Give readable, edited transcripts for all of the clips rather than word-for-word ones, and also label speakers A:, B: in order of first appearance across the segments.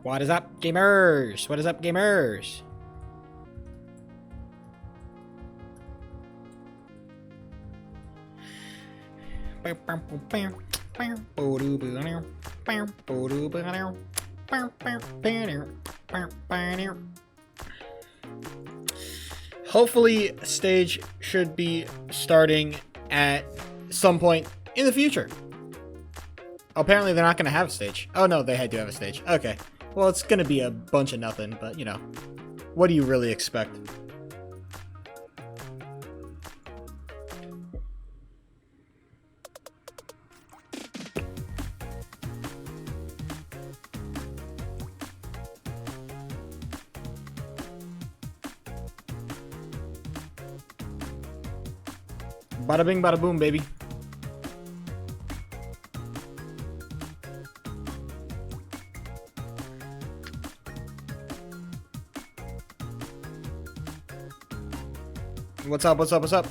A: What is up, gamers? What is up, gamers? Hopefully, stage should be starting at some point in the future. Apparently, they're not going to have a stage. Oh, no, they do have a stage. Okay. Well, it's going to be a bunch of nothing, but, you know. What do you really expect? Bada bing, bada boom, baby. What's up, what's up, what's up?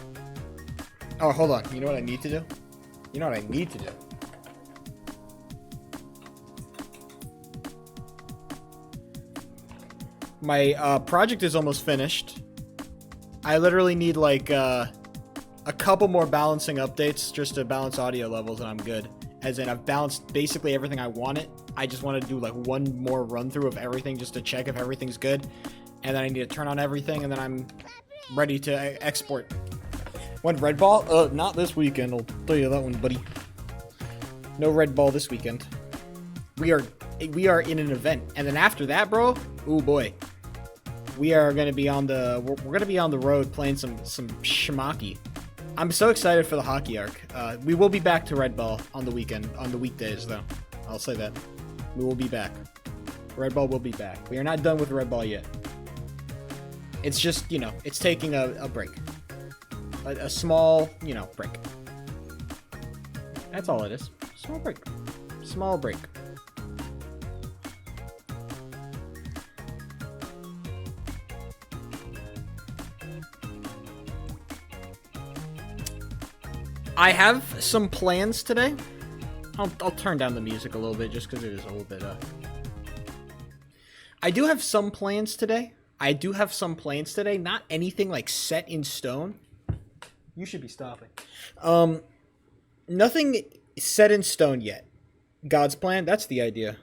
A: Oh, hold on. You know what I need to do? You know what I need to do? My project is almost finished. I literally need like a couple more balancing updates just to balance audio levels and I'm good. As in, I've balanced basically everything I wanted. I just want to do like one more run through of everything just to check if everything's good. And then I need to turn on everything and then I'm ready to export. When red ball? Not this weekend, I'll tell you that one, buddy. No red ball this weekend. We are in an event. And then after that, bro, ooh boy. We are going to be on the we're going to be on the road playing some schmucky. I'm so excited for the hockey arc. We will be back to red ball on the weekend, on the weekdays though. I'll say that. We will be back. Red ball will be back. We are not done with red ball yet. It's just, you know, it's taking a break. A small, you know, break. That's all it is. Small break. Small break. I have some plans today. I'll turn down the music a little bit just because it is a little bit, I do have some plans today. Not anything like set in stone. You should be stopping. Nothing set in stone yet. God's plan, that's the idea.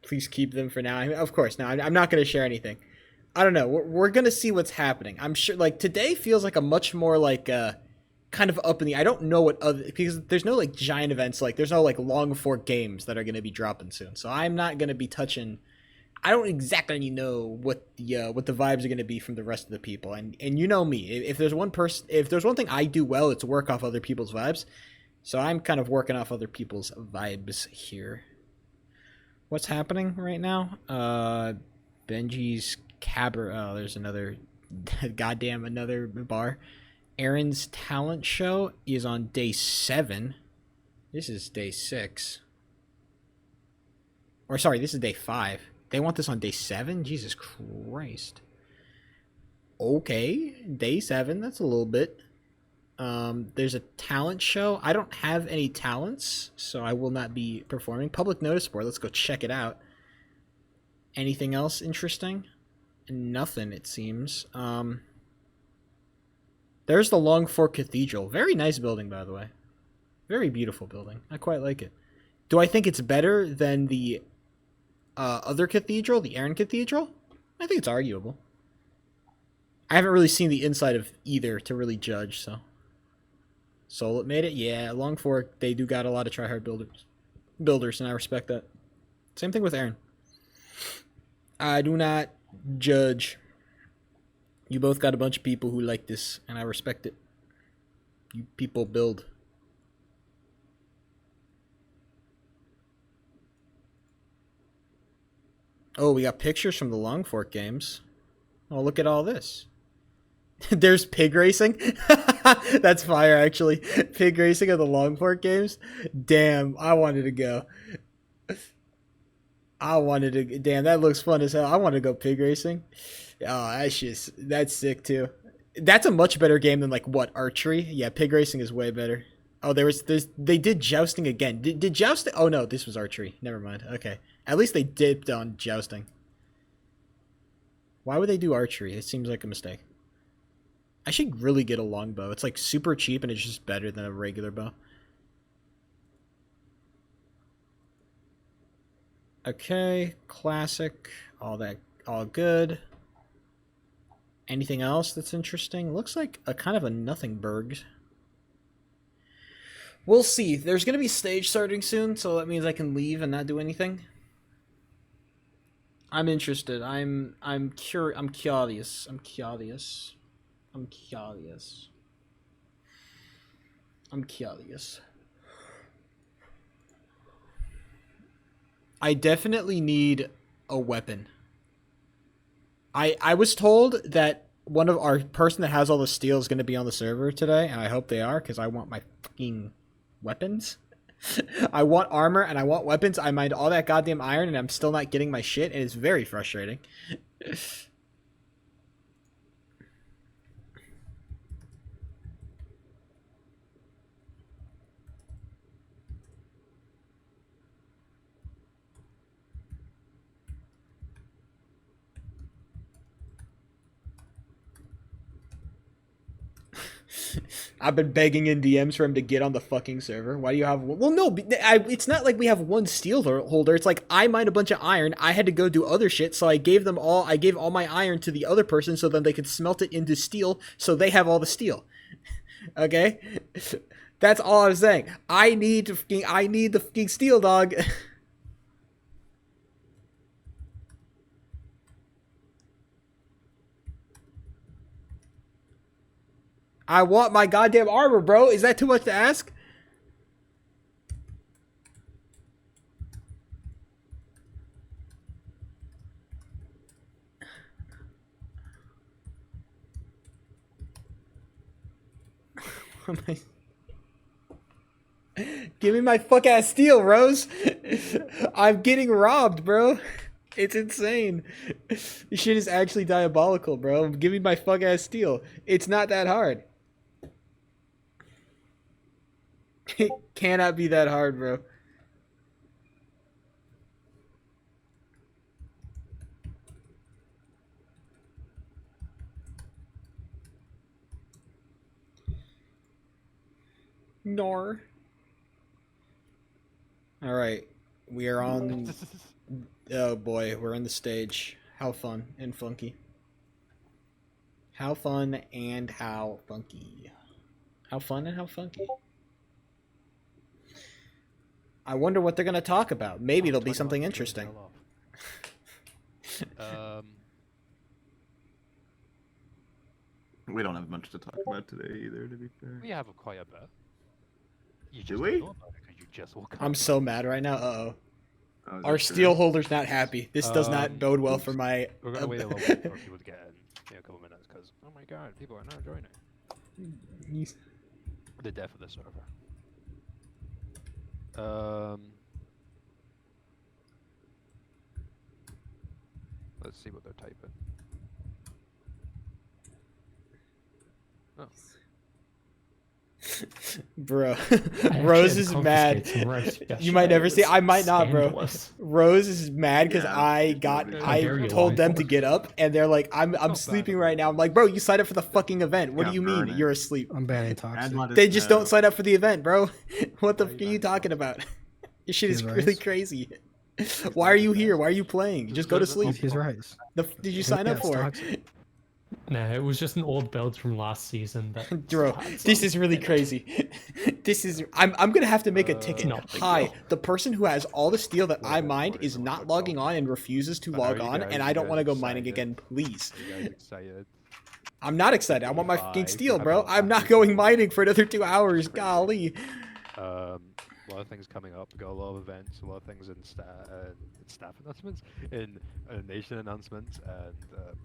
A: Please keep them for now. I mean, of course, now I'm not going to share anything. I don't know. We're going to see what's happening. I'm sure, like, today feels like a much more, like, kind of up in the... I don't know what other... Because there's no, like, giant events. Like, there's no, like, long fork games that are going to be dropping soon. So I'm not going to be touching... I don't exactly know what the vibes are going to be from the rest of the people. And you know me. If there's one thing I do well, it's work off other people's vibes. So I'm kind of working off other people's vibes here. What's happening right now? Benji's Cabaret. Oh, there's another another bar. Aaron's talent show is on day 7. This is day 6. Or sorry, this is day 5. They want this on day 7? Jesus Christ. Okay, day 7. That's a little bit. There's a talent show. I don't have any talents, so I will not be performing. Public notice board. Let's go check it out. Anything else interesting? Nothing, it seems. There's the Long Fork Cathedral. Very nice building, by the way. Very beautiful building. I quite like it. Do I think it's better than the other cathedral, the Aaron Cathedral? I think it's arguable. I haven't really seen the inside of either to really judge, so. Soul it made it? Yeah, Long Fork, they do got a lot of tryhard builders, and I respect that. Same thing with Aaron. I do not judge. You both got a bunch of people who like this, and I respect it. You people build. Oh, we got pictures from the Long Fork games. Oh, look at all this. There's pig racing. That's fire, actually. Pig racing at the Long Fork games. Damn, I wanted to go. Damn, that looks fun as hell. I want to go pig racing. Oh, that's sick too. That's a much better game than like what archery. Yeah, pig racing is way better. Oh, they did jousting again. Did jousting? Oh no, this was archery. Never mind. Okay, at least they dipped on jousting. Why would they do archery? It seems like a mistake. I should really get a longbow. It's like super cheap and it's just better than a regular bow. Okay, classic. All that, all good. Anything else that's interesting? Looks like a kind of a nothing burg. We'll see. There's gonna be stage starting soon, so that means I can leave and not do anything. I'm interested. I'm curious. I'm curious. I'm curious. I'm curious. I'm curious. I definitely need a weapon. I was told that one of our person that has all the steel is going to be on the server today, and I hope they are because I want my fucking weapons. I want armor and I want weapons. I mined all that goddamn iron and I'm still not getting my shit, and it's very frustrating. I've been begging in DMs for him to get on the fucking server. Why do you have one? Well, no, it's not like we have one steel holder. It's like I mined a bunch of iron. I had to go do other shit, so I gave all my iron to the other person so then they could smelt it into steel so they have all the steel. Okay? That's all I'm saying. I need the fucking steel, dog. I want my goddamn armor, bro. Is that too much to ask? Give me my fuck ass steel, Rose. I'm getting robbed, bro. It's insane. This shit is actually diabolical, bro. Give me my fuck ass steel. It's not that hard. It cannot be that hard, bro. Nor. All right, we are on. Oh boy, we're on the stage. How fun and funky. How fun and how funky. How fun and how funky. I wonder what they're gonna talk about. Maybe there'll be something interesting.
B: We don't have much to talk about today either, to be fair.
C: We have quite a bit. You
B: Do
C: just
B: we?
C: don't know about it 'cause you just woke up.
A: I'm so mad right now. Uh-oh.
B: Oh, is
A: Our
B: that
A: steel
B: true?
A: holder's not happy. This does not bode well for my...
C: We're gonna wait a little bit for people to get in a couple minutes because, oh my god, people are not joining. The death of the server. Let's see what they're typing. Oh.
A: Bro, Rose is mad. You might never see. I might not, bro. Rose is mad because
B: Yeah,
A: I told them to get up, and they're like, I'm sleeping right now. I'm like, bro, you signed up for the fucking event. What do you mean you're asleep?
D: I'm banning toxic.
A: They just don't sign up for the event, bro. What the fuck are you talking about? This shit is
D: He's
A: really
D: right.
A: crazy. Why are you here? Why are you playing? Just go to sleep.
D: He's right.
A: Did you sign up
D: it's
A: for?
D: toxic.
E: No, it was just an old build from last season. That
A: Bro, this is really crazy. This is I'm gonna have to make a ticket.
E: Not big
A: Hi,
E: deal.
A: the person who has all the steel that I mined is not logging on and refuses to log on, and I don't want to go mining again. Please.
C: Are you guys excited?
A: I'm not excited. I want my fucking
C: Bye.
A: steel,
C: Have
A: bro.
C: a
A: I'm not
C: happy
A: going
C: day.
A: mining for another 2 hours. Golly.
C: A lot of things coming up. We got a lot of events, a lot of things in staff announcements, in nation announcements, and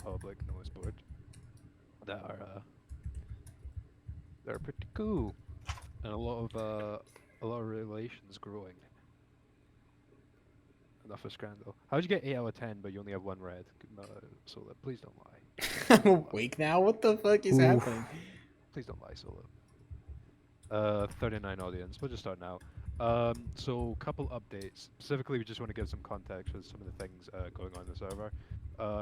C: public noise board that are pretty cool, and a lot of relations growing. Enough for Scandal. How'd you get 8 out of 10, but you only have 1 red? So please don't lie.
A: awake now? What the fuck is
E: Oof.
A: happening?
C: Please don't lie, Solo. 39 audience. We'll just start now. So couple updates. Specifically, we just want to give some context with some of the things going on in the server.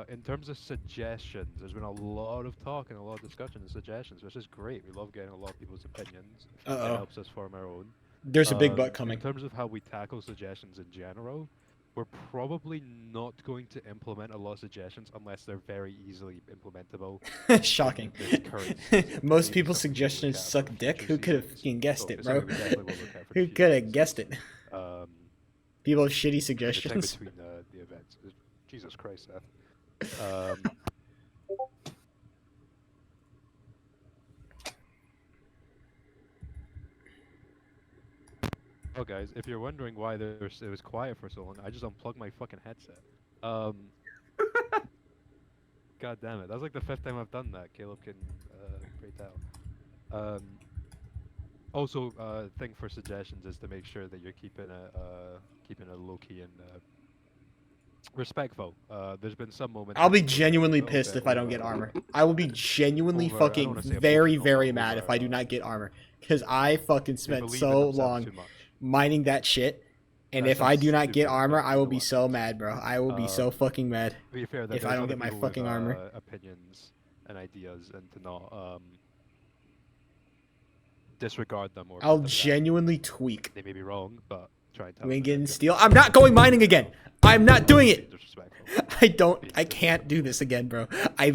C: In terms of suggestions, there's been a lot of talk and a lot of discussion and suggestions, which is great. We love getting a lot of people's opinions. It helps us form our own.
A: There's a big butt coming.
C: In terms of how we tackle suggestions in general, we're probably not going to implement a lot of suggestions unless they're very easily implementable.
A: Shocking. Most people's suggestions suck dick. Who could have fucking guessed it, bro? Who could have guessed it? People have shitty suggestions.
C: Between the events. Jesus Christ, Seth. Oh, guys, if you're wondering why it was quiet for so long, I just unplugged my fucking headset. God damn it. That's like the 5th time I've done that. Caleb can pray tell. Also, thing for suggestions is to make sure that you're keeping a low-key and respectful. There's been some moments...
A: I'll be genuinely pissed if I don't get armor. I will be genuinely fucking very, very mad if I do not get armor. Because I fucking spent so long mining that shit, and if I do not get armor, I will be so mad, bro. I will be so fucking mad if I don't get my fucking armor.
C: Opinions and ideas, and to not disregard them. Or
A: I'll genuinely tweak.
C: They may be wrong, but try and tell
A: we
C: them.
A: ain't getting steel. I'm not going mining again. I'm not doing it. I can't do this again, bro. I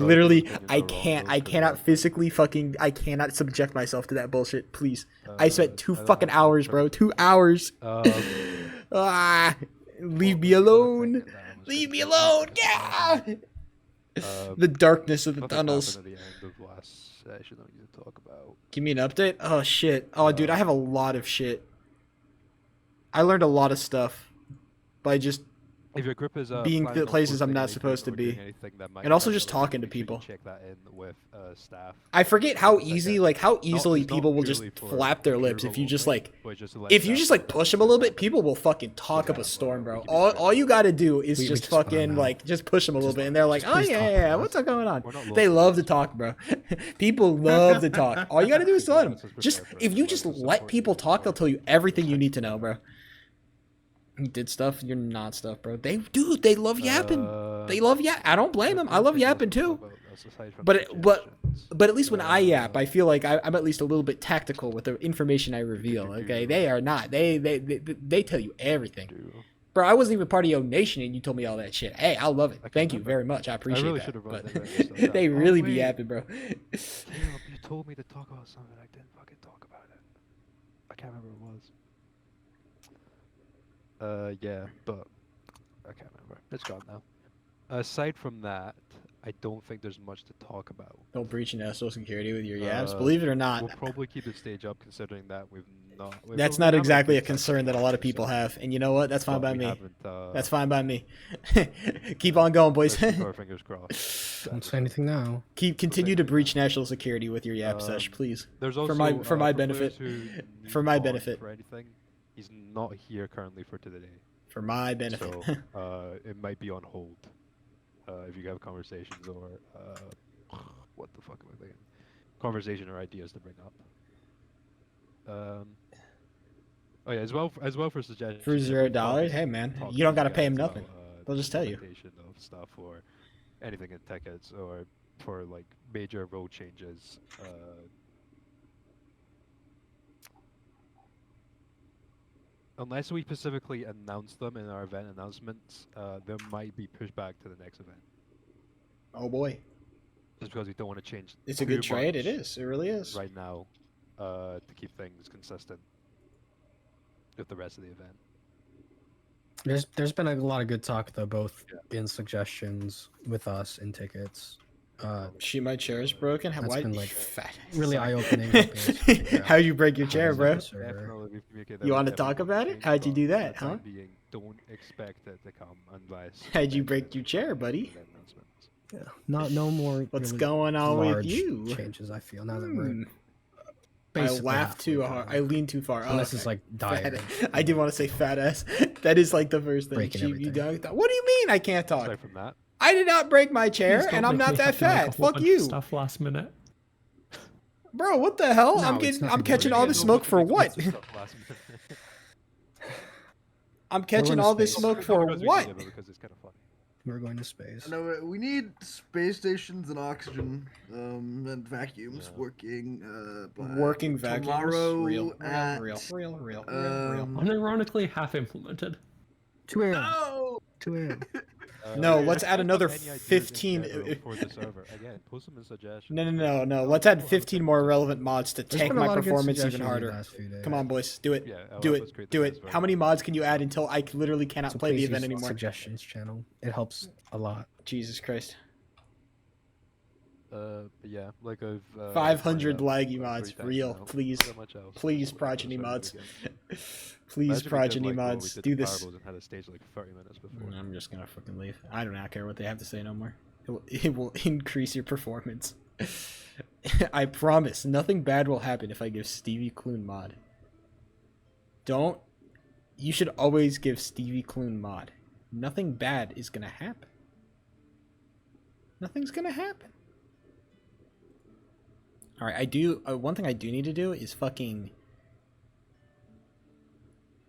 A: cannot physically I cannot subject myself to that bullshit, please. I spent 2 fucking hours, bro. 2 hours. Leave me alone. Leave me alone. Yeah. The darkness of the tunnels.
C: At the end of last session that we need to talk about.
A: Give me an update? Oh, shit. Oh, dude, I have a lot of shit. I learned a lot of stuff by just
C: if your group is
A: being the places I'm not supposed to be, and also just talking to people.
C: Check that in with staff.
A: I forget how easily people will just flap their lips if you just push them a little bit. People will fucking talk up a storm, bro. All you gotta do is just fucking just push them a little bit, and they're like, oh yeah, what's going on? They love to talk, bro. People love to talk. All you gotta do is let them. If you just let people talk, they'll tell you everything you need to know, bro. You did stuff, you're not stuff, bro. They love yapping. They love I don't blame them. I love yapping too. But at least when I yap, I feel like I'm at least a little bit tactical with the information I reveal. Okay, they are not. They tell you everything, bro. I wasn't even part of your nation, and you told me all that shit. Hey, I love it. Thank you very much. I appreciate that. But they really be yapping, bro.
C: You told me to talk about something. I didn't fucking talk about it. I can't remember what it was. Yeah, but I can't remember. It's gone now. Aside from that, I don't think there's much to talk about.
A: Don't breach national security with your yaps. Believe it or not,
C: we'll probably keep the stage up, considering that
A: that's not exactly a concern that a lot of people have, and you know what? That's fine by me. That's fine by me. Keep on going, boys.
C: Keep our fingers crossed.
E: Don't say anything now.
A: Continue to breach national security with your yap sesh, please.
C: There's also
A: for my benefit. For my benefit.
C: For anything. He's not here currently for today.
A: For my benefit.
C: So, it might be on hold. If you have conversations or what the fuck am I thinking? Conversation or ideas to bring up. Oh yeah, as well for suggestions.
A: For $0, hey man, you don't gotta pay him nothing. They'll just tell you.
C: Of stuff or anything in tickets or for like major role changes. Unless we specifically announce them in our event announcements, there might be pushback to the next event.
A: Oh boy.
C: Just because we don't want to change.
A: It's a good trade. It is. It really is.
C: Right now, to keep things consistent with the rest of the event.
E: There's been a lot of good talk though, both in suggestions with us in tickets.
A: She, my chair is broken.
E: Why? Been, like,
A: fat
E: really eye-opening.
A: How'd you break your chair, bro? You want to talk about it? How'd you do that, huh?
C: Don't expect it to come unless.
A: How'd you break your chair, buddy?
E: Yeah, no more.
A: What's going on with you?
E: Changes. I feel now that we're.
A: I laugh too hard. I lean too far.
E: Unless it's like dire.
A: I did want to say fat ass. That is like the first thing. What do you mean I can't talk?
C: Aside from that.
A: I did not break my chair,
D: Please don't
A: and I'm
D: make
A: not
D: me
A: that
D: have to make a
A: fat.
D: whole
A: Fuck
D: bunch of
A: you,
D: Stuff last minute.
A: bro. What the hell?
E: No, it's nothing
A: I'm
E: to do
A: catching
E: with
A: all
E: it.
A: this smoke for what? I'm catching
E: into
A: all this
E: space.
A: smoke for what?
C: Because it's kind of funny.
E: We're going to space.
F: No, we need space stations and oxygen, and vacuums
C: Yeah.
F: working. By
A: Working vacuums.
F: tomorrow
A: Real.
F: at,
A: Real.
D: Unironically half implemented.
E: 2 a.m.
F: No!
E: 2 a.m.
A: No, let's add
C: If you
A: another
C: have any ideas in
A: 15
C: general for the server. Again, post them in suggestions.
A: No. Let's add 15 more relevant mods to
E: There's
A: take
E: been a
A: my
E: lot of good
A: performance even
E: suggestions
A: harder.
E: the last few days.
A: Come on, boys. Do it.
C: Yeah,
A: Do
C: let's create
A: it.
C: the
A: Do
C: best
A: it.
C: version.
A: How many mods can you add until I literally cannot
E: So
A: play the
E: please
A: event
E: use
A: anymore?
E: Suggestions channel. It helps a lot.
A: Jesus Christ.
C: But yeah, like I've
A: 500
C: pointed out,
A: laggy
C: about
A: mods.
C: 3 times
A: Real.
C: now,
A: Please.
C: so much else.
A: Please,
C: We'll
A: Progeny
C: server
A: mods.
C: again.
A: Please,
C: Imagine we did,
A: Progeny
C: like, what we
A: mods.
C: did
A: Do
C: to
A: this.
C: Parables and had a stage like 30 minutes before.
A: I'm just gonna fucking leave. I do not care what they have to say no more. It will increase your performance. I promise, nothing bad will happen if I give Stevie Clune mod. Don't. You should always give Stevie Clune mod. Nothing bad is gonna happen. Nothing's gonna happen. Alright, I do. One thing I do need to do is fucking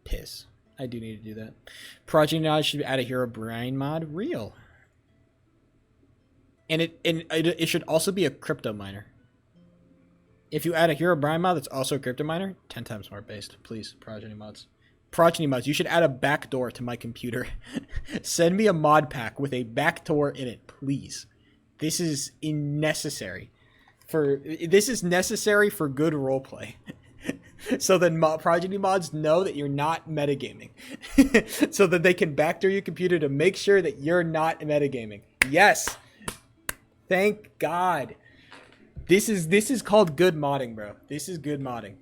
A: piss. I do need to do that. Progeny mod should add a Hero Brian mod. Real. And it should also be a crypto miner. If you add a Hero Brian mod that's also a crypto miner, 10 times more based. Please, Progeny mods. Progeny mods, you should add a backdoor to my computer. Send me a mod pack with a backdoor in it, please. This is necessary. This is necessary for good roleplay. So then Progeny mods know that you're not metagaming. So that they can backdoor your computer to make sure that you're not metagaming. Yes. Thank God. This is called good modding, bro. This is good modding.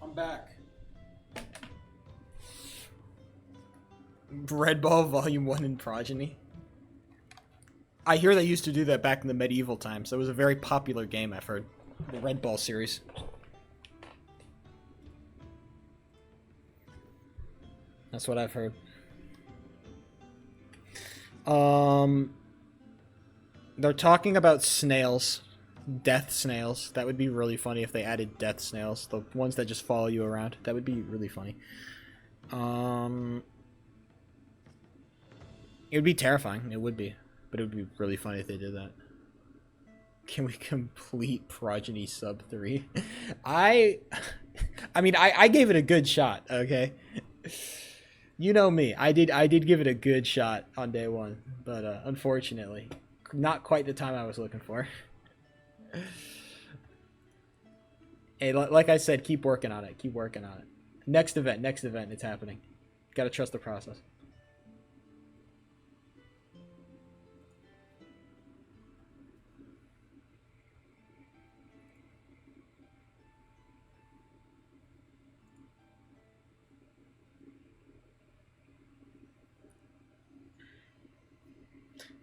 A: I'm back. Red Ball Volume 1 in Progeny. I hear they used to do that back in the medieval times. That was a very popular game, I've heard. The Red Ball series. That's what I've heard. They're talking about snails. Death snails. That would be really funny if they added death snails. The ones that just follow you around. That would be really funny. It would be terrifying. It would be. But it would be really funny if they did that. Can we complete Progeny sub 3? I mean, I gave it a good shot, okay? You know me. I did give it a good shot on day one. But unfortunately, not quite the time I was looking for. Hey, like I said, keep working on it. Keep working on it. Next event, it's happening. Gotta trust the process.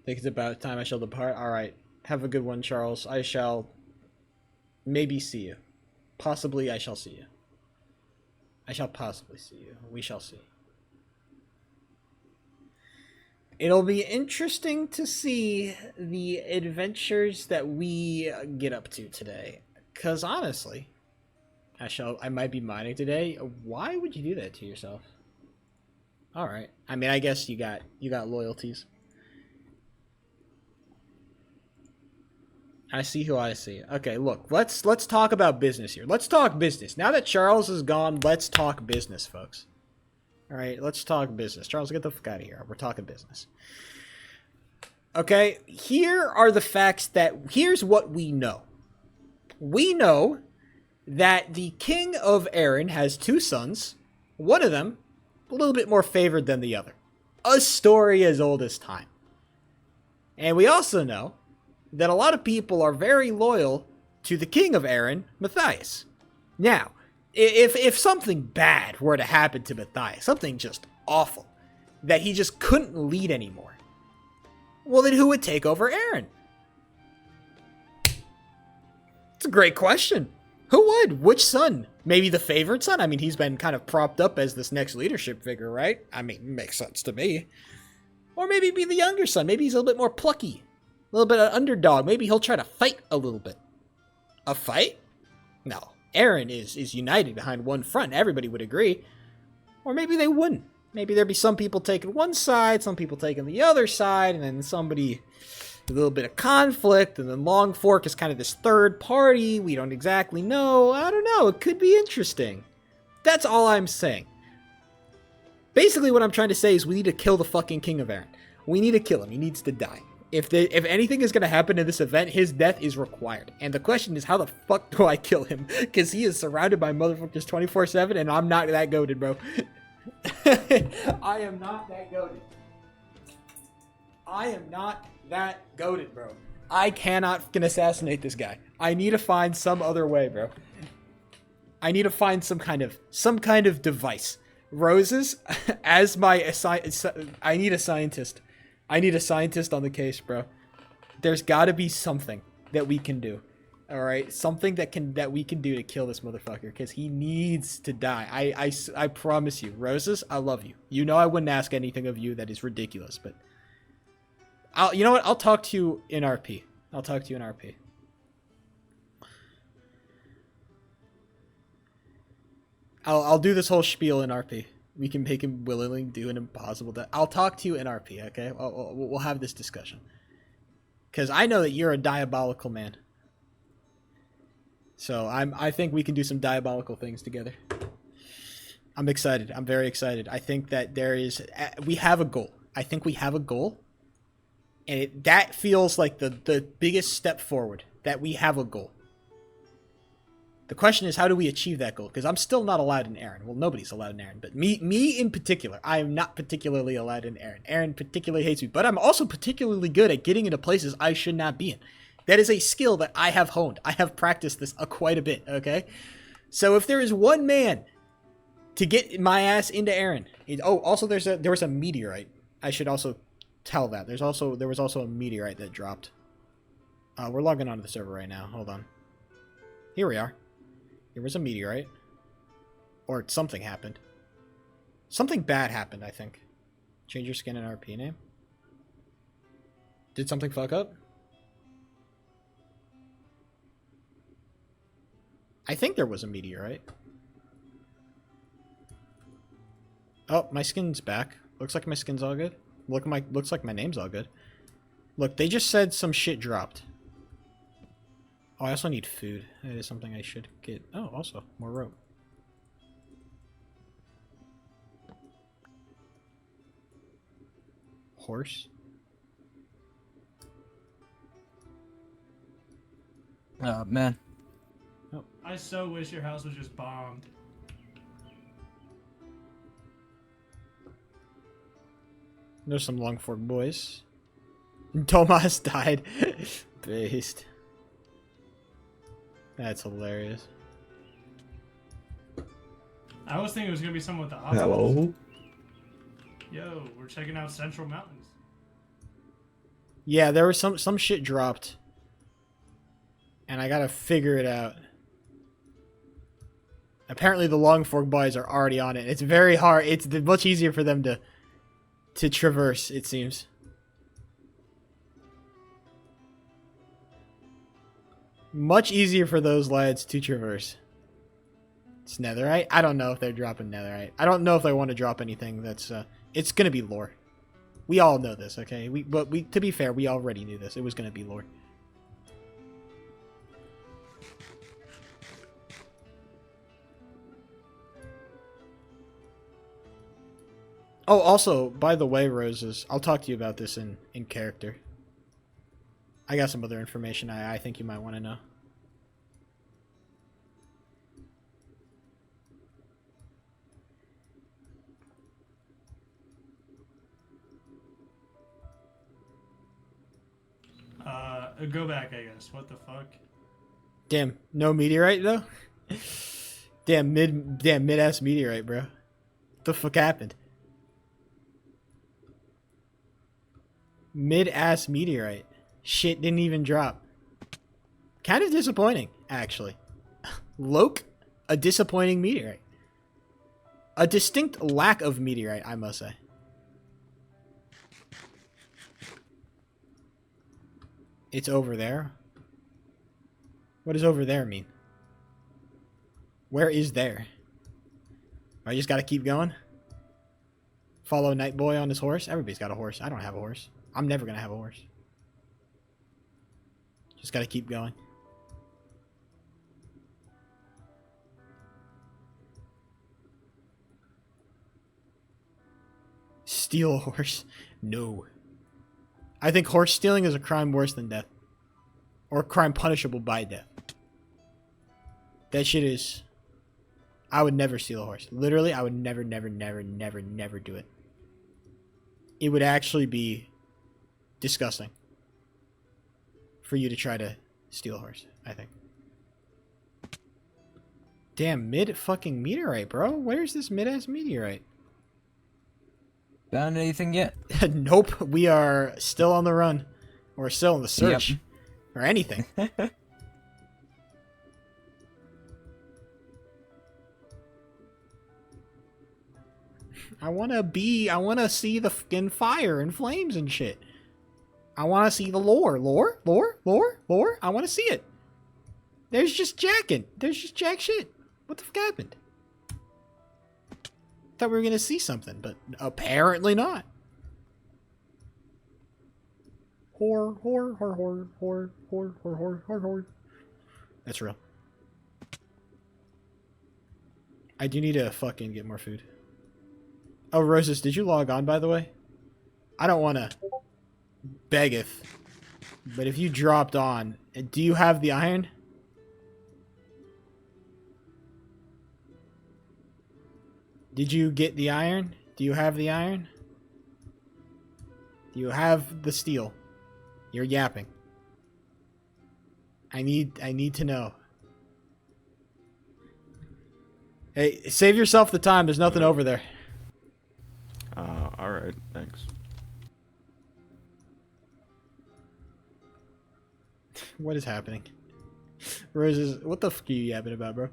A: Think it's about time I shall depart. Alright. Have a good one, Charles. I shall maybe see you. Possibly I shall see you. I shall possibly see you. We shall see. It'll be interesting to see the adventures that we get up to today. Cause honestly, I might be mining today. Why would you do that to yourself? Alright. I mean, I guess you got loyalties. I see who I see. Okay, look, let's talk about business here. Let's talk business. Now that Charles is gone, let's talk business, folks. All right, let's talk business. Charles, get the fuck out of here. We're talking business. Okay, here are the facts here's what we know. We know that the king of Erin has 2 sons. One of them a little bit more favored than the other. A story as old as time. And we also know that a lot of people are very loyal to the king of Erin, Matthias. Now, if something bad were to happen to Matthias, something just awful, that he just couldn't lead anymore, well, then who would take over Erin? It's a great question. Who would? Which son? Maybe the favorite son? I mean, he's been kind of propped up as this next leadership figure, right? I mean, makes sense to me. Or maybe be the younger son. Maybe he's a little bit more plucky. A little bit of underdog. Maybe he'll try to fight a little bit. A fight? No. Erin is united behind one front. Everybody would agree. Or maybe they wouldn't. Maybe there'd be some people taking one side, some people taking the other side, and then somebody... a little bit of conflict, and then Long Fork is kind of this third party. We don't exactly know. I don't know. It could be interesting. That's all I'm saying. Basically, what I'm trying to say is we need to kill the fucking King of Erin. We need to kill him. He needs to die. If anything is going to happen in this event, his death is required. And the question is, how the fuck do I kill him? Because he is surrounded by motherfuckers 24/7, and I'm not that goated, bro. I am not that goated. I am not that goated, bro. I cannot fucking assassinate this guy. I need to find some other way, bro. I need to find some kind of device. Roses, as my I need a scientist. I need a scientist on the case, bro. There's got to be something that we can do. All right, something that we can do to kill this motherfucker, because he needs to die. I promise you, Roses, I love you. You know I wouldn't ask anything of you that is ridiculous, but you know what? I'll talk to you in RP. I'll talk to you in RP. I'll do this whole spiel in RP. We can make him willingly do an impossible death. I'll talk to you in RP, okay? We'll have this discussion. Because I know that you're a diabolical man. So I think we can do some diabolical things together. I'm excited. I'm very excited. I think that we have a goal. I think we have a goal. And that feels like the biggest step forward. That we have a goal. The question is, how do we achieve that goal? Because I'm still not allowed in Erin. Well, nobody's allowed in Erin. But me in particular, I am not particularly allowed in Erin. Erin particularly hates me. But I'm also particularly good at getting into places I should not be in. That is a skill that I have honed. I have practiced this quite a bit, okay? So if there is one man to get my ass into Erin... also there was a meteorite. I should also tell that. There was also a meteorite that dropped. We're logging onto the server right now. Hold on. Here we are. There was a meteorite. Or something happened. Something bad happened, I think. Change your skin and RP name. Did something fuck up? I think there was a meteorite. Oh, my skin's back. Looks like my skin's all good. Looks like my name's all good. Look, they just said some shit dropped. Oh, I also need food. That is something I should get. Oh, also, more rope. Horse?
G: Oh, man.
A: Oh.
H: I so wish your house was just bombed.
A: There's some Long Fork boys. Tomas died. Based. That's hilarious.
H: I was thinking it was gonna be someone with the options.
I: Hello?
H: Yo, we're checking out Central Mountains.
A: Yeah, there was some shit dropped. And I gotta figure it out. Apparently the Long Fork boys are already on it. It's very hard. It's much easier for them to traverse, it seems. Much easier for those lads to traverse. It's netherite? I don't know if they're dropping netherite. I don't know if they want to drop anything that's... it's gonna be lore. We all know this, okay? But to be fair, we already knew this. It was gonna be lore. Oh, also, by the way, Roses, I'll talk to you about this in character. I got some other information I think you might want to know.
H: Go back, I guess. What the fuck?
A: Damn, no meteorite though? Damn mid-ass meteorite, bro. What the fuck happened? Mid-ass meteorite. Shit didn't even drop. Kind of disappointing, actually. Loke, a disappointing meteorite. A distinct lack of meteorite, I must say. It's over there. What does over there mean? Where is there? I just gotta keep going? Follow Night Boy on his horse? Everybody's got a horse. I don't have a horse. I'm never gonna have a horse. Just gotta keep going. Steal a horse? No. I think horse stealing is a crime worse than death. Or a crime punishable by death. That shit is... I would never steal a horse. Literally, I would never do it. It would actually be disgusting for you to try to steal a horse, I think. Damn, mid-fucking meteorite, bro. Where's this mid-ass meteorite?
G: Found anything yet?
A: Nope, we are still on the run. We're still in the search.
G: Yep.
A: Or anything. I wanna see the fucking fire and flames and shit. I wanna see the lore. Lore? I wanna see it. There's just jack shit. What the fuck happened? Thought we were gonna see something, but apparently not. Whore. That's real. I do need to fucking get more food. Oh, Roses, did you log on, by the way? I don't want to beggeth, but if you dropped on, do you have the iron? Did you get the iron? Do you have the iron? Do you have the steel? You're yapping. I need to know. Hey, save yourself the time. There's nothing over there.
B: Alright, thanks.
A: What is happening? Roses, what the fuck are you yapping about, bro?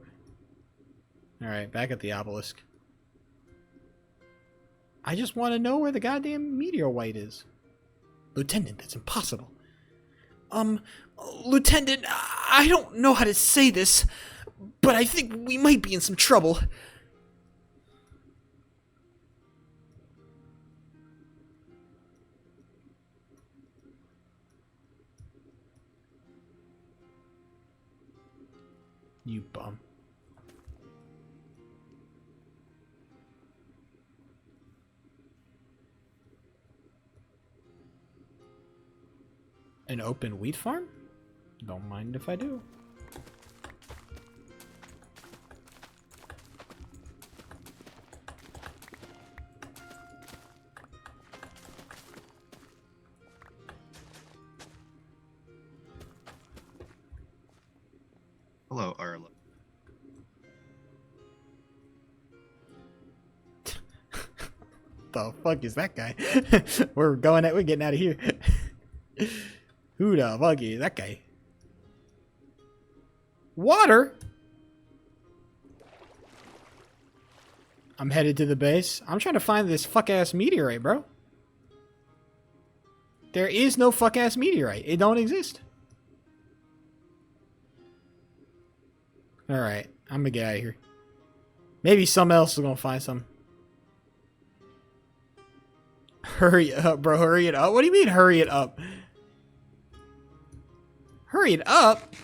A: Alright, back at the obelisk. I just want to know where the goddamn meteorite is. Lieutenant, that's impossible. Lieutenant, I don't know how to say this, but I think we might be in some trouble. You bum. An open wheat farm? Don't mind if I do.
B: Hello, Arla.
A: The fuck is that guy? We're getting out of here. Who the fuck is that guy? Water? I'm headed to the base. I'm trying to find this fuck-ass meteorite, bro. There is no fuck-ass meteorite. It don't exist. Alright, I'm gonna get out of here. Maybe someone else is gonna find some. Hurry up, bro. Hurry it up. What do you mean, hurry it up? Hurry it up?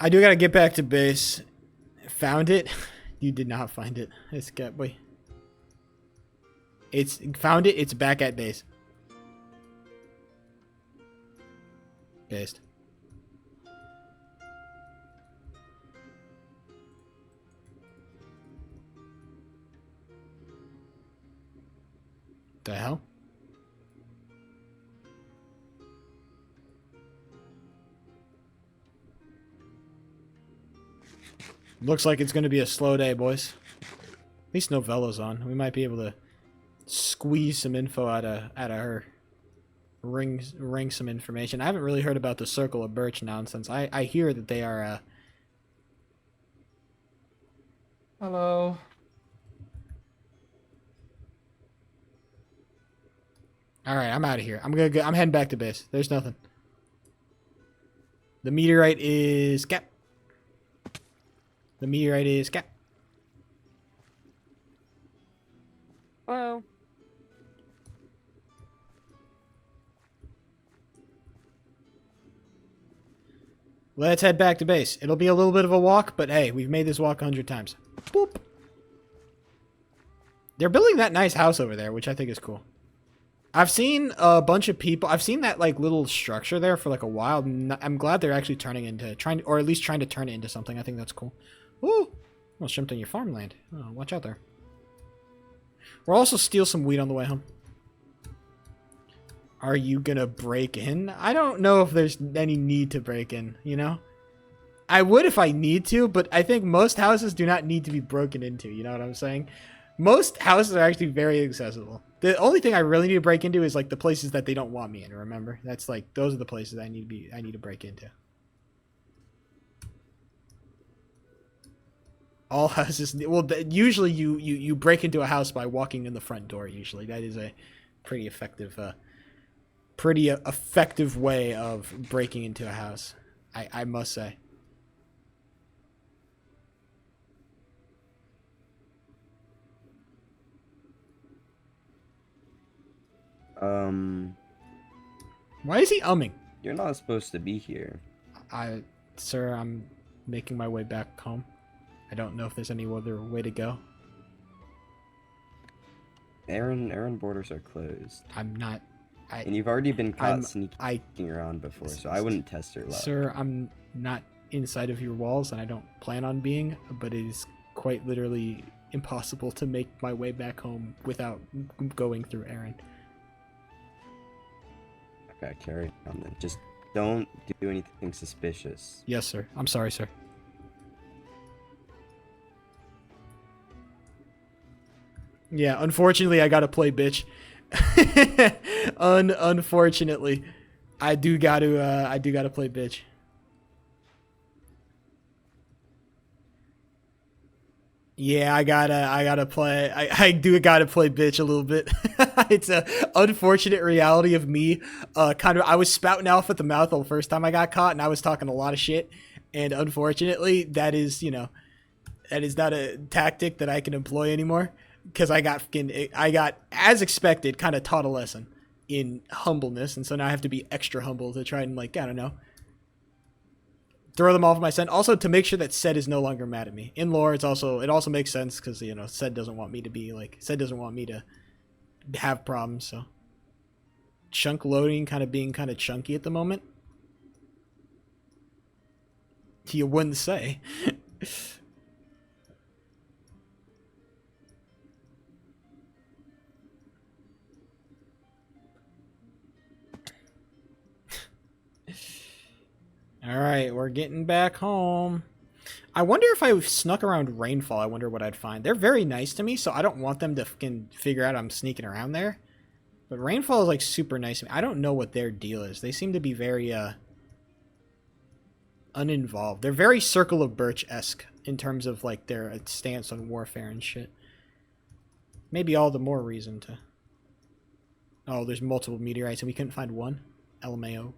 A: I do gotta get back to base. Found it. You did not find it. It's boy. It's found it. It's back at base. Based. The hell? Looks like it's going to be a slow day, boys. At least Novella's on. We might be able to squeeze some info out of her. Ring some information. I haven't really heard about the Circle of Birch nonsense. I hear that they are
G: Hello.
A: all right, I'm out of here. I'm heading back to base. There's nothing. The meteorite is cap. The meteorite is cap.
I: Hello.
A: Let's head back to base. It'll be a little bit of a walk, but hey, we've made this walk 100 times. Boop. They're building that nice house over there, which I think is cool. I've seen a bunch of people. I've seen that like little structure there for like a while. I'm glad they're actually trying to turn it into something. I think that's cool. Ooh, almost jumped on your farmland. Oh, watch out there. We'll also steal some wheat on the way home. Are you gonna break in? I don't know if there's any need to break in, you know? I would if I need to, but I think most houses do not need to be broken into, you know what I'm saying? Most houses are actually very accessible. The only thing I really need to break into is like the places that they don't want me in, remember? That's like, those are the places I need to break into. All houses, well, usually you break into a house by walking in the front door, usually. That is a pretty effective way of breaking into a house, I must say. Why is he umming?
J: You're not supposed to be here.
A: Sir, I'm making my way back home. I don't know if there's any other way to go.
J: Aaron borders are closed.
A: I'm not.
J: And you've already been caught sneaking around before, so I wouldn't test your luck.
A: Sir, I'm not inside of your walls, and I don't plan on being, but it is quite literally impossible to make my way back home without going through Aaron.
J: Okay, carry on then. Just don't do anything suspicious.
A: Yes, sir. I'm sorry, sir. Yeah, unfortunately, I gotta play bitch. Unfortunately, I do gotta play bitch. Yeah, I gotta play. I do gotta play bitch a little bit. It's a unfortunate reality of me. I was spouting off at the mouth the first time I got caught, and I was talking a lot of shit. And unfortunately, that is not a tactic that I can employ anymore. Because I got, as expected, kind of taught a lesson in humbleness, and so now I have to be extra humble to try and, like, I don't know, throw them off my scent. Also, to make sure that Sed is no longer mad at me. In lore, it also makes sense because, you know, Sed doesn't want me to have problems. So, chunk loading being kind of chunky at the moment. You wouldn't say. Alright, we're getting back home. I wonder if I snuck around Rainfall, I wonder what I'd find. They're very nice to me, so I don't want them to figure out I'm sneaking around there. But Rainfall is, like, super nice to me. I don't know what their deal is. They seem to be very, uninvolved. They're very Circle of Birch-esque in terms of, like, their stance on warfare and shit. Maybe all the more reason to... Oh, there's multiple meteorites and we couldn't find one? LMAO.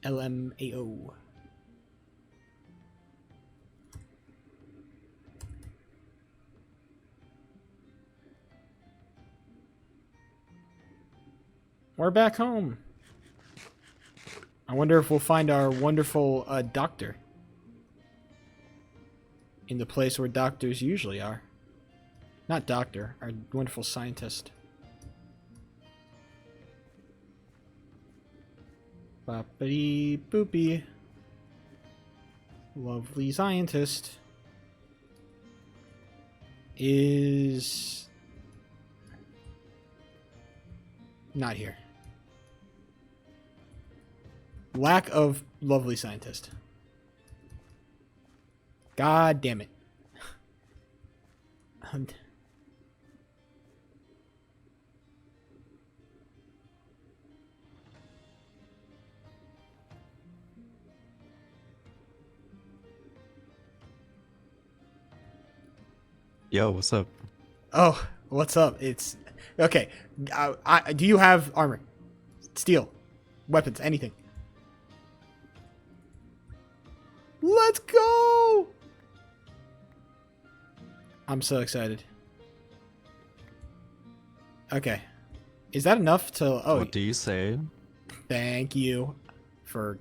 A: LMAO. We're back home. I wonder if we'll find our wonderful doctor. In the place where doctors usually are. Not doctor, our wonderful scientist. Boppity boopy. Lovely scientist. Is not here. Lack of lovely scientist. God damn it.
K: Yo, what's up?
A: Oh, what's up? It's okay. Do you have armor, steel, weapons, anything? Let's go! I'm so excited. Okay, is that enough to? Oh,
K: What do you say?
A: thank you for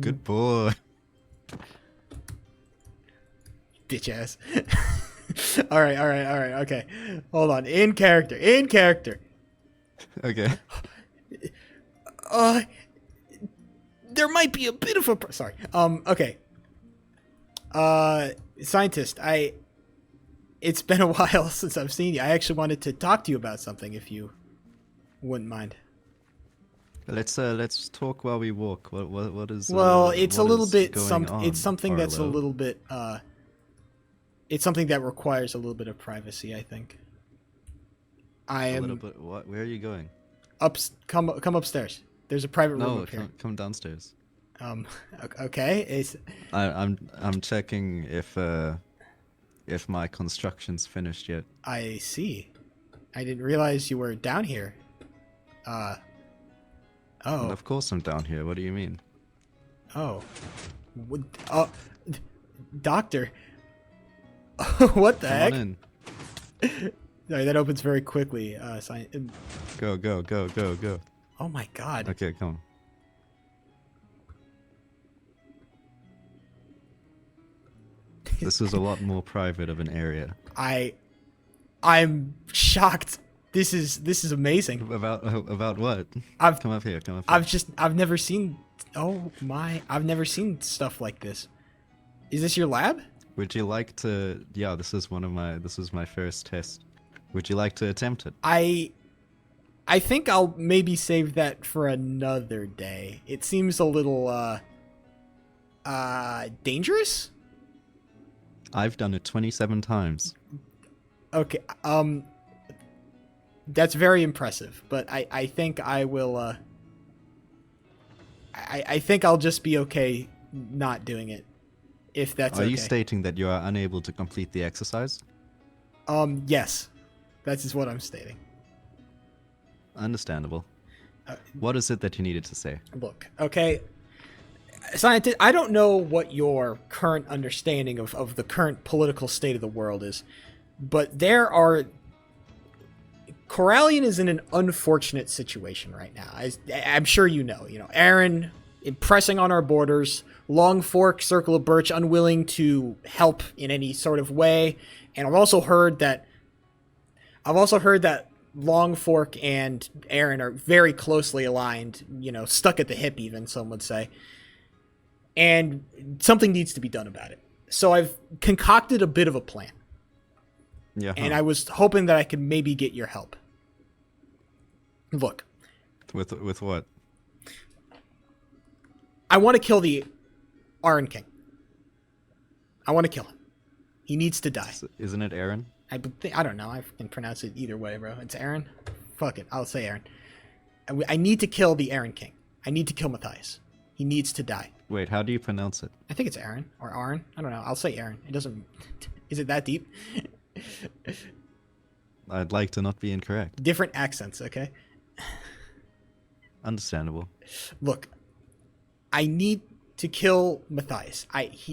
K: Good boy.
A: bitch ass. all right. Okay, hold on. In character.
K: Okay.
A: There might be a bit of a sorry. Okay. Scientist, it's been a while since I've seen you. I actually wanted to talk to you about something, if you wouldn't mind.
K: Let's talk while we walk. What is?
A: Well, it's a
K: what
A: little
K: is
A: bit
K: going on,
A: it's something that's a
K: Arlo?
A: little bit it's something that requires a little bit of privacy, I think. I
K: A little
A: am
K: bit. What? Where are you going?
A: come upstairs. There's a private room
K: No,
A: up here.
K: come downstairs.
A: Okay. It's
K: I'm checking if my construction's finished yet.
A: I see. I didn't realize you were down here.
K: And
A: Oh.
K: of course I'm down here. What do you mean?
A: Oh. Doctor. What the
K: Come
A: heck?
K: on in.
A: Sorry, that opens very quickly.
K: Go.
A: Oh my god.
K: Okay, come on. This is a lot more private of an area.
A: I'm shocked. This is amazing.
K: About what?
A: I've
K: Come up here.
A: I've never seen I've never seen stuff like this. Is this your lab?
K: Would you like to? Yeah, this is my first test. Would you like to attempt it?
A: I think I'll maybe save that for another day. It seems a little dangerous?
K: I've done it 27 times.
A: Okay, that's very impressive, but I think I will I think I'll just be okay not doing it. If that's
K: Are
A: okay.
K: you stating that you are unable to complete the exercise?
A: Yes. That is what I'm stating.
K: Understandable. What is it that you needed to say?
A: Look, okay. Scientist, I don't know what your current understanding of the current political state of the world is, but Corallian is in an unfortunate situation right now. I'm sure you know. Aaron pressing on our borders, Long Fork, Circle of Birch unwilling to help in any sort of way, and I've also heard that Long Fork and Aaron are very closely aligned, stuck at the hip even, some would say. And something needs to be done about it. So I've concocted a bit of a plan.
K: Yeah.
A: And I was hoping that I could maybe get your help. Look.
K: With what?
A: I want to kill the Iron King. I want to kill him. He needs to die.
K: Isn't it Aaron?
A: I don't know. I can pronounce it either way, bro. It's Aaron? Fuck it. I'll say Aaron. I need to kill the Iron King. I need to kill Matthias. He needs to die.
K: Wait, how do you pronounce it?
A: I think it's Aaron or Aaron. I don't know. I'll say Aaron. It doesn't... Is it that deep?
K: I'd like to not be incorrect.
A: Different accents, okay?
K: Understandable.
A: Look, I need to kill Matthias.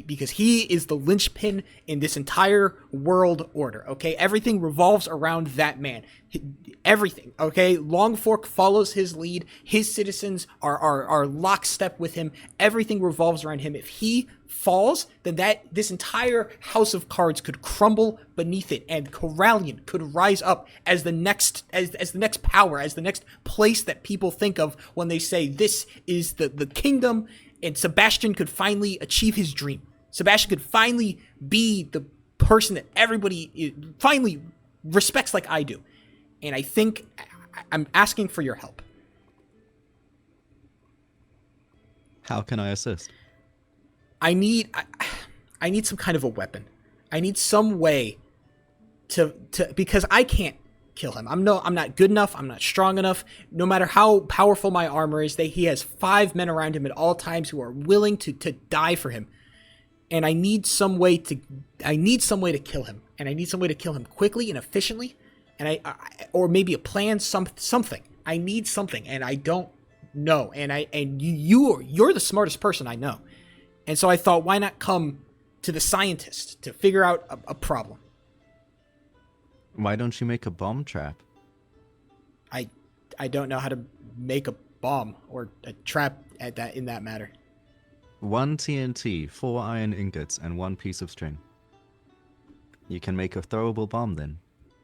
A: Because he is the linchpin in this entire world order, okay? Everything revolves around that man. Everything, okay? Long Fork follows his lead. His citizens are lockstep with him. Everything revolves around him. If he falls, then this entire house of cards could crumble beneath it, and Corallian could rise up as the next as the next power, as the next place that people think of when they say this is the kingdom, and Sebastian could finally achieve his dream. Sebastian could finally be the person that everybody finally respects like I do. And I think I'm asking for your help.
K: How can I assist?
A: I need some kind of a weapon. I need some way to because I can't kill him. I'm not good enough. I'm not strong enough. No matter how powerful my armor is, he has 5 men around him at all times who are willing to die for him. And I need some way to kill him. And I need some way to kill him quickly and efficiently. And or maybe a plan, something. I need something, and I don't know. And you're the smartest person I know. And so I thought, why not come to the scientist to figure out a problem?
K: Why don't you make a bomb trap?
A: I don't know how to make a bomb or a trap in that matter.
K: 1 TNT, 4 iron ingots, and 1 piece of string. You can make a throwable bomb then.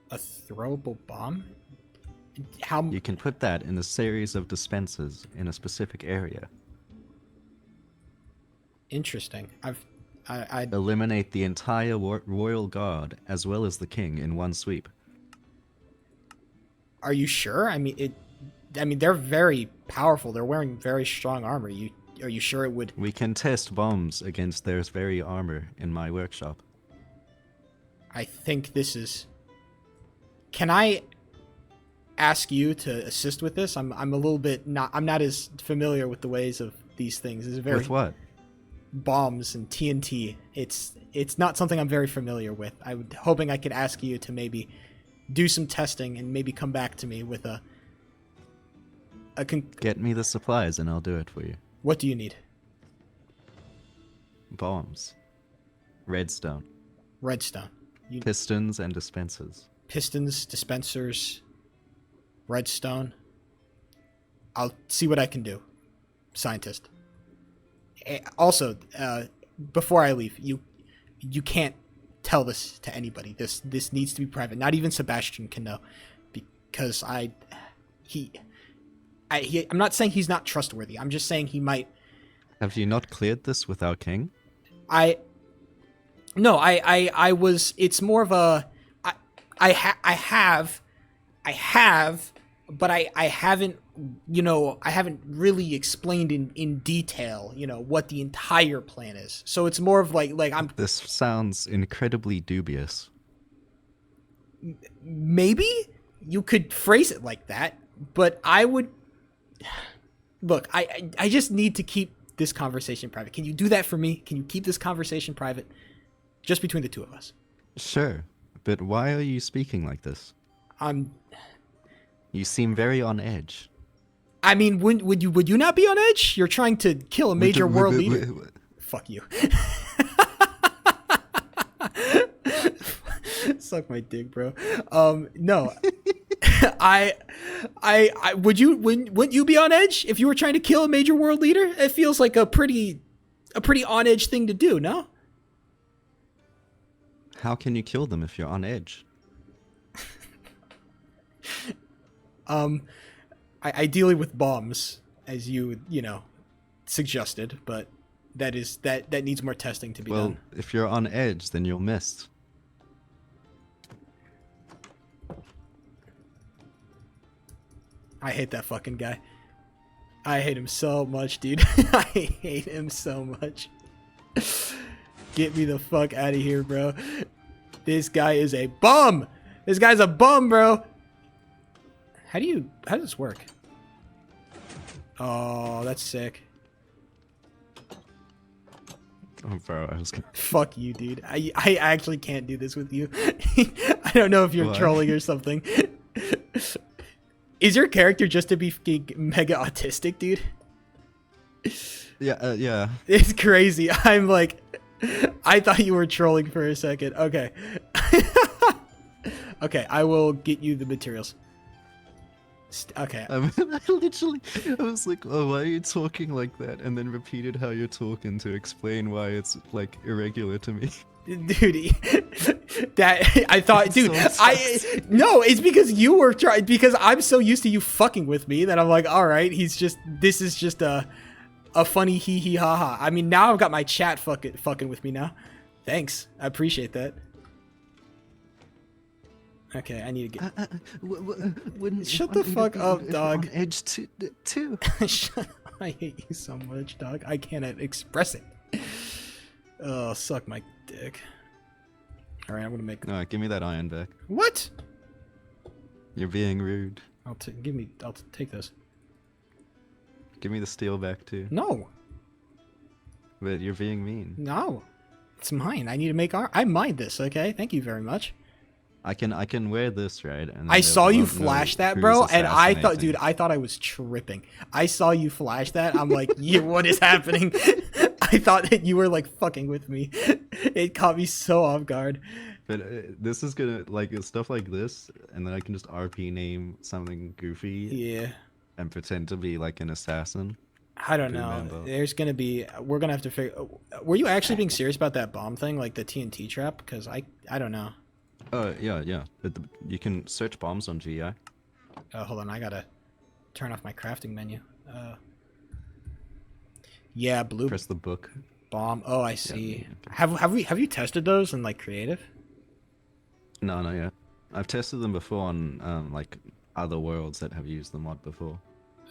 A: A throwable bomb? How?
K: You can put that in a series of dispensers in a specific area.
A: Interesting. I
K: Eliminate the entire royal guard as well as the king in one sweep.
A: Are you sure? I mean, they're very powerful. They're wearing very strong armor. Are you sure it would?
K: We can test bombs against their very armor in my workshop.
A: I think this is... Can I ask you to assist with this? I'm a little bit I'm not as familiar with the ways of these things. It's very...
K: With what?
A: Bombs and TNT. It's not something I'm very familiar with. I was hoping I could ask you to maybe do some testing and maybe come back to me with a
K: Get me the supplies and I'll do it for you.
A: What do you need?
K: Bombs. Redstone.
A: Redstone.
K: Pistons and dispensers.
A: Pistons, dispensers, redstone. I'll see what I can do. Scientist. Also, before I leave, you can't tell this to anybody. This needs to be private. Not even Sebastian can know, because I'm not saying he's not trustworthy. I'm just saying he might.
K: Have you not cleared this with our king?
A: No, I was. It's more of a. I have, but I haven't. I haven't really explained in detail. What the entire plan is. So it's more of like I'm.
K: This sounds incredibly dubious.
A: Maybe you could phrase it like that, but I would. Look, I just need to keep this conversation private. Can you do that for me? Can you keep this conversation private? Just between the two of us.
K: Sure, but why are you speaking like this? You seem very on edge.
A: I mean, would you not be on edge? You're trying to kill a major world leader. Fuck you. Suck my dick, bro. No. Wouldn't you be on edge if you were trying to kill a major world leader? It feels like a pretty on edge thing to do, no?
K: How can you kill them if you're on edge?
A: Ideally with bombs, as you suggested, but that needs more testing to be done.
K: Well, if you're on edge, then you'll miss.
A: I hate that fucking guy. I hate him so much, dude. I hate him so much. Get me the fuck out of here, bro. This guy is a bum. This guy's a bum, bro. How does this work? Oh, that's sick.
K: Oh, bro, I was gonna...
A: Fuck you, dude. I actually can't do this with you. I don't know if you're trolling or something. Is your character just to be mega autistic, dude?
K: Yeah, yeah.
A: It's crazy. I'm like, I thought you were trolling for a second. Okay. Okay, I will get you the materials. Okay.
K: I was like, oh, why are you talking like that? And then repeated how you're talking to explain why it's like irregular to me.
A: Dude, that I thought,
K: It's
A: dude,
K: so
A: no, it's because you were trying, because I'm so used to you fucking with me that I'm like, all right, this is just a funny hee hee ha ha. I mean, now I've got my chat fucking with me now. Thanks, I appreciate that. Okay, I need to get. Shut the fuck up, dog.
K: On edge too.
A: I hate you so much, dog. I can't express it. Oh, suck my dick. All right, I'm gonna make.
K: No, give me that iron back.
A: What?
K: You're being rude.
A: I'll take this.
K: Give me the steel back too.
A: No.
K: But you're being mean.
A: No. It's mine. I need to make art. I mined this, okay? Thank you very much.
K: I can wear this, right? And
A: I saw you
K: won't know
A: flash that,
K: who's
A: bro, and I thought,
K: assassinating.
A: dude, I thought I was tripping. I saw you flash that. I'm like, yeah, what is happening? I thought that you were like fucking with me. It caught me so off guard.
K: But this is gonna like stuff like this, and then I can just RP name something goofy.
A: Yeah.
K: And pretend to be like an assassin.
A: I don't know.
K: Remember.
A: There's gonna be. We're gonna have to figure. Were you actually being serious about that bomb thing, like the TNT trap? Because I don't know.
K: Yeah. But you can search bombs on GI.
A: Hold on, I gotta turn off my crafting menu. Yeah, blue
K: Press the book.
A: bomb. Oh, I see.
K: Yeah.
A: Have you tested those in like creative?
K: No, not yet. I've tested them before on like other worlds that have used the mod before.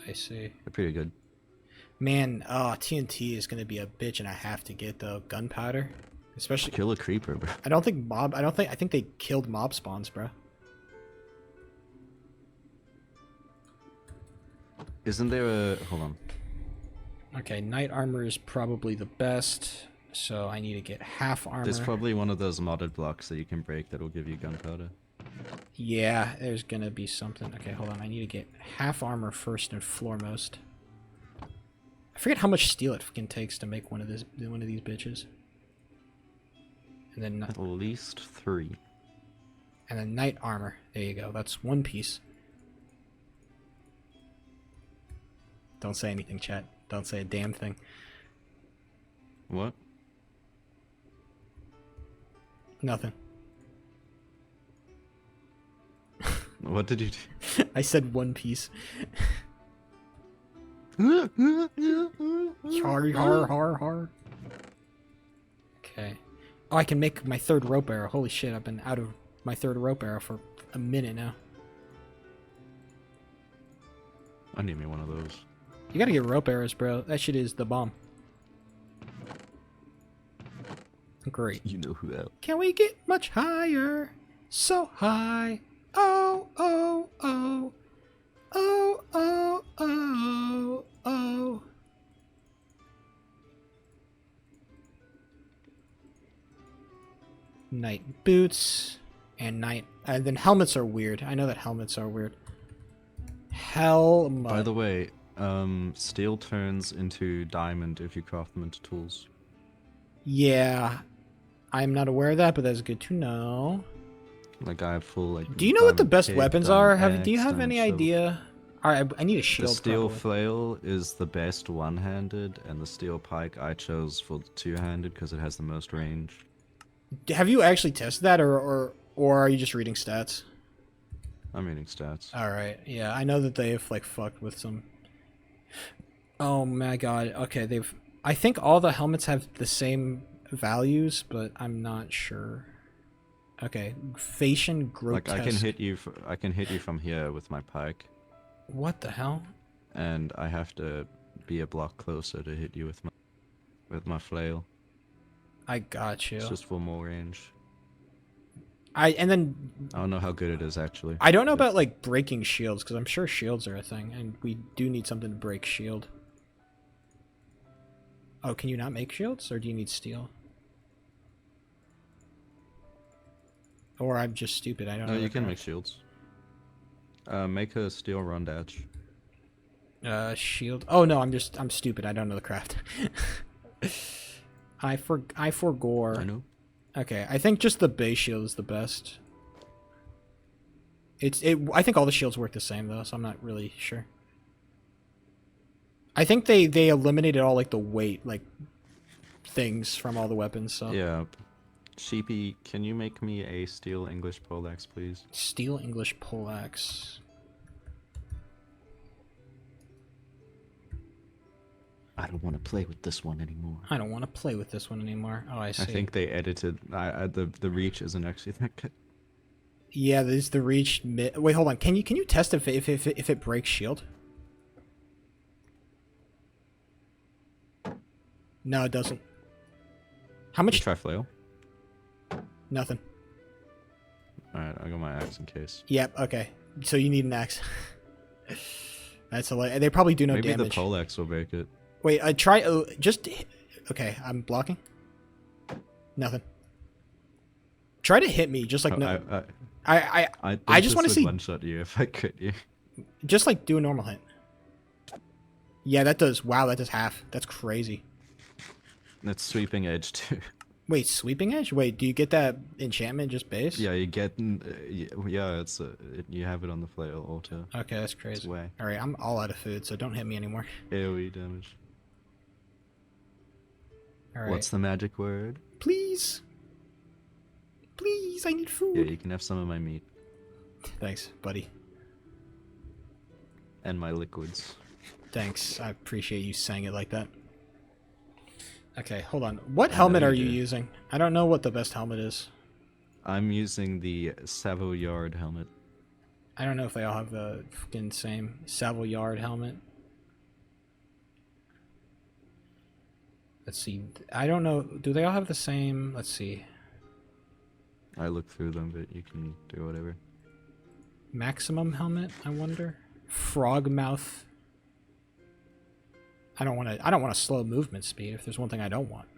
A: I see.
K: They're pretty good.
A: Man, TNT is gonna be a bitch, and I have to get the gunpowder, especially.
K: Kill a creeper, bro.
A: I think they killed mob spawns, bro.
K: Isn't there a... Hold on.
A: Okay, knight armor is probably the best, so I need to get half armor.
K: There's probably one of those modded blocks that you can break that will give you gunpowder.
A: Yeah, there's gonna be something. Okay, hold on. I need to get half armor first and foremost. I forget how much steel it fucking takes to make one of these bitches. And then
K: At least 3.
A: and then knight armor. There you go. That's one piece. Don't say anything, chat. Don't say a damn thing.
K: What?
A: Nothing.
K: What did you do?
A: I said one piece. Har. Okay. Oh, I can make my third rope arrow. Holy shit, I've been out of my third rope arrow for a minute now.
K: I need me one of those.
A: You gotta get rope arrows, bro. That shit is the bomb. Great.
K: You know who that.
A: Can we get much higher? So high. Oh, oh, oh. Oh, oh, oh, oh. Knight boots and then helmets are weird. I know that helmets are weird. Helmet.
K: By the way, steel turns into diamond if you craft them into tools.
A: Yeah, I'm not aware of that, but that's good to know.
K: Like I have full like.
A: Do you know what the
K: diamond
A: best
K: pick,
A: weapons
K: diamond
A: are? Do you
K: axe,
A: have
K: diamond
A: any
K: shovel.
A: idea? All right, I need a shield.
K: The steel
A: probably.
K: flail is the best one-handed, and the steel pike I chose for the two-handed because it has the most range.
A: Have you actually tested that, or are you just reading stats?
K: I'm reading stats.
A: All right, yeah, I know that they've like fucked with some. Oh my god. Okay, I think all the helmets have the same values, but I'm not sure. Okay, Phasian grotesque.
K: Like I can hit you from here with my pike.
A: What the hell?
K: And I have to be a block closer to hit you with my flail.
A: I got you.
K: It's just for more range.
A: And then
K: I don't know how good it is actually.
A: I don't know about like breaking shields, because I'm sure shields are a thing, and we do need something to break shield. Oh, can you not make shields, or do you need steel? Or I'm just stupid. I don't know.
K: No, you
A: the
K: can
A: craft.
K: make shields. Make a steel rondage.
A: Shield. Oh no, I'm stupid. I don't know the craft. I forgore.
K: I know.
A: Okay, I think just the base shield is the best. I think all the shields work the same though, so I'm not really sure. I think they eliminated all like the weight like things from all the weapons. So
K: Yeah. Sheepy, can you make me a steel English poleaxe, please?
A: steel English poleaxe.
K: I don't want to play with this one anymore.
A: I don't want to play with this one anymore. Oh, I see.
K: I think they edited. The reach isn't actually that good.
A: Yeah, there's the reach. Wait, hold on. Can you test if it breaks shield? No, it doesn't. How much?
K: Try flail.
A: Nothing.
K: All right, I got my axe in case.
A: Yep. Okay. So you need an axe. That's a. They probably do no
K: Maybe
A: damage.
K: the poleaxe will break it.
A: Wait, I try. Just. Okay, I'm blocking. Nothing. Try to hit me, just like no. I just want to see.
K: One shot you if I crit you.
A: Just like do a normal hit. Yeah, that does. Wow, that does half. That's crazy.
K: That's sweeping edge too.
A: Wait, sweeping edge? Wait, do you get that enchantment just base?
K: Yeah, you get. Yeah, it's you have it on the flail auto.
A: Okay, that's crazy.
K: Way.
A: All right, I'm all out of food, so don't hit me anymore.
K: AOE damage.
A: All right.
K: What's the magic word?
A: Please. Please, I need food.
K: Yeah, you can have some of my meat.
A: Thanks, buddy.
K: And my liquids.
A: Thanks. I appreciate you saying it like that. Okay, hold on. What helmet are you using? I don't know what the best helmet is.
K: I'm using the Savoyard helmet.
A: I don't know if they all have the fucking same Savoyard helmet. Let's see. I don't know. Do they all have the same? Let's see.
K: I looked through them, but you can do whatever.
A: Maximum helmet, I wonder. Frog mouth. I don't want a slow movement speed if there's one thing I don't want.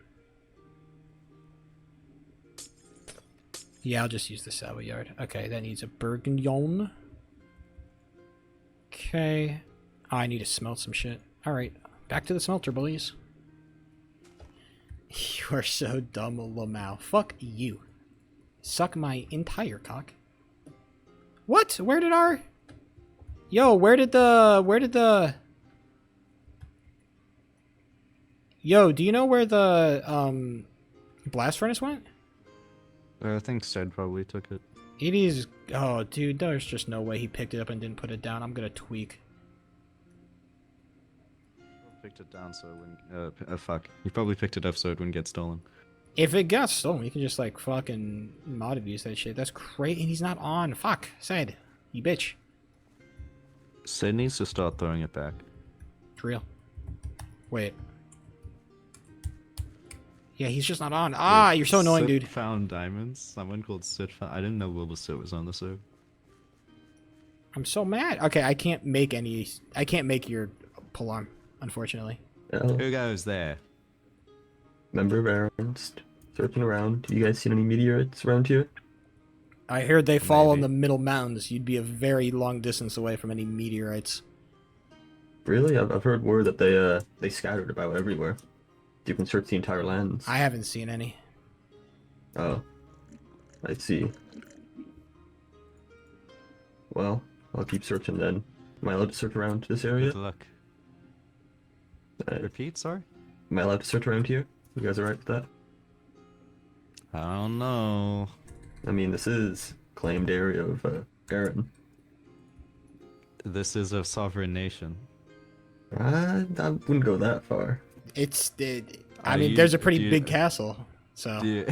A: Yeah, I'll just use the Savoyard. Okay, that needs a Bourguignon. Okay. Oh, I need to smelt some shit. Alright, back to the smelter, boys. You are so dumb, Lamau. Fuck you. Suck my entire cock. What? Where did our... Yo, where did the... Yo, do you know where the, blast furnace went?
K: I think Sed probably took it.
A: It is... Oh, dude, there's just no way he picked it up and didn't put it down. I'm gonna tweak.
K: Picked it down so it wouldn't... fuck. You probably picked it up so it wouldn't get stolen.
A: If it got stolen, you can just, like, fucking mod abuse that shit. That's crazy. And he's not on. Fuck. Sad. You bitch.
K: Sid needs to start throwing it back.
A: It's real. Wait. Yeah, he's just not on. Ah, you're so annoying,
K: Sid
A: dude.
K: found diamonds. Someone called Sid found... I didn't know Wilbur Sid was on the server.
A: I'm so mad. Okay, I can't make any... I can't make your pull arm, unfortunately.
K: Who goes there?
B: Member Barons, searching around. You guys seen any meteorites around here?
A: I heard they fall on
K: Maybe.
A: the middle mountains. You'd be a very long distance away from any meteorites.
B: Really? I've heard word that they scattered about everywhere. You can search the entire lands.
A: I haven't seen any.
B: Oh, I see. Well, I'll keep searching then. Am I allowed to search around this area?
K: Good luck.
B: Alright.
K: Repeat, sorry?
B: Am I allowed to search around here? You guys alright with that?
K: I don't know.
B: I mean, this is claimed area of Garen.
K: This is a sovereign nation.
B: I wouldn't go that far.
A: It's... I
K: Are
A: mean,
K: you-
A: there's a pretty
K: do you-
A: big castle, so...
K: Do you,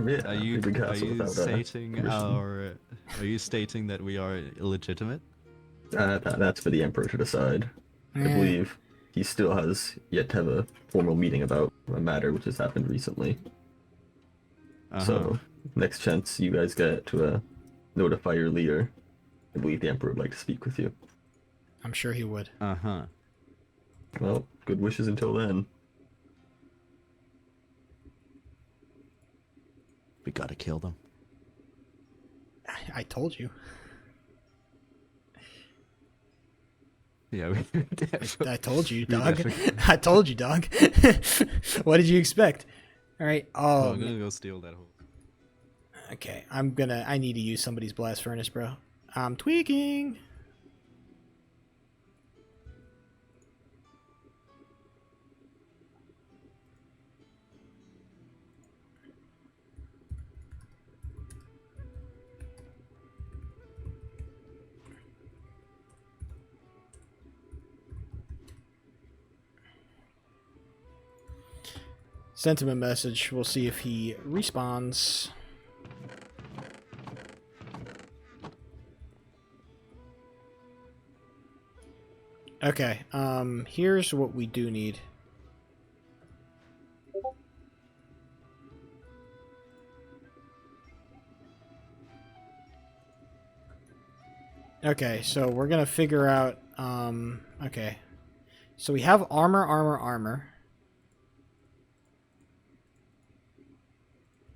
B: Yeah,
K: are you,
B: big
K: are
B: castle
K: you
B: without,
K: stating
B: permission.
K: our... Are you stating that we are illegitimate?
B: That's for the Emperor to decide. I
A: Eh.
B: believe he still has yet to have a formal meeting about a matter which has happened recently. So, next chance you guys get to notify your leader, I believe the Emperor would like to speak with you.
A: I'm sure he would.
K: Uh-huh.
B: Well, good wishes until then.
K: We gotta kill them.
A: I told you.
K: Yeah, we
A: I told you,
K: We
A: dog.
K: definitely-
A: I told you, dog. What did you expect? All right. Oh,
K: I'm gonna go steal that whole...
A: okay. I need to use somebody's blast furnace, bro. I'm tweaking. Sent him a message. We'll see if he responds. Okay, here's what we do need. Okay, so we're gonna figure out, okay. So we have armor.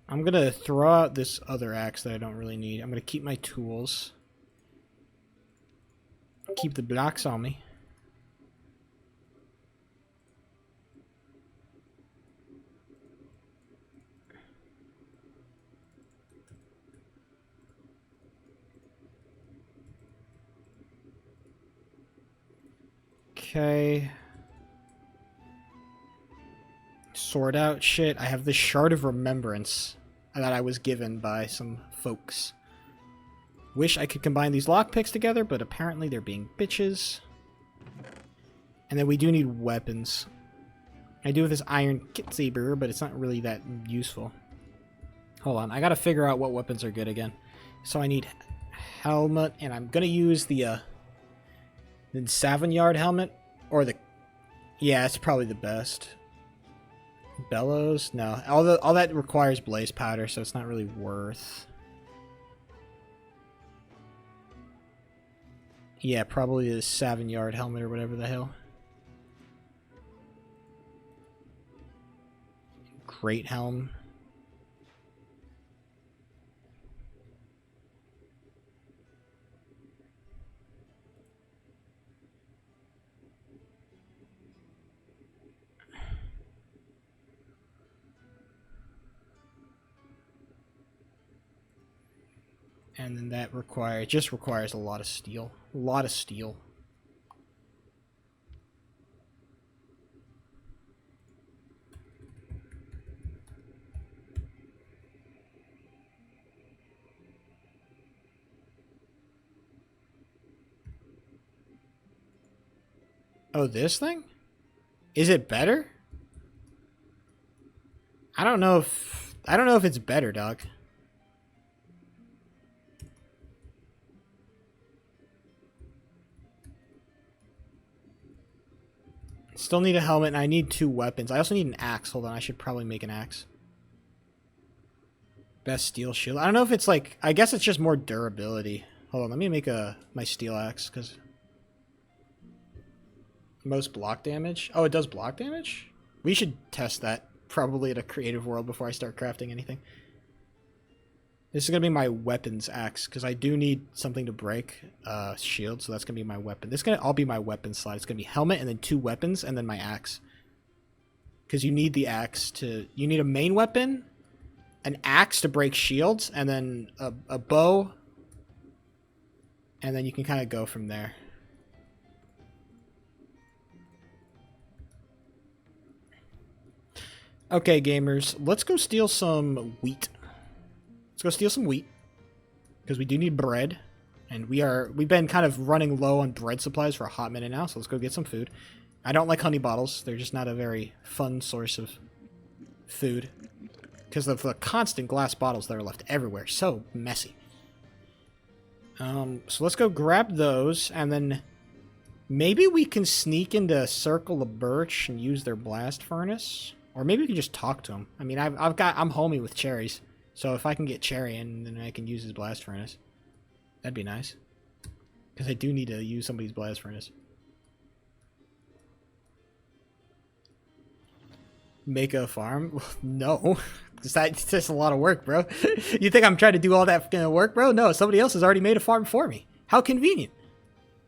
A: I'm gonna throw out this other axe that I don't really need. I'm gonna keep my tools. Keep the blocks on me. Okay. Sort out shit. I have this shard of remembrance that I was given by some folks. Wish I could combine these lockpicks together, but apparently they're being bitches. And then we do need weapons. I do have this iron kit saber, but it's not really that useful. Hold on, I gotta figure out what weapons are good again. So I need helmet, and I'm gonna use the Savoyard helmet, or the... Yeah, it's probably the best. Bellows? No. All that requires blaze powder, so it's not really worth... Yeah, probably the Savoyard helmet or whatever the hell. Great helm. And then that just requires a lot of steel. A lot of steel. Oh, this thing? Is it better? I don't know if it's better, dog. Still need a helmet, and I need 2 weapons. I also need an axe. Hold on, I should probably make an axe. Best steel shield. I don't know if it's like... I guess it's just more durability. Hold on, let me make my steel axe, because... Most block damage? Oh, it does block damage? We should test that probably at a creative world before I start crafting anything. This is going to be my weapons axe, because I do need something to break shield, so that's going to be my weapon. This is going to all be my weapon slot. It's going to be helmet, and then 2 weapons, and then my axe. Because you need the axe to... You need a main weapon, an axe to break shields, and then a bow, and then you can kind of go from there. Okay, gamers, let's go steal some wheat. Let's go steal some wheat, because we do need bread, and we've been kind of running low on bread supplies for a hot minute now, so let's go get some food. I don't like honey bottles. They're just not a very fun source of food, because of the constant glass bottles that are left everywhere. So messy. So let's go grab those, and then maybe we can sneak into Circle of Birch and use their blast furnace. Or maybe we can just talk to him. I mean, I'm homie with cherries. So if I can get Cherry in, then I can use his blast furnace. That'd be nice. Because I do need to use somebody's blast furnace. Make a farm? No. That's just a lot of work, bro. You think I'm trying to do all that work, bro? No, somebody else has already made a farm for me. How convenient.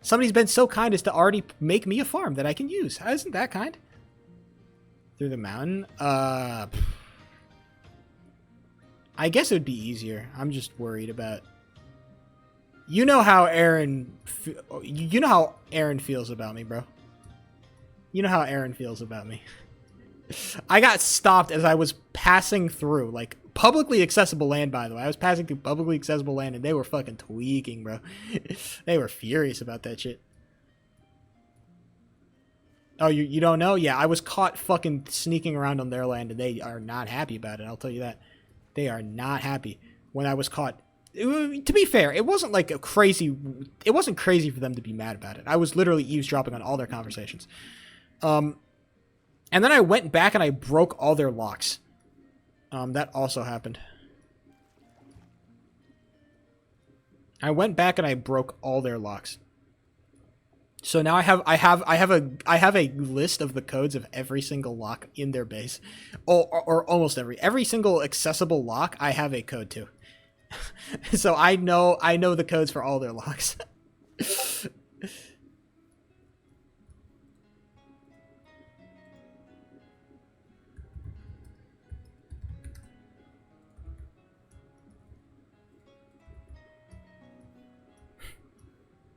A: Somebody's been so kind as to already make me a farm that I can use. Isn't that kind? Through the mountain? I guess it would be easier. I'm just worried about You know how you know how Aaron feels about me, bro. You know how Aaron feels about me. I got stopped as I was passing through, like, publicly accessible land, by the way. I was passing through publicly accessible land, and they were fucking tweaking, bro. They were furious about that shit. Oh, you don't know? Yeah, I was caught fucking sneaking around on their land, and they are not happy about it, I'll tell you that. They are not happy when I was caught. To be fair, it wasn't like a crazy... It wasn't crazy for them to be mad about it. I was literally eavesdropping on all their conversations. And then I went back and I broke all their locks. That also happened. I went back and I broke all their locks. So now I have a list of the codes of every single lock in their base, or almost every single accessible lock. I have a code to. So I know the codes for all their locks.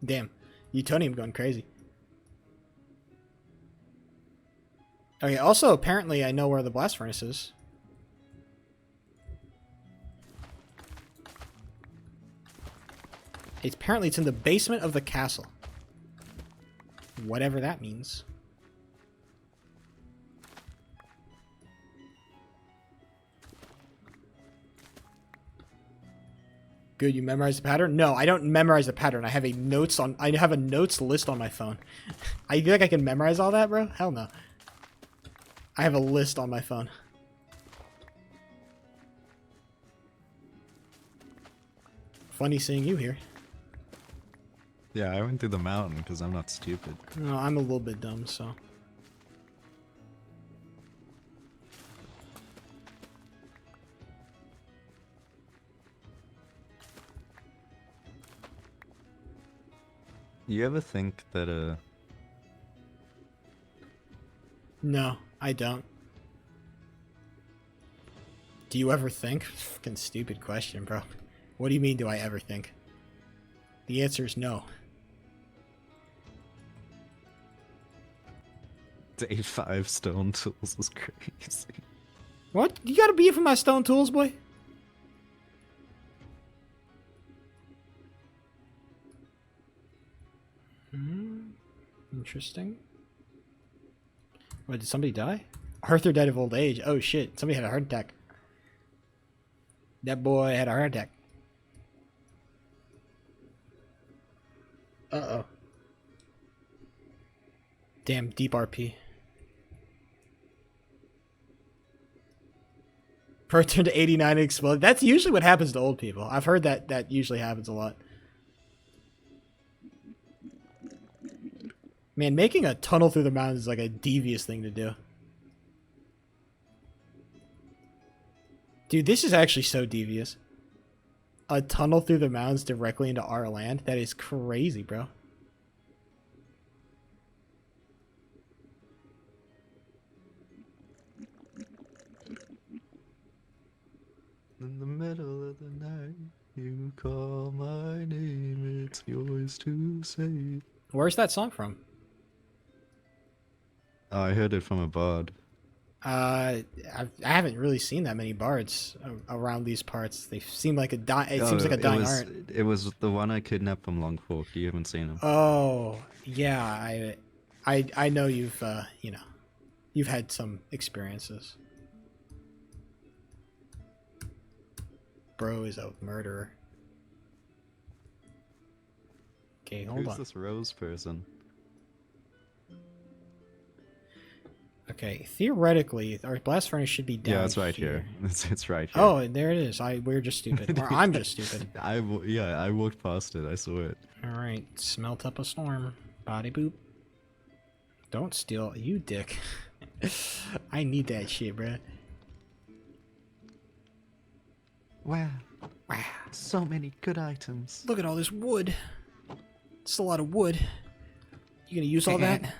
A: Damn, Utonium going crazy. Okay, also apparently I know where the blast furnace is. Apparently it's in the basement of the castle. Whatever that means. Good, you memorized the pattern? No, I don't memorize the pattern. I have a notes list on my phone. I feel like I can memorize all that, bro? Hell no. I have a list on my phone. Funny seeing you here.
K: Yeah, I went through the mountain because I'm not stupid.
A: No, I'm a little bit dumb, so.
K: You ever think that
A: No, I don't. Do you ever think? Fucking stupid question, bro. What do you mean, do I ever think? The answer is no.
K: Day 5 stone tools is crazy?
A: What? You got a beef for my stone tools, boy? Interesting. What, did somebody die? Arthur died of old age. Oh shit, somebody had a heart attack. That boy had a heart attack. Uh-oh. Damn, deep RP. Pro turned to 89 and exploded. That's usually what happens to old people. I've heard that usually happens a lot. Man, making a tunnel through the mountains is like a devious thing to do. Dude, this is actually so devious. A tunnel through the mountains directly into our land? That is crazy, bro.
K: In the middle of the night, you call my name, it's yours to say.
A: Where's that song from?
K: Oh, I heard it from a bard.
A: I haven't really seen that many bards around these parts. They seem like it seems like a dying art.
K: It was the one I kidnapped from Longfork. You haven't seen him.
A: Oh, yeah. I know you've you know, you've had some experiences. Bro is a murderer. Okay, hold
K: Who's
A: on.
K: this Rose person?
A: Okay, theoretically, our blast furnace should be down.
K: Yeah, it's right here. It's right here.
A: Oh, there it is. We're just stupid, or I'm just stupid.
K: I walked past it. I saw it.
A: All right, smelt up a storm. Body boop. Don't steal, you dick. I need that shit, bruh.
K: Wow.
A: Wow.
K: So many good items.
A: Look at all this wood. It's a lot of wood. You gonna use all that?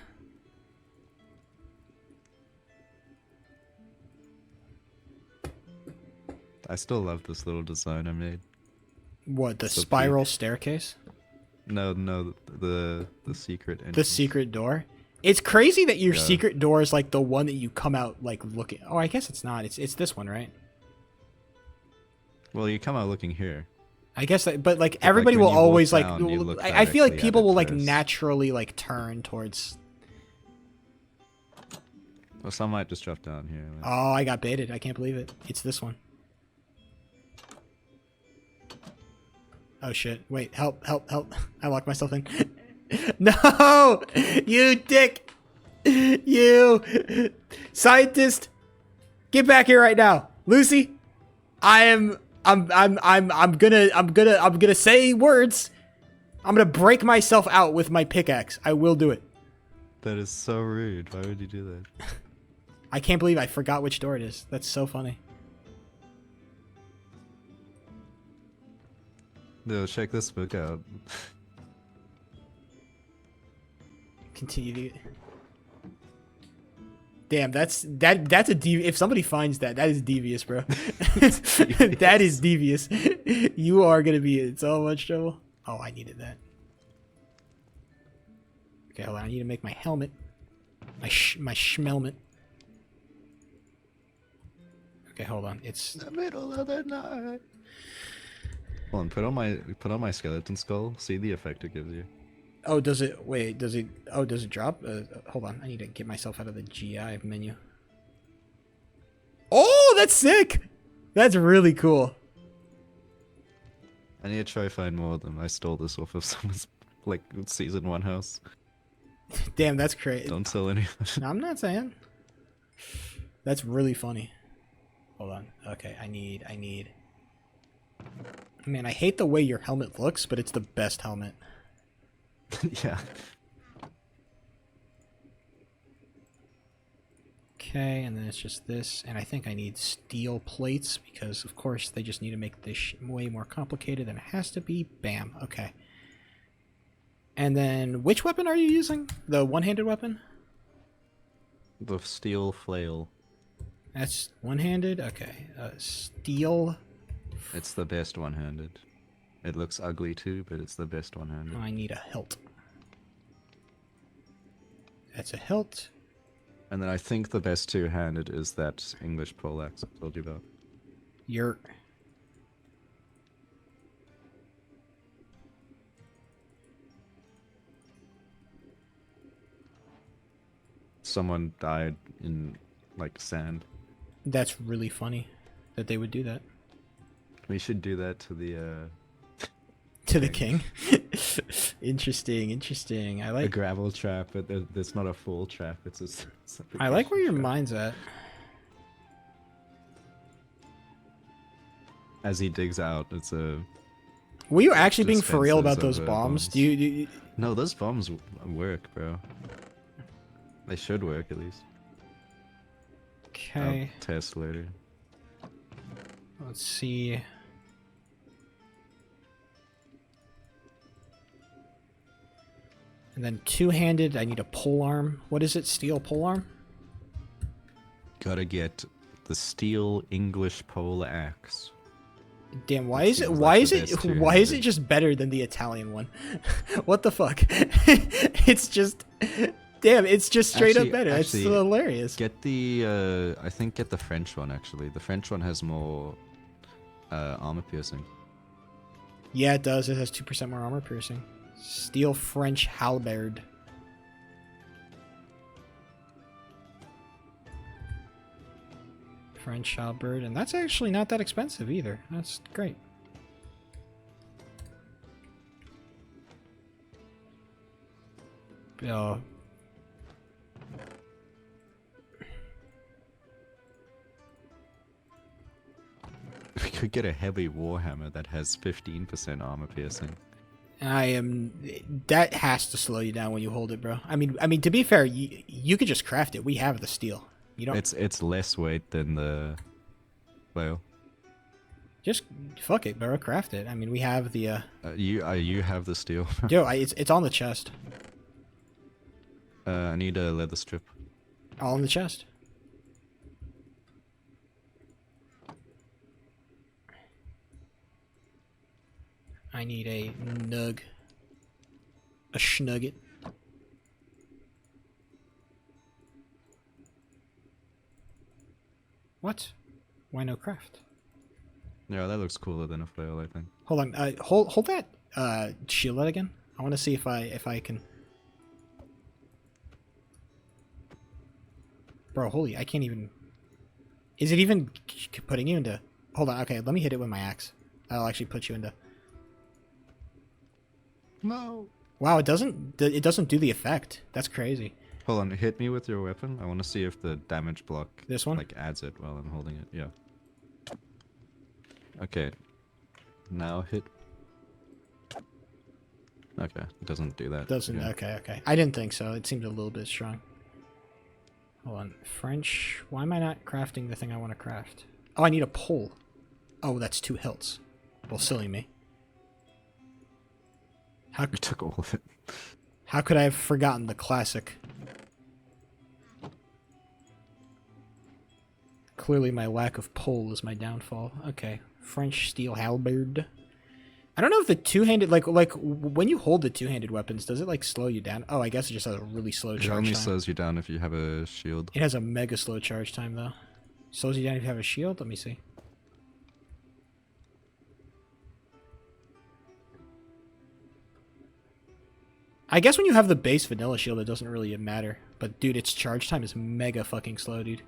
K: I still love this little design I made.
A: What, the
K: So
A: spiral staircase?
K: No, the secret entrance.
A: The secret door. It's crazy that your
K: Yeah.
A: secret door is like the one that you come out like looking. Oh, I guess it's not. It's this one, right?
K: Well, you come out looking here.
A: I guess that, but like
K: But,
A: everybody
K: when
A: will
K: you walk
A: always like.
K: down, you look
A: I feel like
K: directly at
A: people
K: it
A: will like
K: first.
A: naturally like turn towards.
K: Well, some might just drop down here.
A: Oh, I got baited. I can't believe it. It's this one. Oh shit! Wait, help! I locked myself in. No, you dick! You scientist! Get back here right now, Lucy! I'm gonna say words. I'm gonna break myself out with my pickaxe. I will do it.
K: That is so rude. Why would you do that?
A: I can't believe I forgot which door it is. That's so funny.
K: No, check this book out.
A: Continue to... Damn, that's a if somebody finds that is devious, bro. That is devious. You are gonna be in so much trouble. Oh, I needed that. Okay, hold on. I need to make my helmet. My schmelmet. Okay, hold on. It's
K: the middle of the night. Hold on, put on my skeleton skull. See the effect it gives you.
A: Oh, does it? Wait, does it? Oh, does it drop? Hold on. I need to get myself out of the GI menu. Oh, that's sick. That's really cool.
K: I need to try find more of them. I stole this off of someone's like season 1 house.
A: Damn, that's crazy.
K: Don't tell anyone.
A: No, I'm not saying. That's really funny. Hold on. Okay, I need. Man, I hate the way your helmet looks, but it's the best helmet.
K: Yeah.
A: Okay, and then it's just this, and I think I need steel plates because, of course, they just need to make this way more complicated than it has to be. Bam. Okay. And then, which weapon are you using? The one-handed weapon?
K: The steel flail.
A: That's one-handed? Okay. Steel...
K: It's the best one-handed. It looks ugly too, but it's the best one-handed.
A: I need a hilt. That's a hilt.
K: And then I think the best two-handed is that English poleaxe I told you about.
A: You're...
K: Someone died in, like, sand.
A: That's really funny that they would do that.
K: We should do that to the,
A: To the king? Interesting. I
K: a
A: like...
K: gravel trap, but there's not a full trap. It's a separate
A: I like where your
K: trap.
A: mind's at.
K: As he digs out, it's a...
A: Were you actually being for real about
K: defenses
A: those
K: of,
A: bombs? Do you...
K: No, those bombs work, bro. They should work, at least.
A: Okay.
K: I'll test later.
A: Let's see. And then two-handed, I need a polearm. What is it? Steel polearm?
K: Gotta get the steel English pole axe.
A: Damn, why
K: That
A: is it
K: seems
A: why
K: like
A: is
K: the
A: it
K: best
A: why is it
K: two-handed.
A: just better than the Italian one? What the fuck? It's just damn, it's just straight up better. That's
K: Actually,
A: so hilarious.
K: Get the I think get the French one actually. The French one has more armor piercing.
A: Yeah, it does. It has 2% more armor piercing. Steel French halberd. French halberd, and that's actually not that expensive either. That's great. Oh.
K: We could get a heavy warhammer that has 15% armor piercing.
A: That has to slow you down when you hold it, bro. I mean, to be fair, you could just craft it. We have the steel. You don't.
K: It's less weight than the whale.
A: Just fuck it, bro. Craft it. I mean, we have the.
K: You have the steel.
A: Yo, it's on the chest.
K: I need a leather strip.
A: All in the chest. I need a nug. A schnugget. What? Why no craft?
K: Yeah, that looks cooler than a flail, I think.
A: Hold on. Hold that shield out again. I want to see if I can. Bro, holy! I can't even. Is it even putting you into? Hold on. Okay, let me hit it with my axe. That'll actually put you into.
K: No.
A: Wow, it doesn't do the effect. That's crazy.
K: Hold on, hit me with your weapon. I want to see if the damage block
A: This one?
K: like adds it while I'm holding it. Yeah. Okay. Now hit. Okay, it doesn't do that.
A: Doesn't.
K: Yeah.
A: Okay. I didn't think so. It seemed a little bit strong. Hold on. French. Why am I not crafting the thing I want to craft? Oh, I need a pole. Oh, that's 2 hilts. Well, silly me. How
K: You took all of it.
A: How could I have forgotten the classic? Clearly my lack of pole is my downfall. Okay. French steel halberd. I don't know if the two-handed, like when you hold the two-handed weapons, does it like slow you down? Oh, I guess it just has a really slow
K: It
A: charge
K: only
A: time.
K: slows you down if you have a shield.
A: It has a mega slow charge time though. Slows you down if you have a shield? Let me see. I guess when you have the base vanilla shield, it doesn't really matter. But dude, its charge time is mega fucking slow, dude.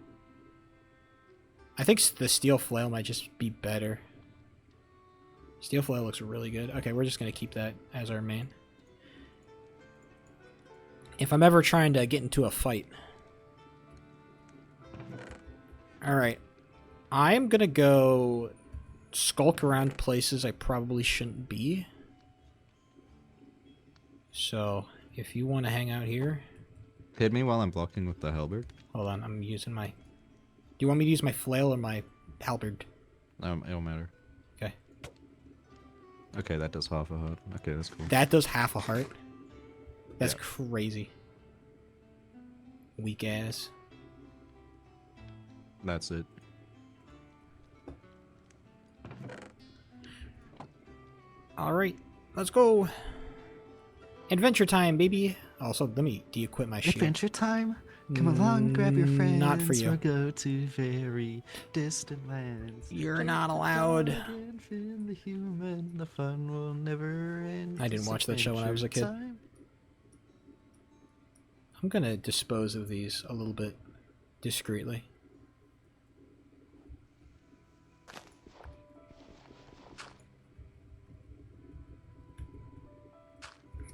A: I think the steel flail might just be better. Steel flail looks really good. Okay, we're just gonna keep that as our main. If I'm ever trying to get into a fight. Alright. I am gonna go skulk around places I probably shouldn't be. So, if you want to hang out here...
K: Hit me while I'm blocking with the halberd.
A: Hold on, I'm using my... Do you want me to use my flail or my halberd?
K: It don't matter.
A: Okay.
K: Okay, that does half a heart. Okay, that's cool.
A: That does half a heart? That's
K: Yeah.
A: crazy. Weak ass.
K: That's it.
A: Alright, let's go. Adventure time, baby. Also, let me de-equip my shield.
K: Adventure time? Come along, grab your friends.
A: Not for you.
K: We'll go to very distant lands.
A: You're not allowed.
K: The human, the fun will never end.
A: I didn't watch that show when I was a kid.
K: Time.
A: I'm gonna dispose of these a little bit discreetly.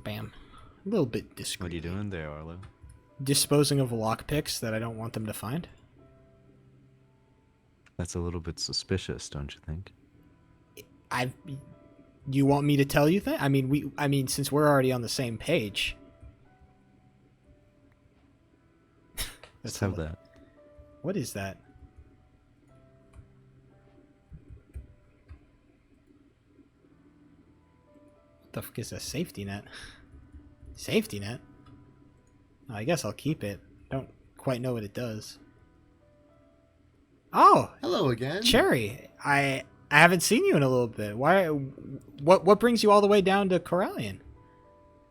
A: Bam. A little bit discreet.
K: What are you doing there, Arlo?
A: Disposing of lockpicks that I don't want them to find.
K: That's a little bit suspicious, don't you think?
A: You want me to tell you that? I mean, since we're already on the same page.
K: Let's have that.
A: What is that? What the fuck is a safety net? Safety net? Oh, I guess I'll keep it. Don't quite know what it does. Oh,
L: hello again,
A: Cherry. I haven't seen you in a little bit. Why? What brings you all the way down to Corellian?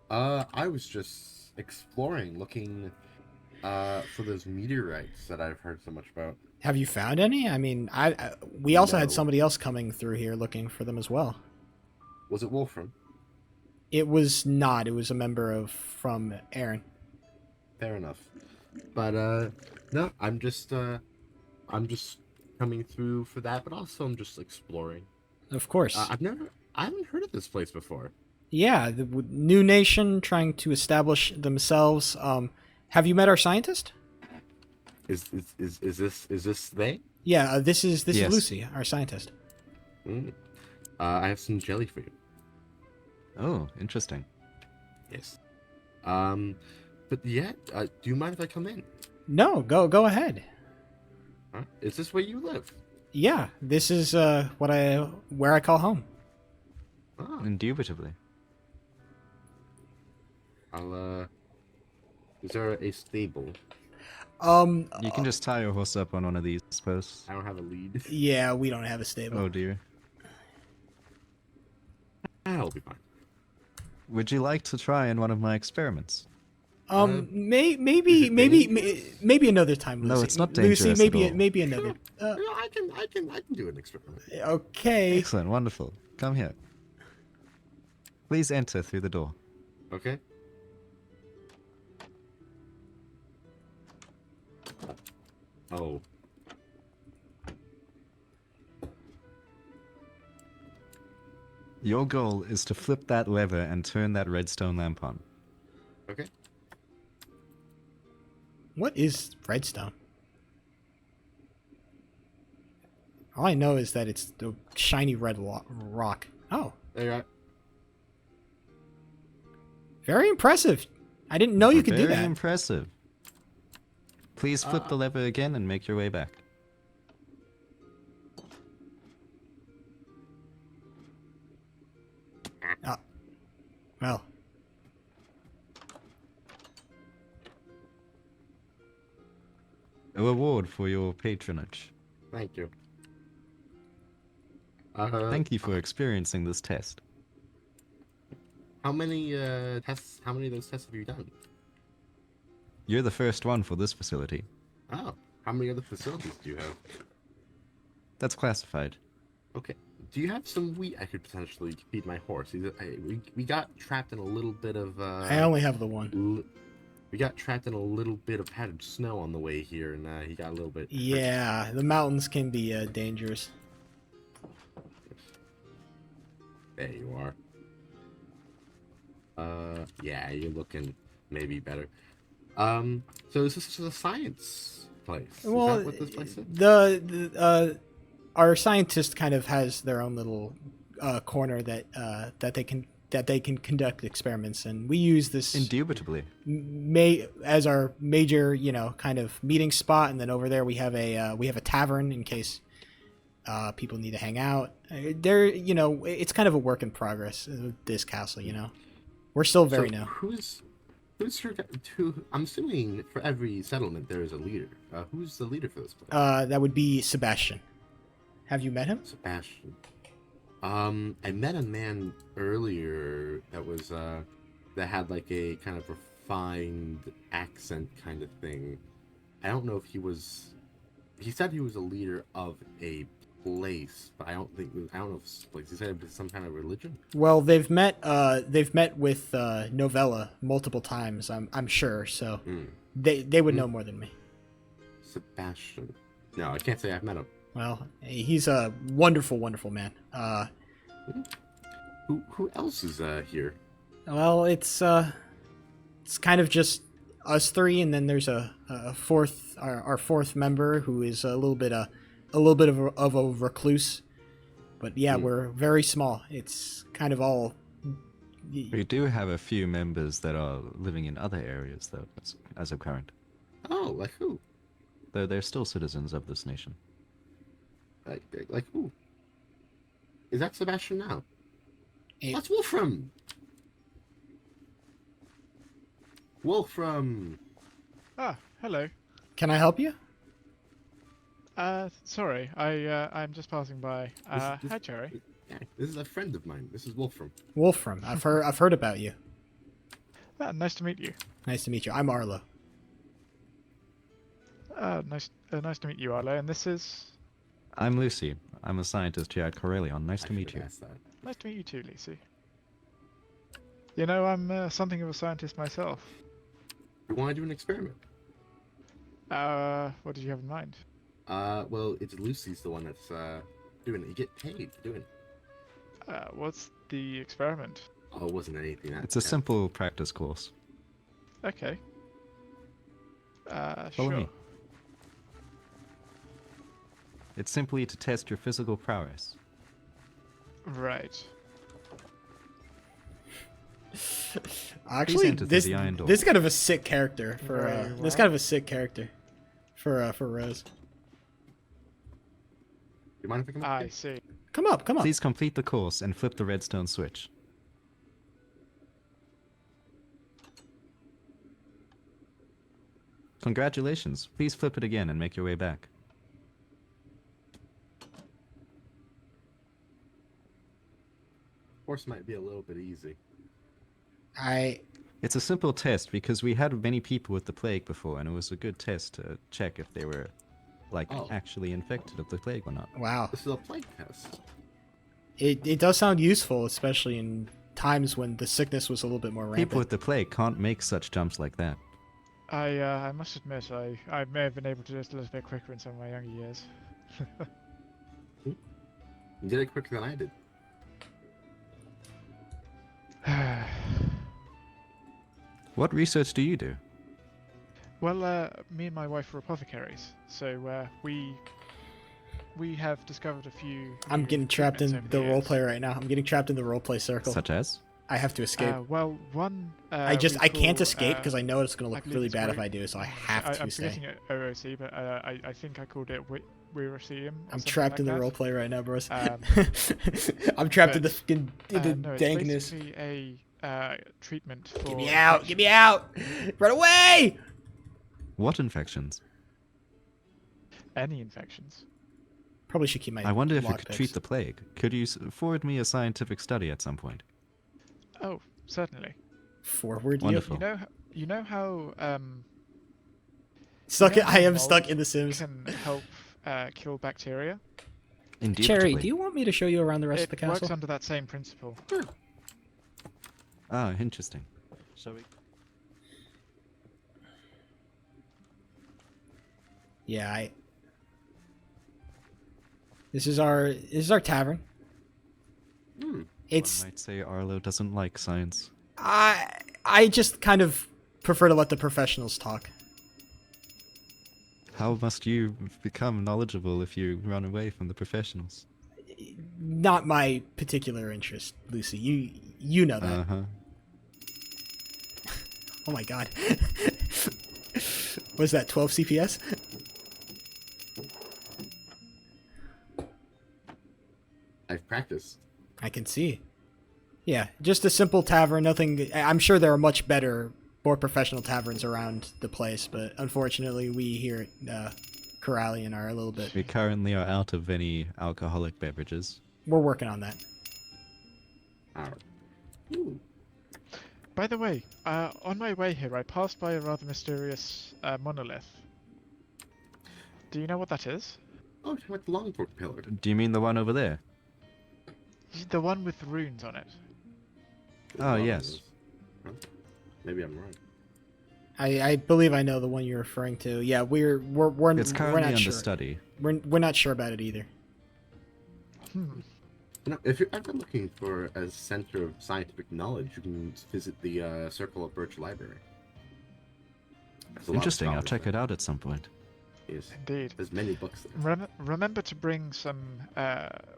L: I was just exploring, looking for those meteorites that I've heard so much about.
A: Have you found any? I mean, we also had
L: No.
A: somebody else coming through here looking for them as well.
L: Was it Wolfram?
A: It was not. It was a member from Aaron.
L: Fair enough. But no, I'm just coming through for that, but also I'm just exploring.
A: Of course.
L: I haven't heard of this place before.
A: Yeah, the new nation trying to establish themselves. Have you met our scientist?
L: Is this they?
A: Yeah, this is
K: Yes.
A: Lucy, our scientist.
L: I have some jelly for you.
K: Oh, interesting.
L: Yes. But yeah, do you mind if I come in?
A: No, go ahead.
L: Huh? Is this where you live?
A: Yeah, this is where I call home.
L: Oh,
K: Indubitably.
L: is there a stable?
K: You can just tie your horse up on one of these posts.
L: I don't have a lead.
A: Yeah, we don't have a stable.
K: Oh dear.
L: I'll be fine.
K: Would you like to try in one of my experiments?
A: Maybe another time, Lucy.
K: No, it's not
A: Lucy,
K: dangerous
A: maybe
K: at all.
A: maybe another.
L: No, I can do an experiment.
A: Okay.
K: Excellent, wonderful. Come here. Please enter through the door.
L: Okay. Oh.
K: Your goal is to flip that lever and turn that redstone lamp on.
L: Okay.
A: What is redstone? All I know is that it's the shiny red rock. Oh.
L: There you are.
A: Very impressive. I didn't know you could do
K: Very
A: that.
K: impressive. Please flip the lever again and make your way back.
A: Well.
K: A reward for your patronage.
L: Thank you.
K: Thank you for experiencing this test.
L: How many tests? How many of those tests have you done?
K: You're the first one for this facility.
L: Oh, how many other facilities do you have?
K: That's classified.
L: Okay. Do you have some wheat I could potentially feed my horse? We got trapped in a little bit of.
A: I only have the one.
L: We got trapped in a little bit of patched snow on the way here, and he got a little bit.
A: Yeah, the mountains can be dangerous.
L: There you are. Yeah, you're looking maybe better. So is this a science place?
A: Well,
L: is that what this place is?
A: Our scientist kind of has their own little corner that they can conduct experiments, and we use this
K: Indubitably.
A: as our major, kind of meeting spot. And then over there we have a tavern in case people need to hang out. It's kind of a work in progress. This castle, we're still very new.
L: Who's I'm assuming for every settlement there is a leader. Who's the leader for this place?
A: That would be Sebastian. Have you met him?
L: Sebastian. I met a man earlier that was that had like a kind of refined accent kind of thing. I don't know if he was. He said he was a leader of a place, but I don't know if it's a place. He said it was some kind of religion.
A: Well, they've met with Novella multiple times. I'm sure. So they would know more than me.
L: Sebastian. No, I can't say I've met him.
A: Well, he's a wonderful, wonderful man.
L: Who else is here?
A: Well, it's kind of just us three, and then there's a fourth, our fourth member who is a little bit of a recluse. But yeah, we're very small. It's kind of all.
K: We do have a few members that are living in other areas, though, as of current.
L: Oh, like who?
K: Though they're still citizens of this nation.
L: Like who? Is that Sebastian now? That's Wolfram! Wolfram!
M: Ah, hello.
A: Can I help you?
M: Sorry, I'm just passing by. Hi, Jerry.
L: Yeah, this is a friend of mine. This is Wolfram.
A: Wolfram. I've heard about you.
M: Nice to meet you.
A: Nice to meet you. I'm Arlo.
M: Nice to meet you, Arlo. And this is.
K: I'm Lucy. I'm a scientist here at Corellion. Nice to meet you.
M: Nice to meet you too, Lucy. You know, I'm something of a scientist myself.
L: You want to do an experiment?
M: What did you have in mind?
L: Well, it's Lucy's the one that's doing it. You get paid for doing it.
M: What's the experiment?
L: Oh, it wasn't anything.
K: It's a simple practice course.
M: Okay.
K: Follow
M: Sure.
K: me. It's simply to test your physical prowess.
M: Right.
A: Actually,
K: enter through
A: this
K: the iron door.
A: this is kind of a sick character for
M: Very
A: this kind of a sick character for Rose.
L: You mind if I come up?
M: I see.
A: Come up.
K: Please complete the course and flip the redstone switch. Congratulations. Please flip it again and make your way back.
L: Horse might be a little bit easy.
K: It's a simple test because we had many people with the plague before, and it was a good test to check if they were, like, actually infected of the plague or not.
A: Wow.
L: This is a plague test.
A: It does sound useful, especially in times when the sickness was a little bit more rampant.
K: People with the plague can't make such jumps like that.
M: I must admit, I may have been able to do it a little bit quicker in some of my younger years.
L: You did it quicker than I did.
K: What research do you do?
M: Well, me and my wife are apothecaries, so we have discovered a few.
A: I'm getting trapped in the roleplay right now. I'm getting trapped in the roleplay circle.
K: Such as?
A: I have to escape.
M: Well, one.
A: I can't escape because I know it's going to look really bad if I do, so I have to
M: I'm
A: stay.
M: forgetting OOC, but I think I called it Weirosium.
A: I'm trapped in the roleplay right now, bros.
M: Um,
A: I'm trapped in the
M: no,
A: dankness.
M: It's basically a treatment for.
A: Get me out! Get me out! Run away!
K: What infections?
M: Any infections.
A: Probably should keep my.
K: I wonder if you could
A: lockpicks.
K: treat the plague. Could you forward me a scientific study at some point?
M: Oh, certainly.
A: Forward,
K: Wonderful.
M: You know how
A: Stuck.
M: you know
A: I am
M: mold
A: stuck in The Sims.
M: Can help kill bacteria.
A: Cherry, do you want me to show you around the rest of the
M: It
A: castle?
M: works under that same principle.
K: Ah, interesting. Shall we?
A: Yeah, This is our tavern. It's.
K: One might say Arlo doesn't like science.
A: I just kind of prefer to let the professionals talk.
K: How must you become knowledgeable if you run away from the professionals?
A: Not my particular interest, Lucy. You know that.
K: Uh-huh.
A: Oh my god. Was that 12 CPS?
L: I've practiced.
A: I can see. Yeah, just a simple tavern, nothing. I'm sure there are much better, more professional taverns around the place, but unfortunately we here at Corallian are a little bit.
K: We currently are out of any alcoholic beverages.
A: We're working on that.
M: By the way, on my way here, I passed by a rather mysterious monolith. Do you know what that is?
L: Oh, with the longboard pillar.
K: Do you mean the one over there?
M: The one with runes on it.
K: Oh, yes.
L: Huh? Maybe I'm wrong.
A: I believe I know the one you're referring to. Yeah, we're
K: It's currently
A: not
K: under
A: sure.
K: study.
A: We're not sure about it either.
L: You know, if you're ever looking for a center of scientific knowledge, you can visit the Circle of Birch Library. There's a lot of
K: Interesting. I'll
L: scholars
K: check
L: there.
K: it out at some point.
L: Yes.
M: Indeed.
L: There's many books there.
M: Remember to bring some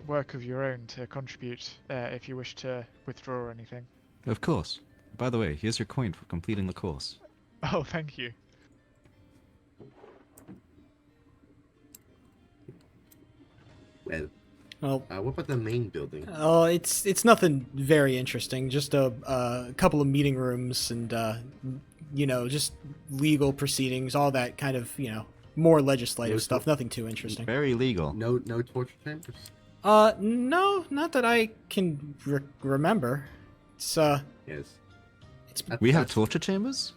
M: work of your own to contribute if you wish to withdraw or anything.
K: Of course. By the way, here's your coin for completing the course.
M: Oh, thank you.
L: Well, what about the main building?
A: Oh, it's nothing very interesting. Just a couple of meeting rooms and you know, just legal proceedings, all that kind of, you know, more legislative stuff. Nothing too interesting.
K: Very legal.
L: No torture chambers.
A: No, not that I can remember. It's
L: Yes.
K: We have torture chambers?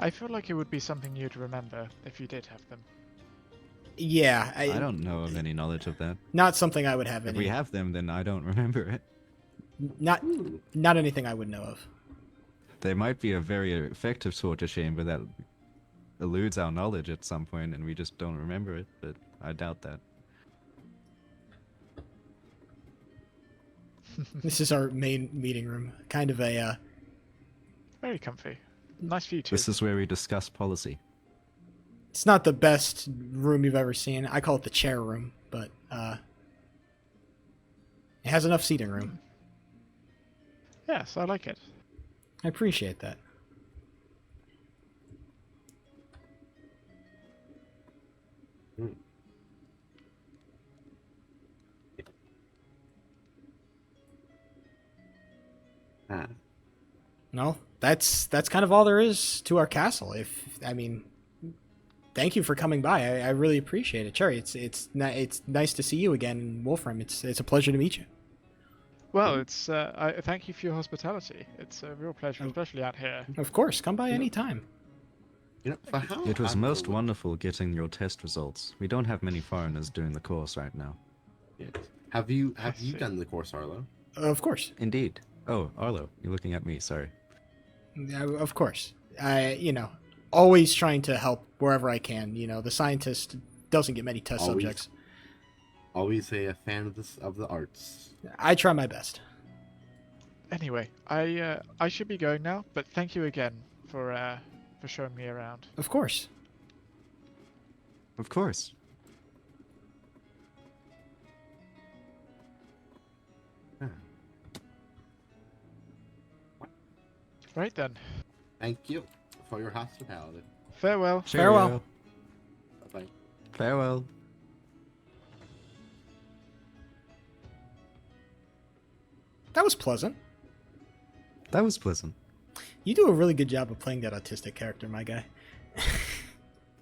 M: I feel like it would be something you'd remember if you did have them.
A: Yeah,
K: I don't know of any knowledge of that.
A: Not something I would have.
K: If we have them, then I don't remember it.
A: Not anything I would know of.
K: There might be a very effective torture chamber that eludes our knowledge at some point, and we just don't remember it. But I doubt that.
A: This is our main meeting room. Kind of a.
M: Very comfy. Nice view too.
K: This is where we discuss policy.
A: It's not the best room you've ever seen. I call it the chair room, but it has enough seating room.
M: Yes, I like it.
A: I appreciate that. No, that's kind of all there is to our castle. Thank you for coming by. I really appreciate it, Cherry. It's nice to see you again, Wolfram. It's a pleasure to meet you.
M: Well, it's I thank you for your hospitality. It's a real pleasure, especially out here.
A: Of course, come by any time.
L: You know, for how
K: It was
L: Arlo
K: most
L: would-
K: wonderful getting your test results. We don't have many foreigners doing the course right now.
L: Yes. Have you
M: see.
L: done the course, Arlo?
A: Of course.
K: Indeed. Oh, Arlo, you're looking at me. Sorry.
A: Yeah, of course. Always trying to help wherever I can. The scientist doesn't get many test
L: Always.
A: subjects.
L: Always a fan of the arts.
A: I try my best.
M: Anyway, I should be going now, but thank you again for showing me around.
A: Of course.
K: Of course.
M: Right then.
L: Thank you for your hospitality.
M: Farewell.
A: Farewell.
L: Bye.
K: Farewell.
A: That was pleasant.
K: That was pleasant.
A: You do a really good job of playing that autistic character, my guy.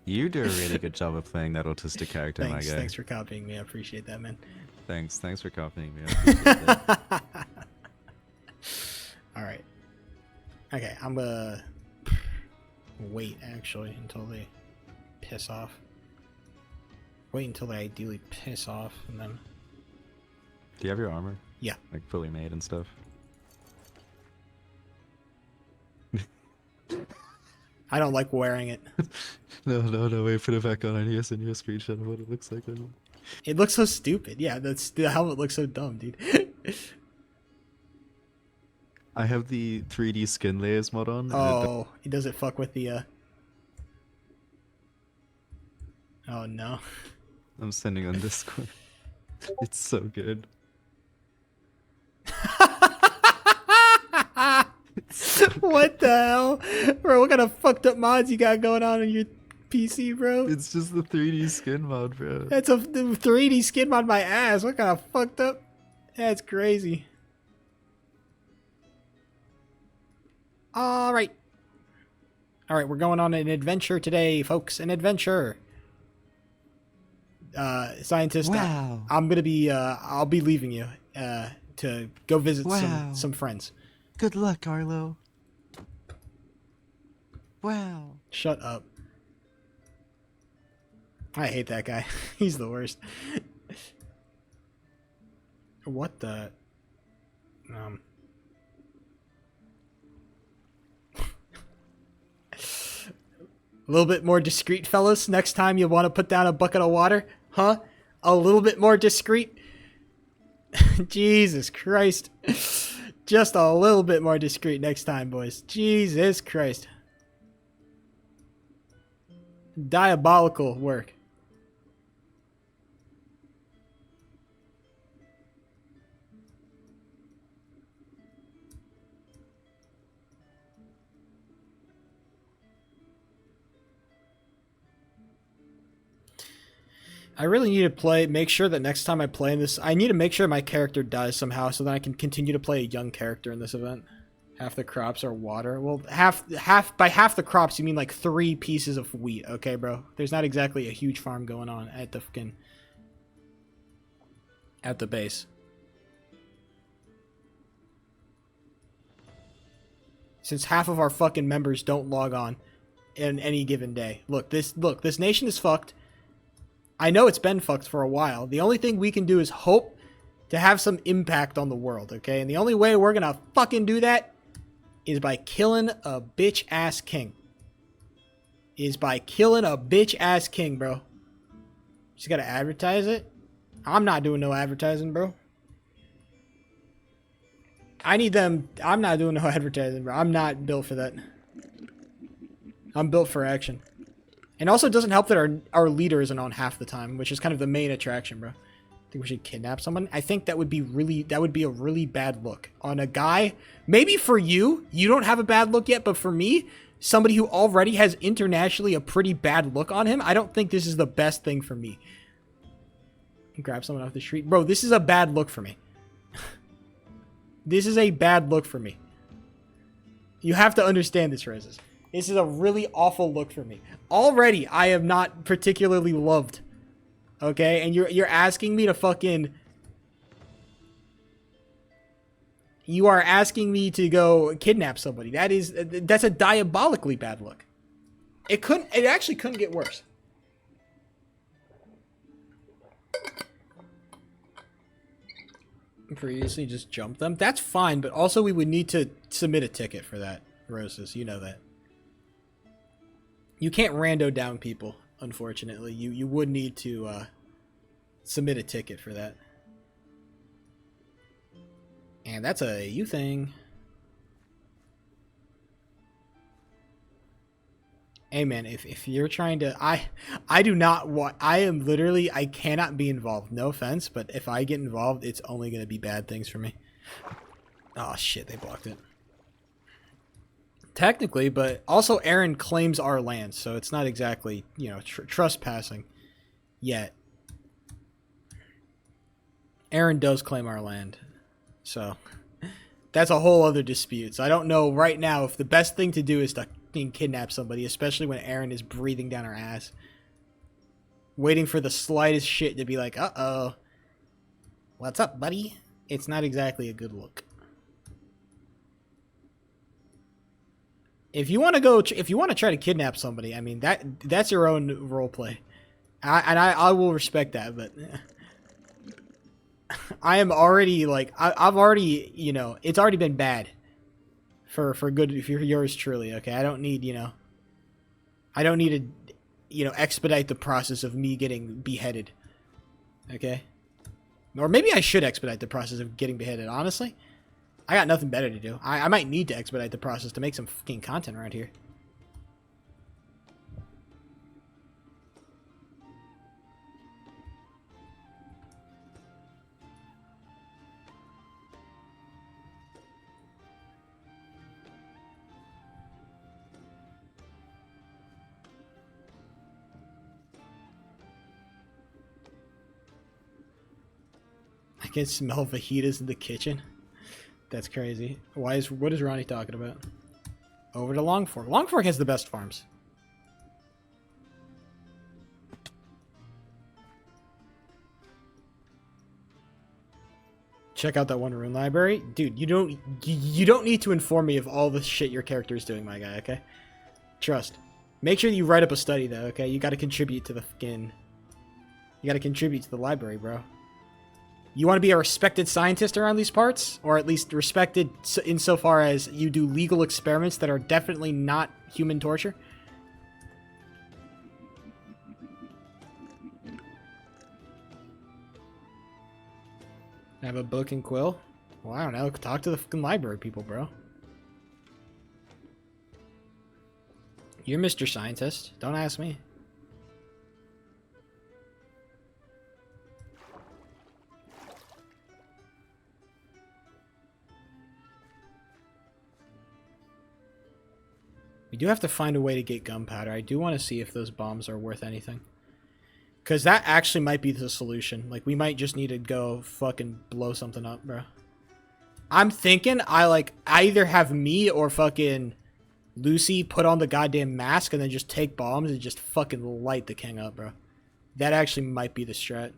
K: You do a really good job of playing that autistic character, my guy.
A: Thanks for copying me. I appreciate that, man.
K: Thanks for copying me. I appreciate that.
A: All right. Okay, I'm gonna wait actually until they piss off. Wait until they ideally piss off, and then.
K: Do you have your armor?
A: Yeah.
K: Like fully made and stuff.
A: I don't like wearing it.
K: No, wait, put it back on. I need to send you a screenshot of what it looks like.
A: It looks so stupid. Yeah, the helmet looks so dumb, dude.
K: I have the 3D skin layers mod on.
A: Oh, does it fuck with the Oh no.
K: I'm sending on Discord. It's so good.
A: What the hell? Bro, what kind of fucked up mods you got going on your PC, bro?
K: It's just the 3D skin mod, bro.
A: That's a 3D skin mod my ass. What kind of fucked up? That's crazy. All right, we're going on an adventure today, folks. An adventure. Scientist.
K: Wow.
A: I'm gonna be. I'll be leaving you. To go visit
K: Wow.
A: some friends.
K: Good luck, Arlo. Wow.
A: Shut up. I hate that guy. He's the worst. What the? A little bit more discreet, fellas. Next time you want to put down a bucket of water, huh? A little bit more discreet. Jesus Christ. Just a little bit more discreet next time, boys. Jesus Christ. Diabolical work. I really need to make sure that next time I play in this, I need to make sure my character dies somehow so that I can continue to play a young character in this event. Half the crops are water. Well, by half the crops, you mean like 3 pieces of wheat, okay, bro? There's not exactly a huge farm going on at the base. Since half of our fucking members don't log on in any given day. Look, this nation is fucked. I know it's been fucked for a while. The only thing we can do is hope to have some impact on the world, okay? And the only way we're gonna fucking do that is by killing a bitch-ass king. Bro. Just gotta advertise it. I'm not doing no advertising, bro. I need them. I'm not doing no advertising, bro. I'm not built for that. I'm built for action. And also it doesn't help that our leader isn't on half the time, which is kind of the main attraction, bro. I think we should kidnap someone. I think that would be a really bad look on a guy. Maybe for you don't have a bad look yet, but for me, somebody who already has internationally a pretty bad look on him, I don't think this is the best thing for me. Grab someone off the street. Bro, this is a bad look for me. This is a bad look for me. You have to understand this, Rezes. This is a really awful look for me. Already, I am not particularly loved. Okay? And you're asking me to fucking... You are asking me to go kidnap somebody. That's a diabolically bad look. It actually couldn't get worse. Previously just jump them. That's fine, but also we would need to submit a ticket for that, Roses. You know that. You can't rando down people, unfortunately. You would need to submit a ticket for that. And that's a you thing. Hey man, if you're trying to, I do not want, I cannot be involved. No offense, but if I get involved, it's only going to be bad things for me. Oh shit, they blocked it. Technically, but also Aaron claims our land, so it's not exactly, you know, trespassing yet. Aaron does claim our land, so that's a whole other dispute. So I don't know right now if the best thing to do is to kidnap somebody, especially when Aaron is breathing down our ass, waiting for the slightest shit to be like, uh-oh, what's up, buddy? It's not exactly a good look. If you want to try to kidnap somebody, I mean, that's your own role play. I will respect that, but I am already like, I've already, you know, it's already been bad for good, if you're yours truly, okay? I don't need, you know, to, you know, expedite the process of me getting beheaded, okay? Or maybe I should expedite the process of getting beheaded, honestly. I got nothing better to do. I might need to expedite the process to make some fucking content around here. I can smell fajitas in the kitchen. That's crazy. What is Ronnie talking about? Over to Longfork. Longfork has the best farms. Check out that one rune library. Dude, you don't need to inform me of all the shit your character is doing, my guy, okay? Trust. Make sure you write up a study though, okay? You gotta contribute to the fucking... You gotta contribute to the library, bro. You want to be a respected scientist around these parts? Or at least respected insofar as you do legal experiments that are definitely not human torture? Have a book and quill? Well, I don't know. Talk to the fucking library people, bro. You're Mr. Scientist. Don't ask me. We do have to find a way to get gunpowder. I do want to see if those bombs are worth anything. Because that actually might be the solution. Like, we might just need to go fucking blow something up, bro. I'm thinking I either have me or fucking Lucy put on the goddamn mask and then just take bombs and just fucking light the king up, bro. That actually might be the strat.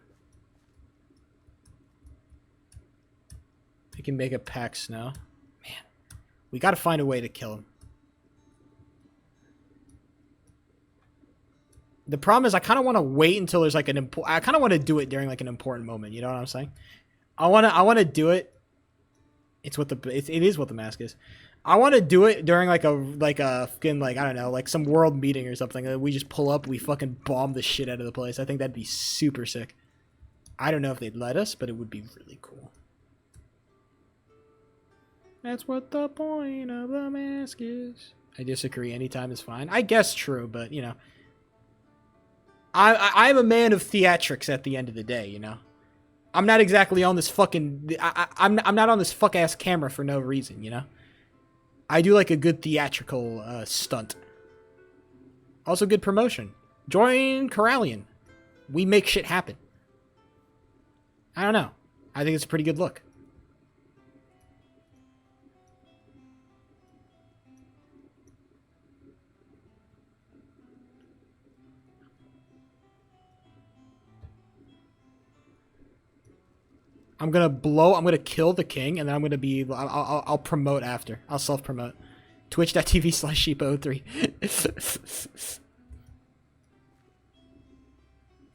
A: We can make a pack snow. Man, we gotta find a way to kill him. The problem is I kind of want to wait until there's like I kind of want to do it during like an important moment. You know what I'm saying? I want to do it. It is what the mask is. I want to do it during like a fucking like, I don't know, like some world meeting or something. We just pull up, we fucking bomb the shit out of the place. I think that'd be super sick. I don't know if they'd let us, but it would be really cool. That's what the point of the mask is. I disagree. Anytime is fine. I guess true, but you know. I'm a man of theatrics at the end of the day, you know? I'm not exactly on this fucking... I'm not on this fuck-ass camera for no reason, you know? I do like a good theatrical stunt. Also good promotion. Join Corallian. We make shit happen. I don't know. I think it's a pretty good look. I'm gonna kill the king, and then I'm gonna be. I'll promote after. I'll self promote. Twitch.tv/sheep03.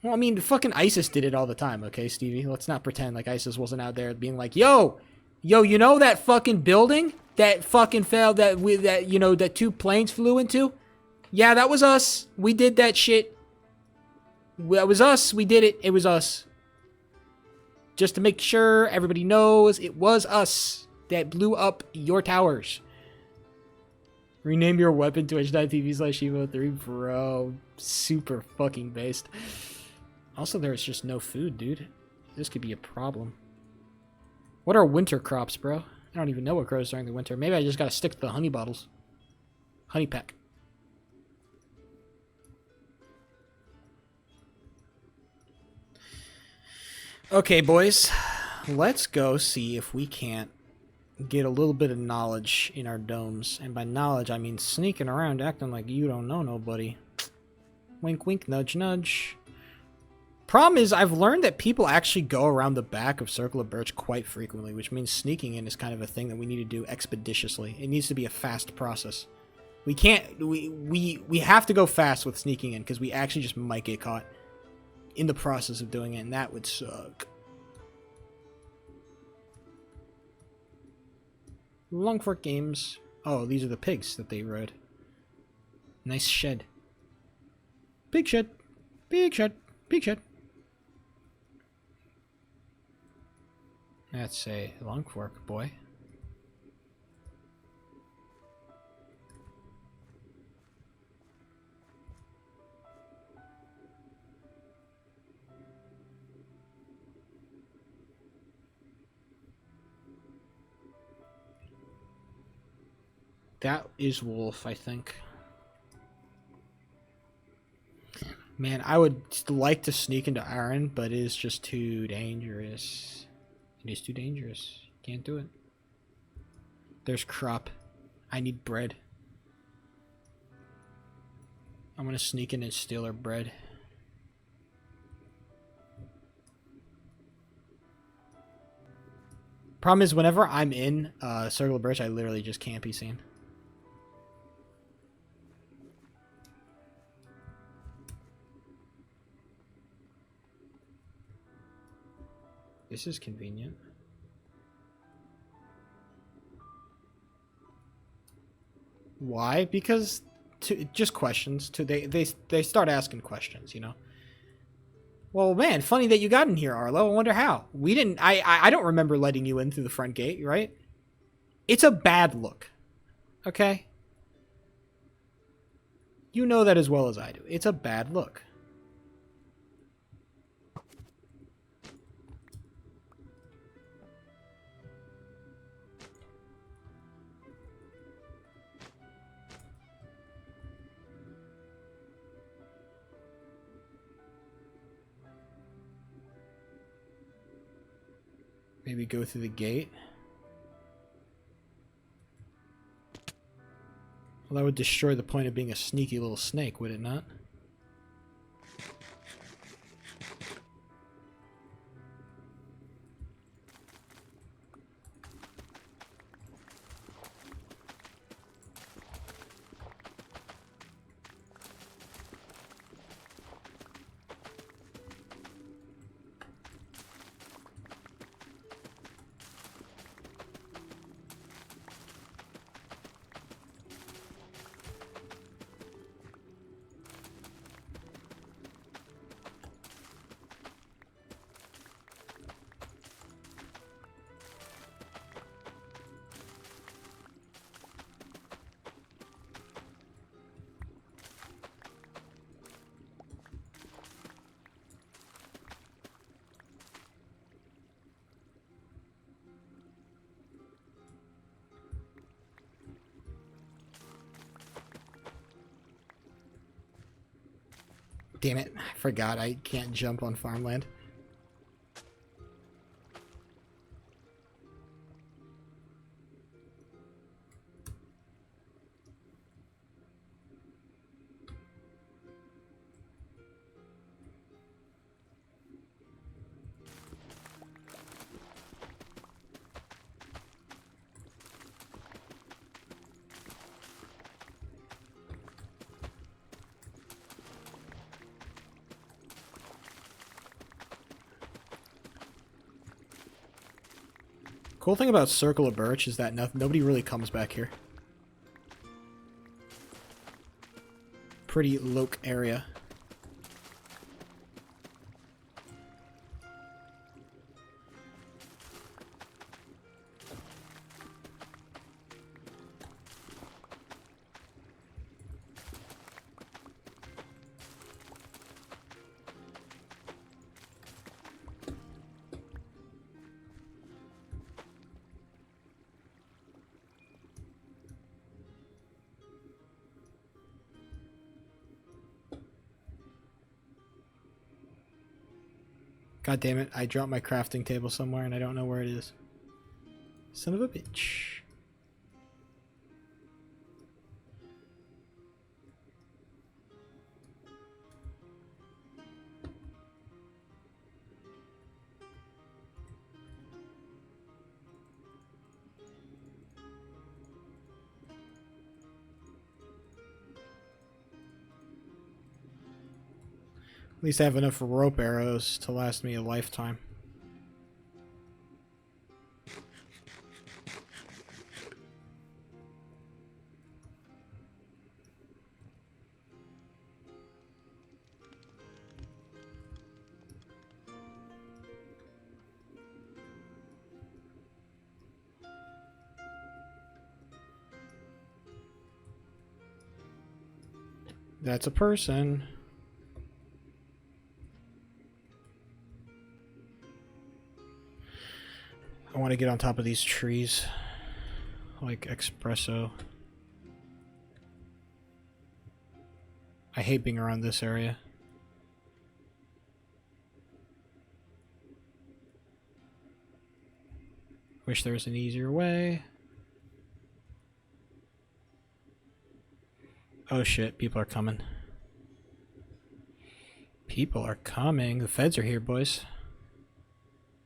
A: Well, I mean, fucking ISIS did it all the time, okay, Stevie? Let's not pretend like ISIS wasn't out there being like, yo, you know that fucking building that fucking fell that 2 planes flew into? Yeah, that was us. We did that shit. That was us. We did it. It was us. Just to make sure everybody knows, it was us that blew up your towers. Rename your weapon Twitch.tv/Evo3, bro. Super fucking based. Also, there's just no food, dude. This could be a problem. What are winter crops, bro? I don't even know what grows during the winter. Maybe I just gotta stick to the honey bottles. Honey peck. Okay, boys. Let's go see if we can't get a little bit of knowledge in our domes. And by knowledge, I mean sneaking around acting like you don't know nobody. Wink, wink, nudge, nudge. Problem is, I've learned that people actually go around the back of Circle of Birch quite frequently, which means sneaking in is kind of a thing that we need to do expeditiously. It needs to be a fast process. We can't... We have to go fast with sneaking in, because we actually just might get caught in the process of doing it, and that would suck. Longfork Games. Oh, these are the pigs that they rode. Nice shed. Big shed. Big shed. Big shed. That's a Longfork boy. That is wolf, I think. Man, I would like to sneak into iron, but it is just too dangerous. It is too dangerous. Can't do it. There's crop. I need bread. I'm gonna sneak in and steal her bread. Problem is, whenever I'm in Circle of Birch, I literally just can't be seen. This is convenient. Why? Because just questions. They start asking questions, you know. Well, man, funny that you got in here, Arlo. I wonder how. We didn't. I don't remember letting you in through the front gate, right? It's a bad look. Okay. You know that as well as I do. It's a bad look. Maybe go through the gate. Well, that would destroy the point of being a sneaky little snake, would it not? Damn it, I forgot I can't jump on farmland. Cool thing about Circle of Birch is that nobody really comes back here. Pretty loc area. God damn it, I dropped my crafting table somewhere and I don't know where it is. Son of a bitch. At least I have enough rope arrows to last me a lifetime. That's a person. I want to get on top of these trees. Like espresso. I hate being around this area. Wish there was an easier way. Oh shit, people are coming. People are coming. The feds are here, boys.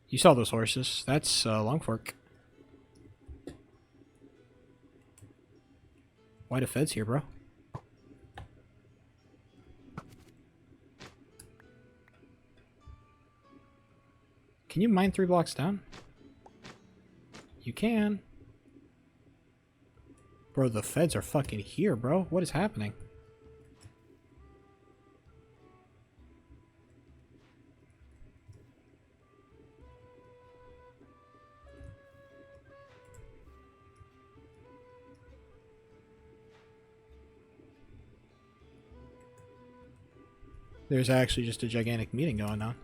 A: You saw those horses. That's Longfork. Why the feds here, bro? Can you mine 3 blocks down? You can. Bro, the feds are fucking here, bro. What is happening? There's actually just a gigantic meeting going on.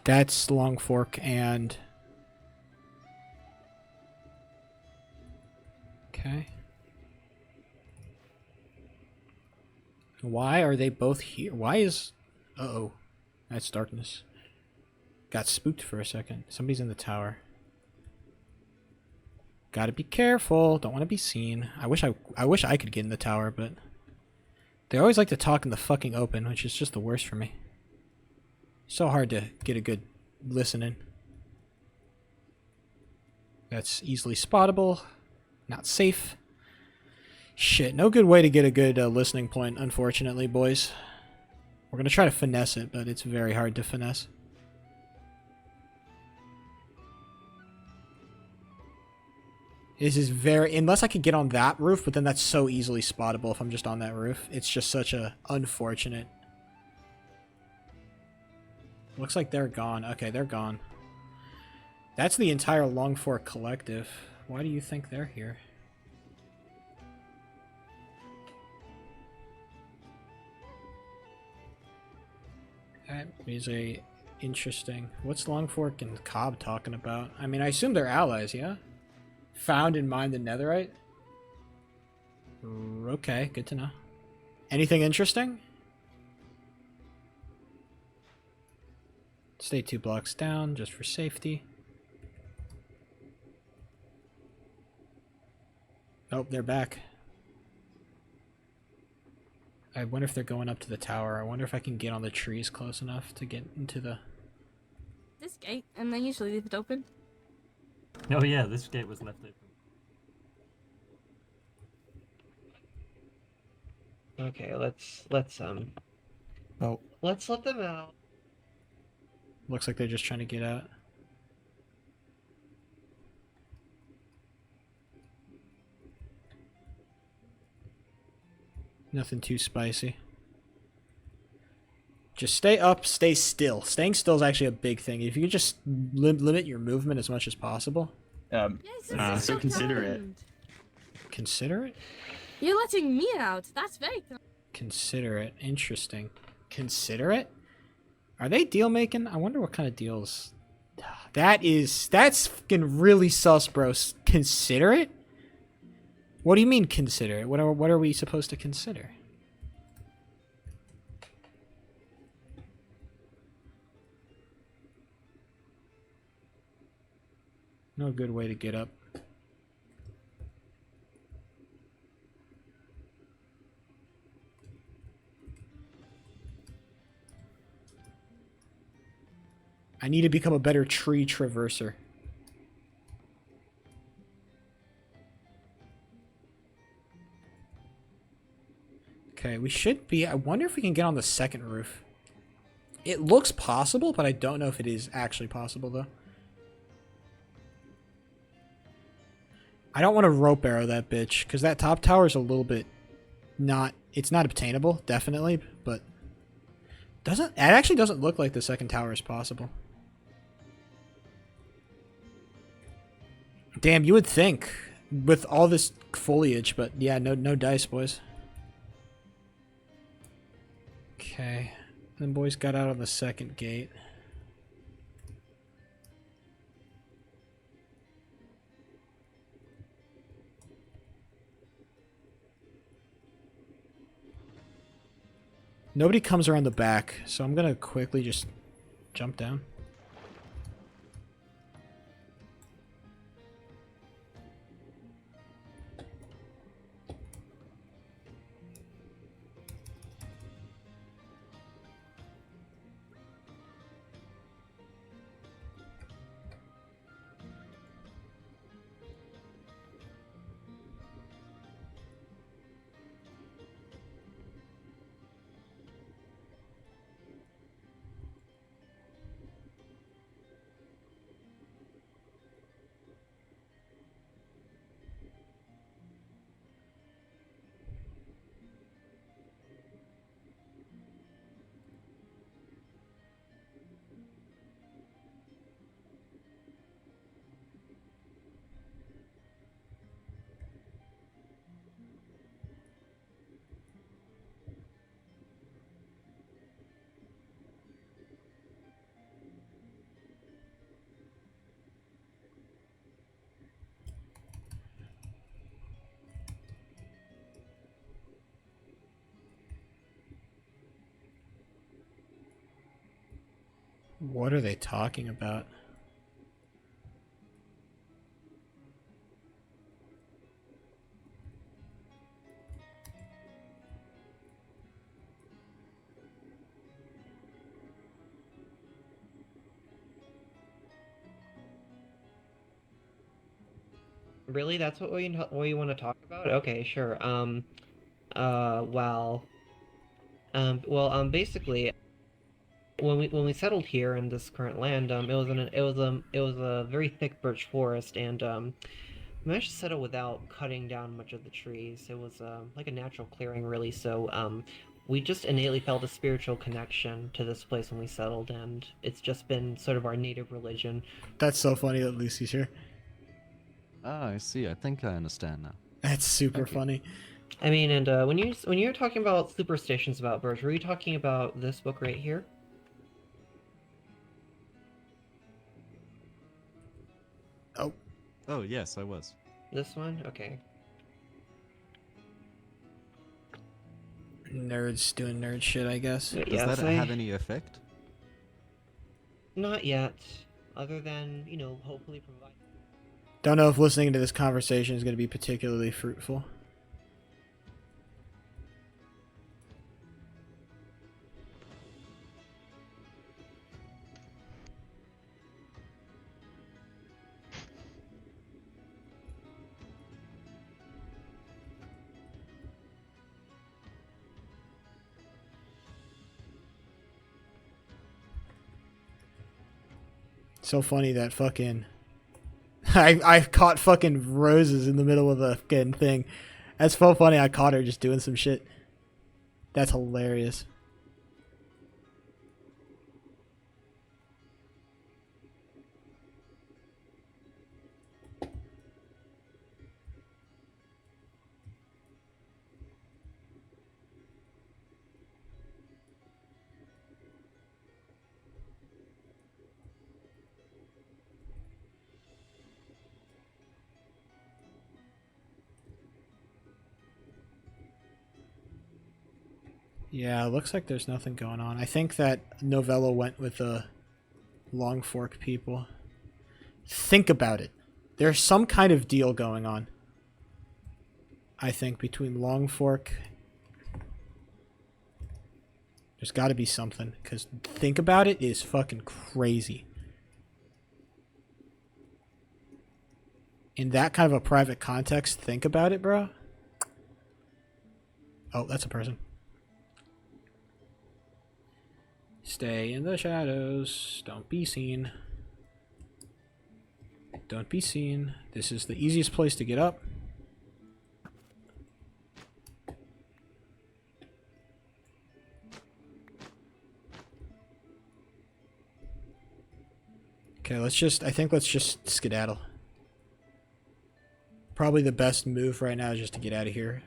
A: That's Longfork and... Okay. Why are they both here? Why is... Uh-oh. That's darkness. Got spooked for a second. Somebody's in the tower. Gotta be careful. Don't want to be seen. I wish I could get in the tower, but... They always like to talk in the fucking open, which is just the worst for me. So hard to get a good listening. That's easily spottable. Not safe. Shit, no good way to get a good listening point, unfortunately, boys. We're gonna try to finesse it, but it's very hard to finesse. This is very... Unless I could get on that roof, but then that's so easily spottable if I'm just on that roof. It's just such a unfortunate... Looks like they're gone. Okay, they're gone. That's the entire Longfork collective. Why do you think they're here? That is a interesting... What's Longfork and Cobb talking about? I mean, I assume they're allies, yeah? Found and mined the netherite? Okay, good to know. Anything interesting? Stay 2 blocks down, just for safety. Nope, they're back. I wonder if they're going up to the tower. I wonder if I can get on the trees close enough to get into the...
I: This gate, and they usually leave it open.
N: Oh yeah, this gate was left open.
O: Okay, let's
A: Oh,
O: Let's let them out.
A: Looks like they're just trying to get out. Nothing too spicy. Just stay up, stay still. Staying still is actually a big thing. If you could just limit your movement as much as possible.
I: So
B: considerate.
A: Considerate?
I: You're letting me out. That's very kind.
A: Considerate. Interesting. Considerate? Are they deal making? I wonder what kind of deals. That's fucking really sus, bro. Considerate? What do you mean considerate? What are we supposed to consider? No good way to get up. I need to become a better tree traverser. Okay, we should be... I wonder if we can get on the second roof. It looks possible, but I don't know if it is actually possible, though. I don't want to rope arrow that bitch, because that top tower is a little bit not... It's not obtainable, definitely, but... It actually doesn't look like the second tower is possible. Damn, you would think, with all this foliage, but yeah, no dice, boys. Okay, then boys got out on the second gate. Nobody comes around the back, so I'm gonna quickly just jump down. What are they talking about?
O: Really? That's what we want to talk about? Okay, sure. Basically, when we settled here in this current land, it was a very thick birch forest, and we managed to settle without cutting down much of the trees. It was like a natural clearing, really. So we just innately felt a spiritual connection to this place when we settled, and it's just been sort of our native religion.
A: That's so funny that Lucy's here.
K: Ah, I see. I think I understand now.
A: That's super funny.
O: I mean, and when you're talking about superstitions about birds, were you talking about this book right here?
A: Oh.
K: Oh, yes, I was.
O: This one? Okay.
A: Nerds doing nerd shit, I guess.
K: Does that have any effect?
O: Not yet. Other than, hopefully provide...
A: Don't know if listening to this conversation is going to be particularly fruitful. So funny that fucking... I caught fucking roses in the middle of the fucking thing. That's so funny. I caught her just doing some shit. That's hilarious. Yeah, looks like there's nothing going on. I think that Novella went with the Long Fork people. Think about it. There's some kind of deal going on. I think between Long Fork. There's got to be something. Because think about it is fucking crazy. In that kind of a private context, think about it, bro. Oh, that's a person. Stay in the shadows. Don't be seen. Don't be seen. This is the easiest place to get up. Okay, let's just skedaddle. Probably the best move right now is just to get out of here.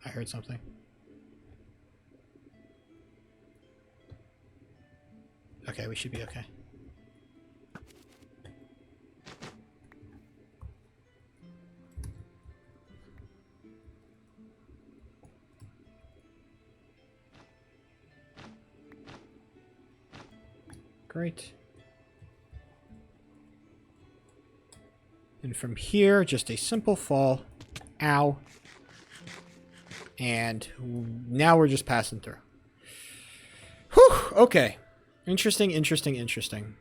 A: I heard something. Okay, we should be okay. Great. And from here, just a simple fall. Ow. And now we're just passing through. Whew, okay. Interesting, interesting, interesting.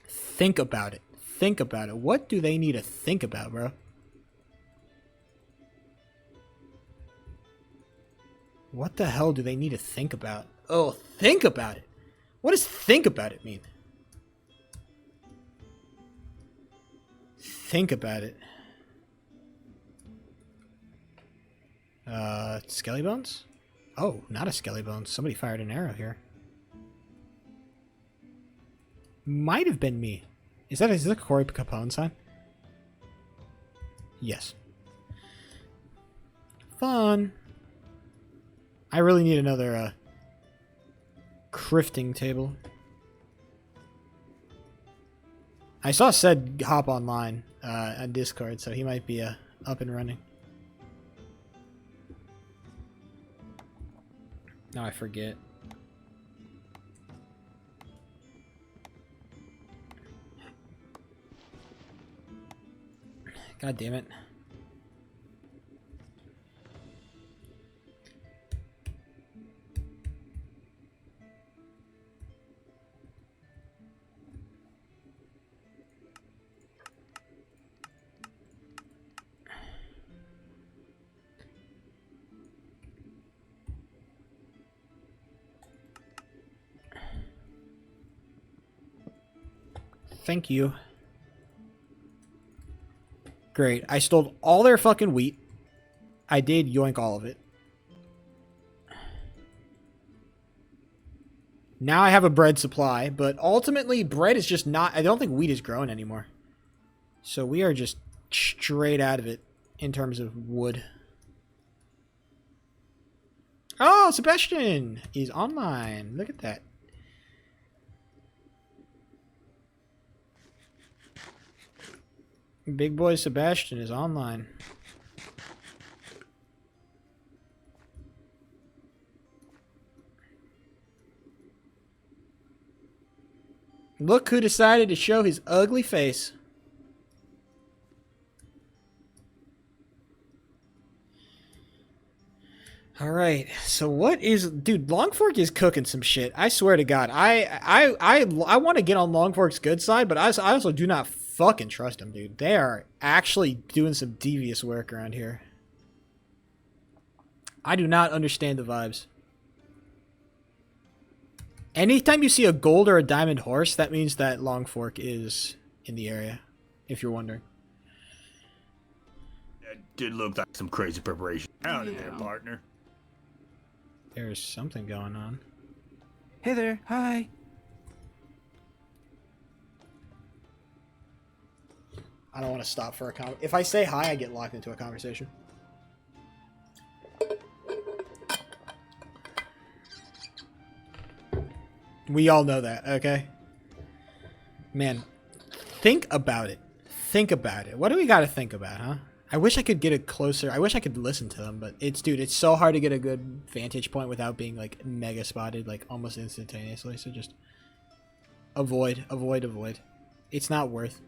A: Think about it. Think about it. What do they need to think about, bro? What the hell do they need to think about? Oh, think about it. What does think about it mean? Think about it. Skelly bones? Oh, not a skelly bones. Somebody fired an arrow here. Might have been me. Is that a Corey Capone sign? Yes. Fun. I really need another crafting table. I saw Sed hop online on Discord, so he might be up and running. Now I forget. God damn it. Thank you. Great. I stole all their fucking wheat. I did yoink all of it. Now I have a bread supply, but ultimately bread is just not... I don't think wheat is growing anymore. So we are just straight out of it in terms of wood. Oh, Sebastian is online. Look at that. Big boy Sebastian is online. Look who decided to show his ugly face. All right. So what is, dude? Longfork is cooking some shit. I swear to God. I want to get on Longfork's good side, but I also do not fucking trust them, dude. They are actually doing some devious work around here. I do not understand the vibes. Anytime you see a gold or a diamond horse, that means that Long Fork is in the area, if you're wondering.
P: That did look like some crazy preparation out in there, partner.
A: There's something going on.
Q: Hey there, hi.
A: I don't want to stop for a comment. If I say hi, I get locked into a conversation. We all know that, okay? Man, think about it. Think about it. What do we got to think about, huh? I wish I could get it closer. I wish I could listen to them, but dude, it's so hard to get a good vantage point without being, like, mega spotted, like, almost instantaneously. So just avoid. It's not worth.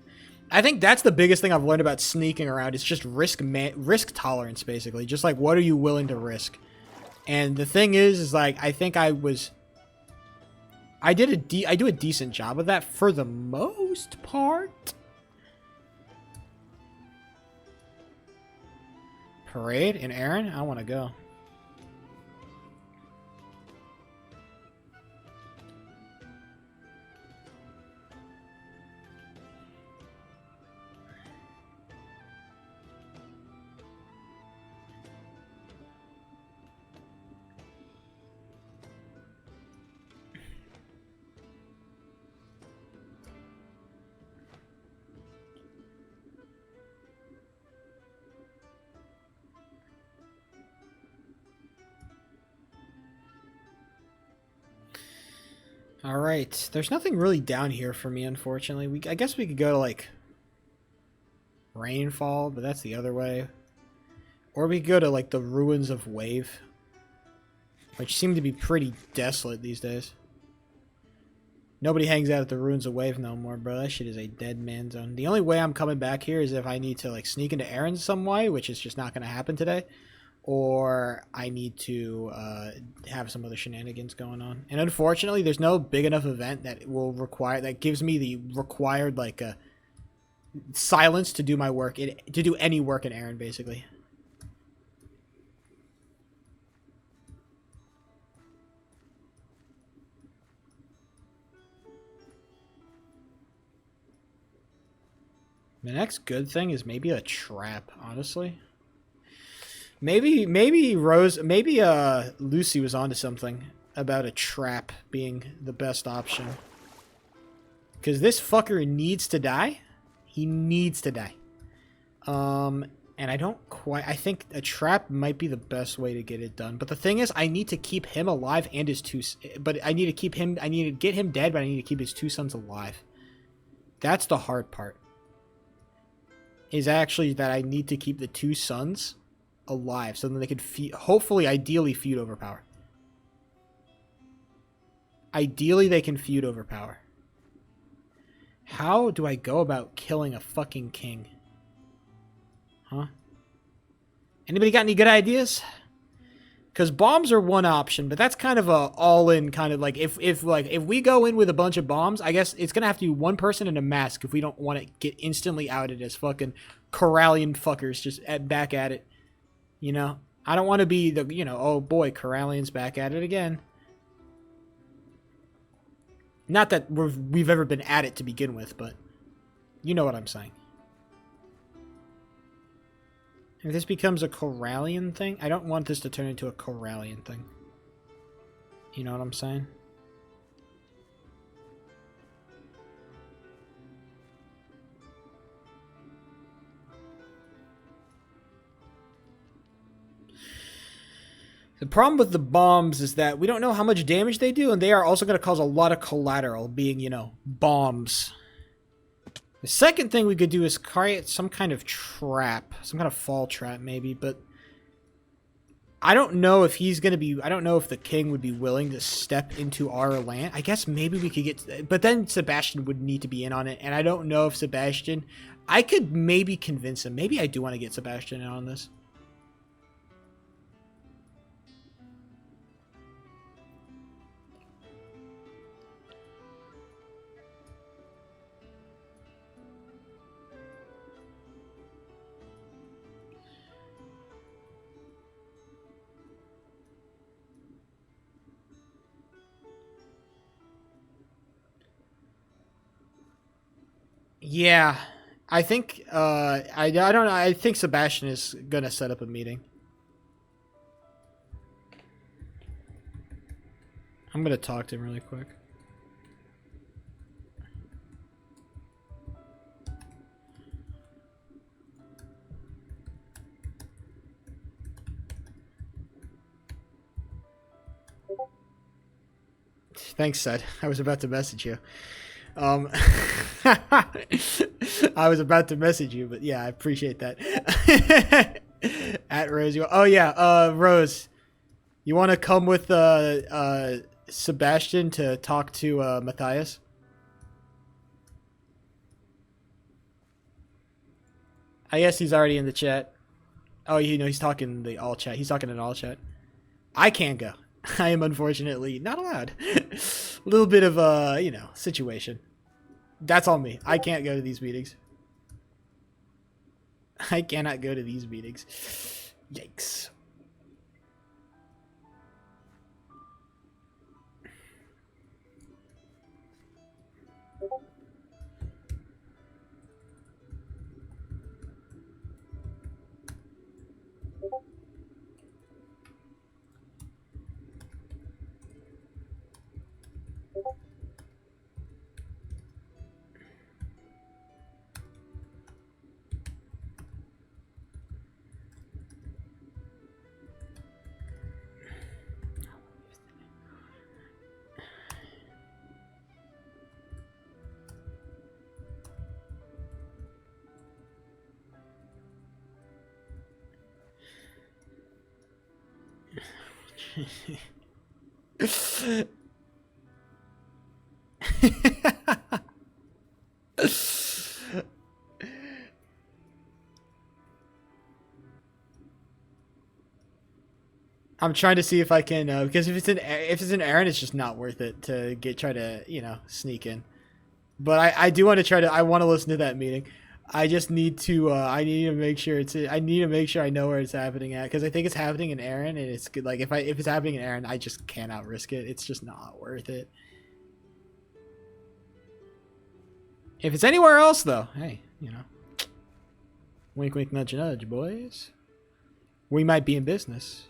A: I think that's the biggest thing I've learned about sneaking around. It's just risk tolerance, basically. Just, like, what are you willing to risk? And the thing is like, I think I do a decent job of that for the most part. Parade in Aaron? I want to go. All right. There's nothing really down here for me, unfortunately. I guess we could go to, like, Rainfall, but that's the other way. Or we could go to, like, the Ruins of Wave, which seem to be pretty desolate these days. Nobody hangs out at the Ruins of Wave no more, bro. That shit is a dead man zone. The only way I'm coming back here is if I need to, like, sneak into Aaron some way, which is just not going to happen today. Or I need to have some other shenanigans going on. And unfortunately, there's no big enough event that gives me the required, like, silence to do my work, to do any work in Aaron, basically. The next good thing is maybe a trap, honestly. Maybe Lucy was onto something about a trap being the best option. Because this fucker needs to die. He needs to die. And I think a trap might be the best way to get it done. But the thing is, I need to keep him alive and his I need to get him dead, but I need to keep his 2 sons alive. That's the hard part. Is actually that I need to keep the 2 sons alive so then they could hopefully, ideally, feud overpower. Ideally, they can feud overpower. How do I go about killing a fucking king? Huh? Anybody got any good ideas? Because bombs are one option, but that's kind of a all-in kind of like if we go in with a bunch of bombs, I guess it's gonna have to be one person in a mask if we don't want to get instantly outed as fucking Corallian fuckers just back at it. You know, I don't want to be the, oh boy, Corallian's back at it again. Not that we've ever been at it to begin with, but you know what I'm saying. If this becomes a Corallian thing, I don't want this to turn into a Corallian thing. You know what I'm saying? The problem with the bombs is that we don't know how much damage they do, and they are also going to cause a lot of collateral, being, bombs. The second thing we could do is create some kind of trap, some kind of fall trap maybe, but I don't know if he's going to be, I don't know if the king would be willing to step into our land. I guess maybe we could get, but then Sebastian would need to be in on it, and I don't know if Sebastian, I could maybe convince him. Maybe I do want to get Sebastian in on this. Yeah, I think I don't know. I think Sebastian is gonna set up a meeting. I'm gonna talk to him really quick. Thanks, Sed. I was about to message you. I was about to message you, but yeah, I appreciate that. At Rose, oh yeah, Rose, you want to come with Sebastian to talk to Matthias? I guess he's already in the chat. Oh, you know, he's talking in the all chat. He's talking in all chat. I can't go. I am unfortunately not allowed. A little bit of a, you know, situation. That's on me. I can't go to these meetings. I cannot go to these meetings. Yikes. I'm trying to see if I can because if it's an Aaron, it's just not worth it to try to, you know, sneak in. But I do want to try to. I want to listen to that meeting. I just need to. I need to make sure I need to make sure I know where it's happening at, because I think it's happening in Aaron, and it's good. Like if it's happening in Aaron, I just cannot risk it. It's just not worth it. If it's anywhere else, though, hey, you know, wink, wink, nudge, nudge, boys. We might be in business.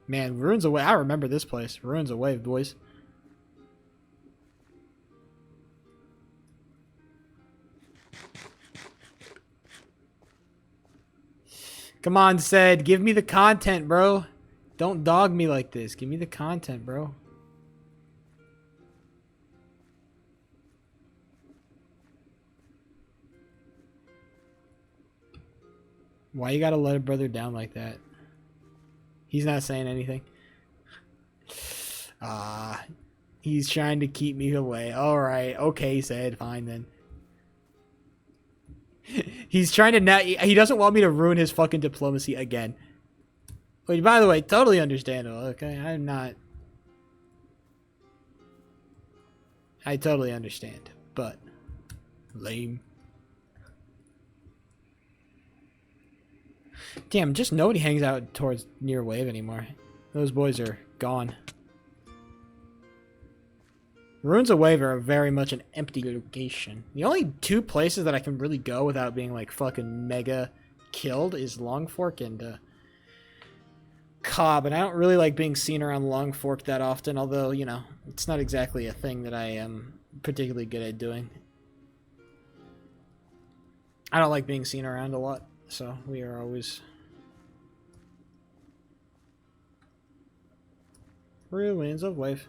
A: Man, Ruins Away. I remember this place. Ruins Away, boys. Come on, Sed. Give me the content, bro. Don't dog me like this. Give me the content, bro. Why you gotta let a brother down like that? He's not saying anything. He's trying to keep me away. Alright, okay, Sed. Fine then. He's trying to he doesn't want me to ruin his fucking diplomacy again. Which, by the way, totally understandable. Okay, I totally understand, but lame. Damn, just nobody hangs out towards near Wave anymore. Those boys are gone. Ruins of Wave are very much an empty location. The only two places that I can really go without being like fucking mega killed is Long Fork and Cobb, and I don't really like being seen around Long Fork that often, although, you know, it's not exactly a thing that I am particularly good at doing. I don't like being seen around a lot, so we are always... Ruins of Wave.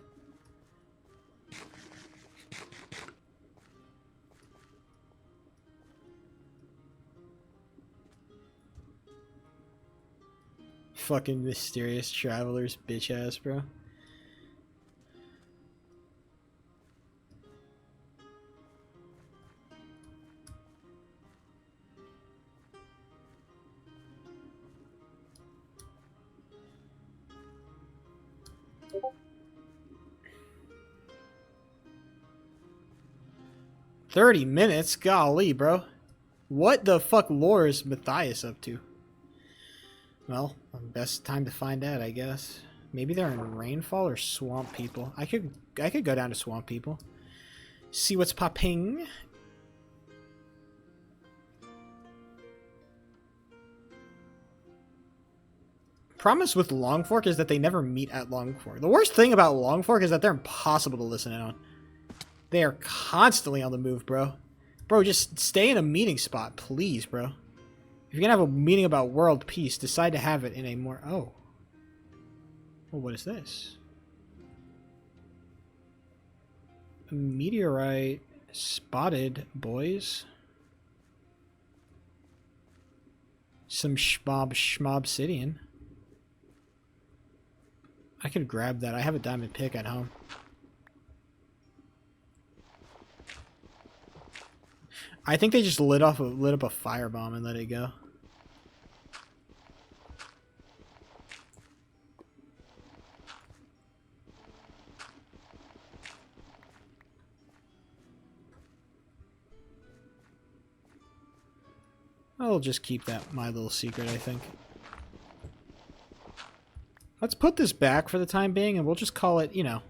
A: Fucking mysterious travelers, bitch ass, bro. $30 minutes? Golly, bro. What the fuck lore is Matthias up to? Well, best time to find out, I guess. Maybe they're in Rainfall or Swamp People. I could go down to Swamp People. See what's popping. Promise with Longfork is that they never meet at Longfork. The worst thing about Longfork is that they're impossible to listen in on. They are constantly on the move, bro. Bro, just stay in a meeting spot, please, bro. If you're gonna have a meeting about world peace, decide to have it in a more... Oh. Well, what is this? A meteorite spotted, boys. Some schmobsidian. I could grab that. I have a diamond pick at home. I think they just lit up a firebomb and let it go. I'll just keep that my little secret, I think. Let's put this back for the time being, and we'll just call it, you know,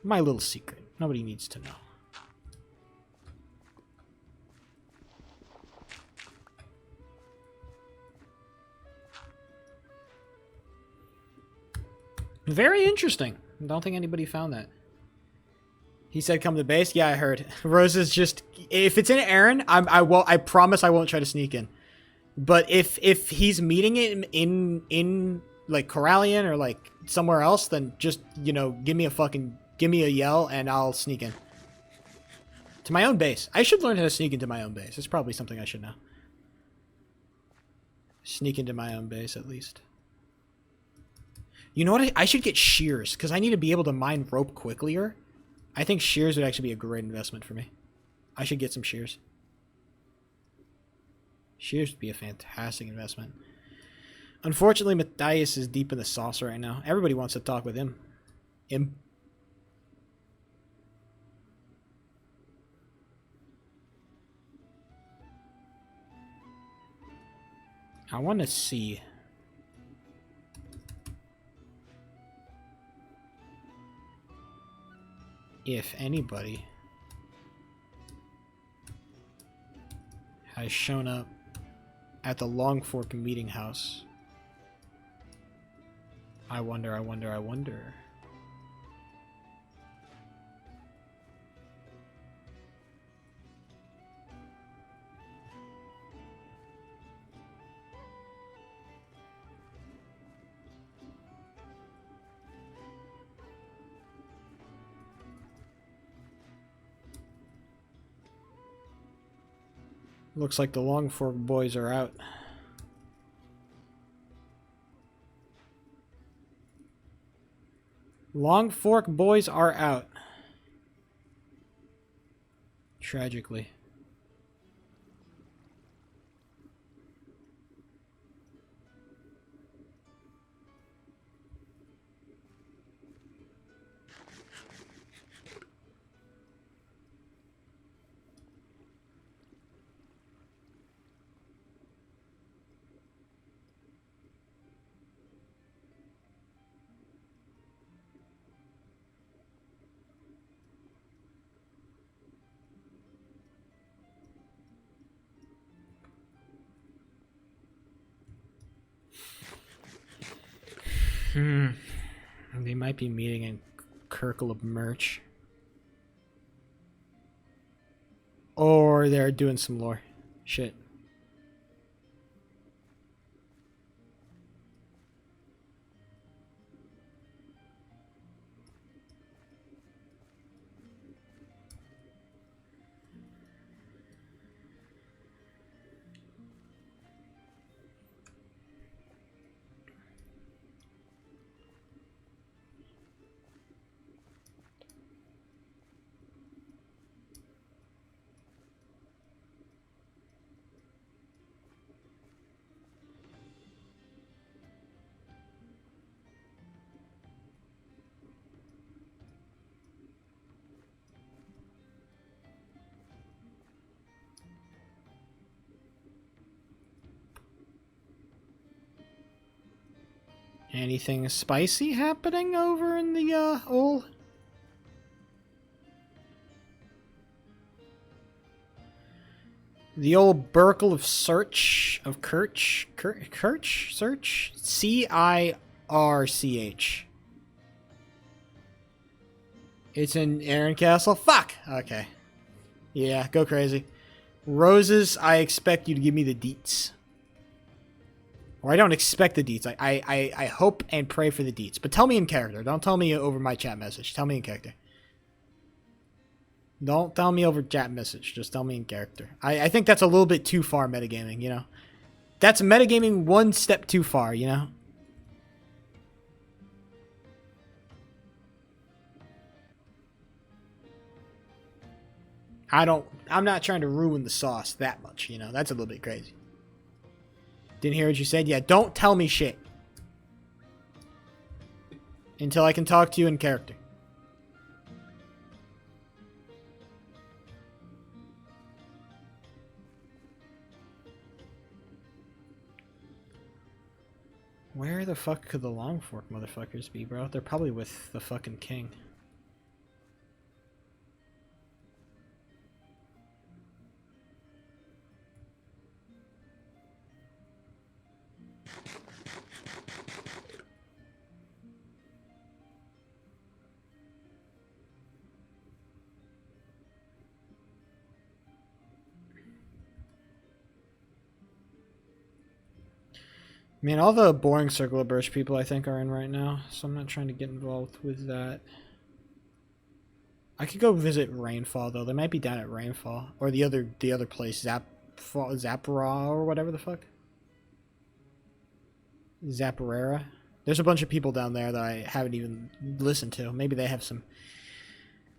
A: my little secret. Nobody needs to know. Very interesting. I don't think anybody found that. He said come to base. Yeah, I heard. Rose is just... If it's in Aaron, I promise I won't try to sneak in. But if he's meeting it in like Corallian or like somewhere else, then just, you know, give me a yell and I'll sneak in. To my own base. I should learn how to sneak into my own base. It's probably something I should know. Sneak into my own base at least. You know what? I should get shears because I need to be able to mine rope quicklier. I think shears would actually be a great investment for me. I should get some shears. Shears would be a fantastic investment. Unfortunately, Matthias is deep in the sauce right now. Everybody wants to talk with him. I want to see... if anybody has shown up at the Longfork meeting house. I wonder. Looks like the Longfork boys are out. Longfork boys are out. Tragically. They might be meeting in Kirkle merch. Or they're doing some lore. Shit. Anything spicy happening over in the old The old Burkle of Search of Search? Circh. It's in Aaron Castle? Fuck! Okay. Yeah, go crazy. Roses, I expect you to give me the deets. Or I don't expect the deets. I hope and pray for the deets. But tell me in character. Don't tell me over my chat message. Tell me in character. Don't tell me over chat message. Just tell me in character. I think that's a little bit too far metagaming, you know? That's metagaming one step too far, you know? I'm not trying to ruin the sauce that much, you know? That's a little bit crazy. Didn't hear what you said? Yeah, don't tell me shit. Until I can talk to you in character. Where the fuck could the Long Fork motherfuckers be, bro? They're probably with the fucking king. Man, all the boring Circle of Birch people I think are in right now, so I'm not trying to get involved with that. I could go visit Rainfall though. They might be down at Rainfall or the other place, Zappara or whatever the fuck. Zapparera. There's a bunch of people down there that I haven't even listened to. Maybe they have some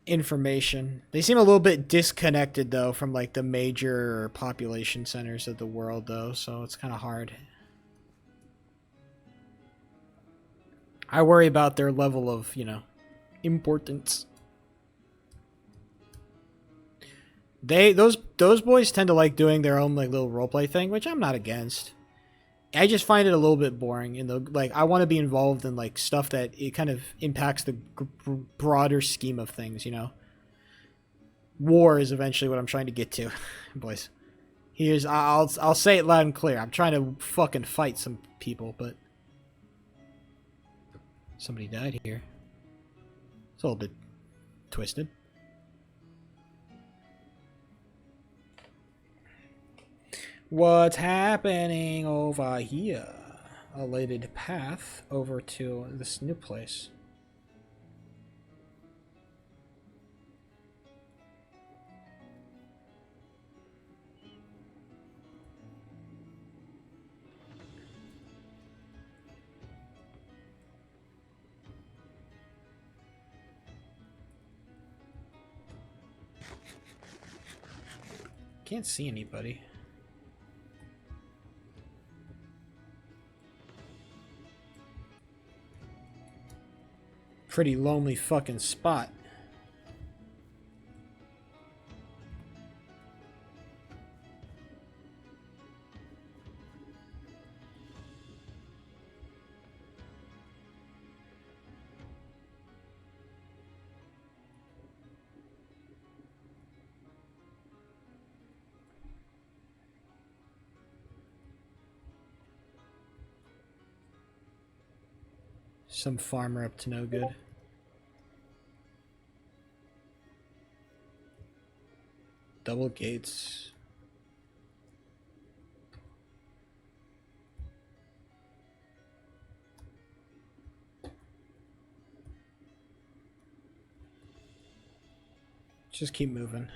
A: information. They seem a little bit disconnected though from like the major population centers of the world though, so it's kind of hard. I worry about their level of, you know, importance. Those boys tend to like doing their own like little roleplay thing, which I'm not against. I just find it a little bit boring. In the like, I want to be involved in like stuff that it kind of impacts the broader scheme of things. You know, war is eventually what I'm trying to get to, boys. I'll say it loud and clear. I'm trying to fucking fight some people, but. Somebody died here. It's a little bit twisted. What's happening over here? A lighted path over to this new place. Can't see anybody. Pretty lonely fucking spot. Some farmer up to no good. Double gates. Just keep moving.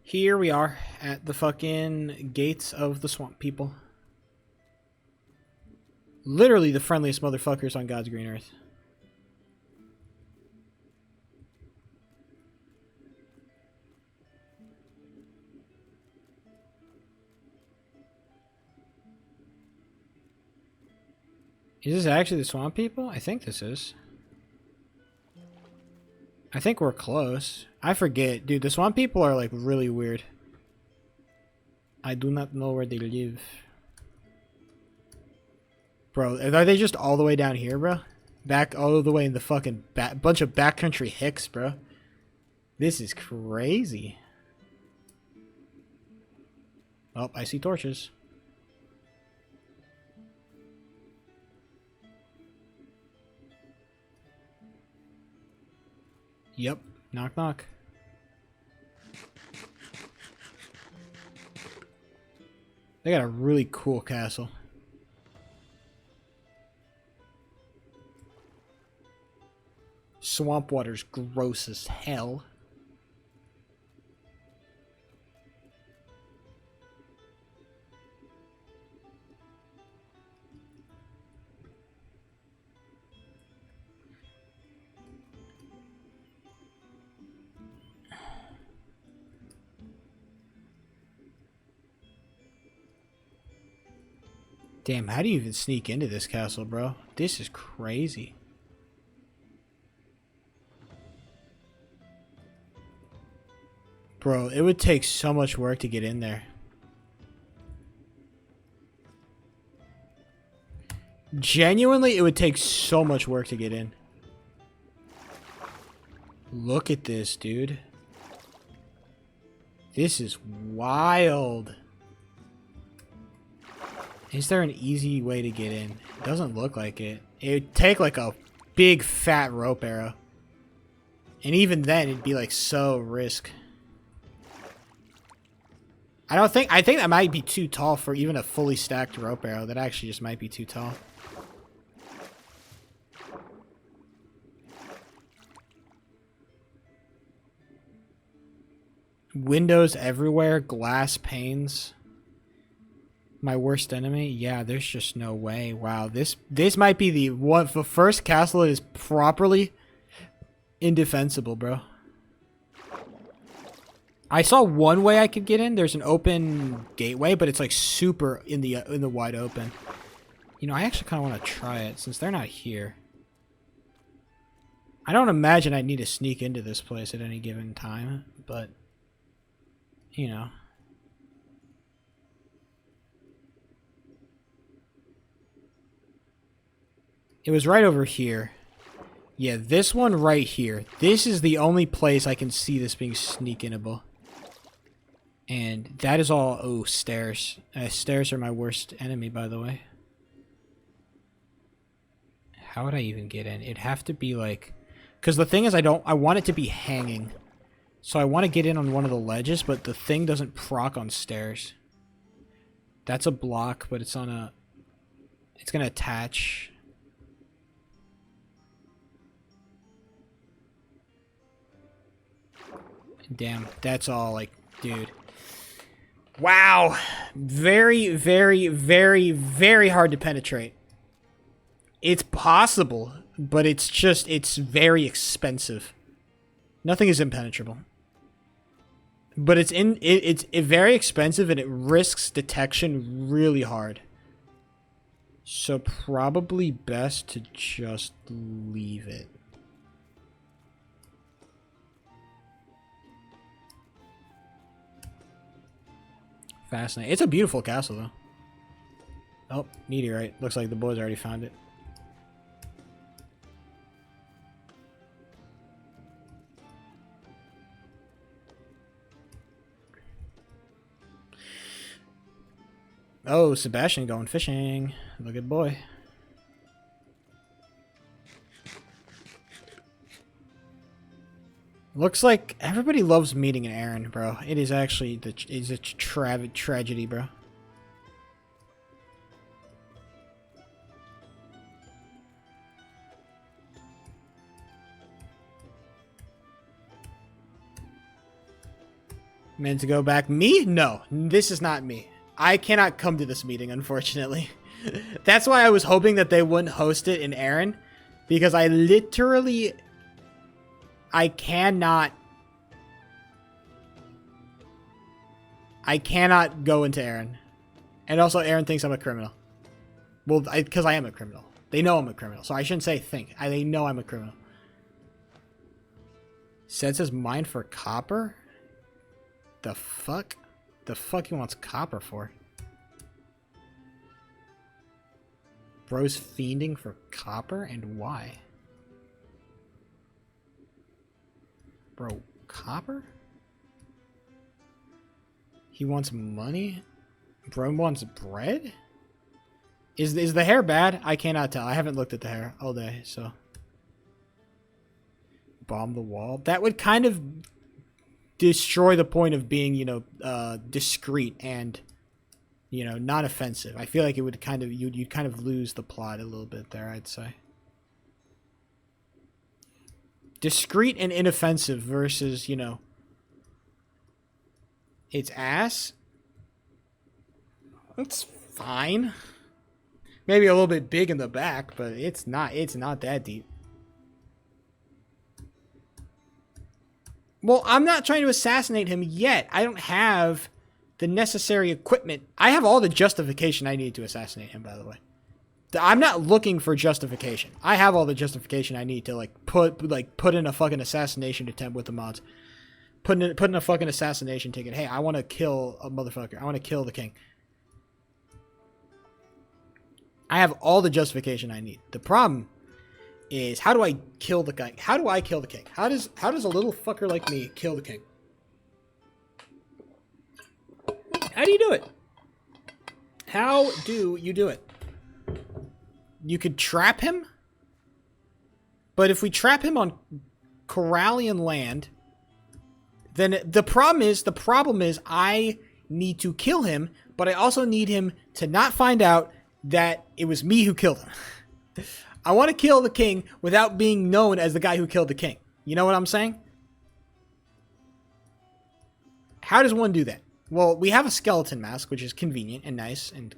A: Here we are at the fucking gates of the swamp people. Literally the friendliest motherfuckers on God's green earth. Is this actually the swamp people? I think this is. I think we're close. I forget. Dude, the swamp people are like really weird. I do not know where they live. Bro, are they just all the way down here, bro? Back all the way in the fucking bunch of backcountry hicks, bro. This is crazy. Oh, I see torches. Yep. Knock, knock. They got a really cool castle. Swamp water's gross as hell. Damn, how do you even sneak into this castle, bro? This is crazy. Bro, it would take so much work to get in there. Genuinely, it would take so much work to get in. Look at this, dude. This is wild. Is there an easy way to get in? It doesn't look like it. It would take like a big fat rope arrow. And even then, it'd be like so risk. I think that might be too tall for even a fully stacked rope arrow. That actually just might be too tall. Windows everywhere, glass panes. My worst enemy? Yeah, there's just no way. Wow, this might be the first castle that is properly indefensible, bro. I saw one way I could get in. There's an open gateway, but it's like super in the wide open. You know, I actually kind of want to try it since they're not here. I don't imagine I'd need to sneak into this place at any given time, but you know. It was right over here. Yeah, this one right here. This is the only place I can see this being sneak-inable. And that is all... Oh, stairs. Stairs are my worst enemy, by the way. How would I even get in? It'd have to be like... Because the thing is, I want it to be hanging. So I want to get in on one of the ledges, but the thing doesn't proc on stairs. That's a block, but it's on a... It's going to attach... Damn, that's all, like, dude. Wow. Very, very, very, very hard to penetrate. It's possible, but it's just, it's very expensive. Nothing is impenetrable. But it's very expensive and it risks detection really hard. So probably best to just leave it. Fascinating. It's a beautiful castle, though. Oh, meteorite. Looks like the boys already found it. Oh, Sebastian going fishing. Look at boy. Looks like everybody loves meeting an Aaron, bro. It is actually it's a tragedy, bro. Meant to go back. Me? No, this is not me. I cannot come to this meeting, unfortunately. That's why I was hoping that they wouldn't host it in Aaron, because I literally... I cannot go into Aaron. And also, Aaron thinks I'm a criminal. Well, because I am a criminal. They know I'm a criminal, so I shouldn't say think. They know I'm a criminal. Sets his mind for copper? The fuck? The fuck he wants copper for? Bro's fiending for copper? And why? Bro, copper? He wants money? Bro wants bread? Is the hair bad? I cannot tell. I haven't looked at the hair all day, so. Bomb the wall? That would kind of destroy the point of being, you know, discreet and, you know, not offensive. I feel like it would kind of, you'd kind of lose the plot a little bit there, I'd say. Discreet and inoffensive versus, you know, it's ass. That's fine. Maybe a little bit big in the back, but it's not that deep. Well, I'm not trying to assassinate him yet. I don't have the necessary equipment. I have all the justification I need to assassinate him, by the way. I'm not looking for justification. I have all the justification I need to put in a fucking assassination attempt with the mods. Put in a fucking assassination ticket. Hey, I want to kill a motherfucker. I want to kill the king. I have all the justification I need. The problem is, how do I kill the guy? How do I kill the king? How does a little fucker like me kill the king? How do you do it? How do you do it? You could trap him, but if we trap him on Corallian land, then the problem is I need to kill him, but I also need him to not find out that it was me who killed him. I want to kill the king without being known as the guy who killed the king. You know what I'm saying? How does one do that? Well, we have a skeleton mask, which is convenient and nice and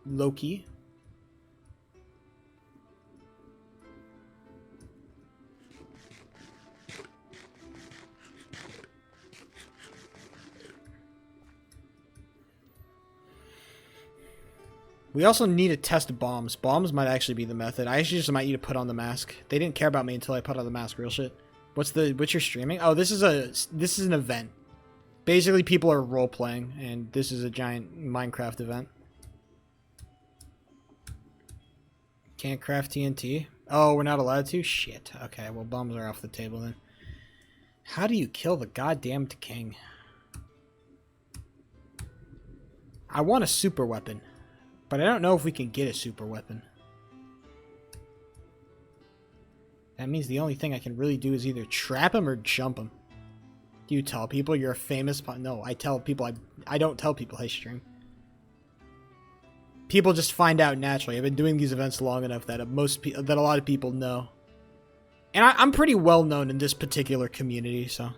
A: low-key. We also need to test bombs. Bombs might actually be the method. I actually just might need to put on the mask. They didn't care about me until I put on the mask. Real shit. What's your streaming? Oh, this is an event. Basically, people are role playing, and this is a giant Minecraft event. Can't craft TNT. Oh, we're not allowed to. Shit. Okay, well, bombs are off the table then. How do you kill the goddamned king? I want a super weapon. But I don't know if we can get a super weapon. That means the only thing I can really do is either trap him or jump him. Do you tell people you're a famous... No, I tell people... I don't tell people I stream. People just find out naturally. I've been doing these events long enough that a lot of people know. And I'm pretty well known in this particular community, so...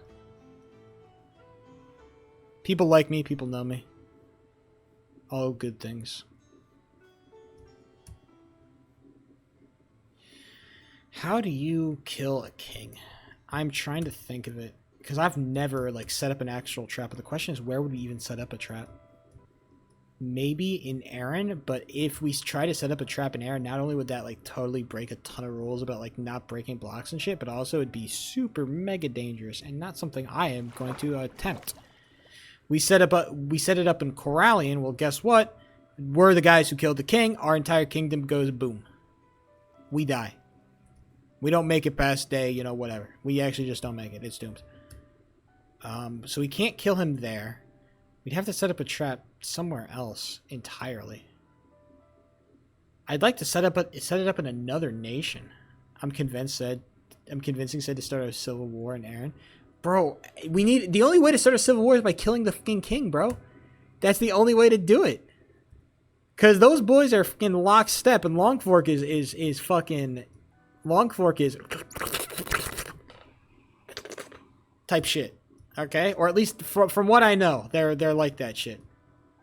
A: People like me, people know me. All good things. How do you kill a king? I'm trying to think of it. Because I've never, set up an actual trap. But the question is, where would we even set up a trap? Maybe in Aaron, but if we try to set up a trap in Aaron, not only would that, totally break a ton of rules about, not breaking blocks and shit, but also it'd be super mega dangerous and not something I am going to attempt. We set it up in Corallian. Well, guess what? We're the guys who killed the king. Our entire kingdom goes boom. We die. We don't make it past day, whatever. We actually just don't make it. It's doomed. So we can't kill him there. We'd have to set up a trap somewhere else entirely. I'd like to set it up in another nation. I'm convincing Sid to start a civil war in Aaron. Bro, the only way to start a civil war is by killing the fucking king, bro. That's the only way to do it. Cause those boys are fucking lockstep, and Longfork is fucking... Longfork is type shit, okay? Or at least from what I know, they're like that shit.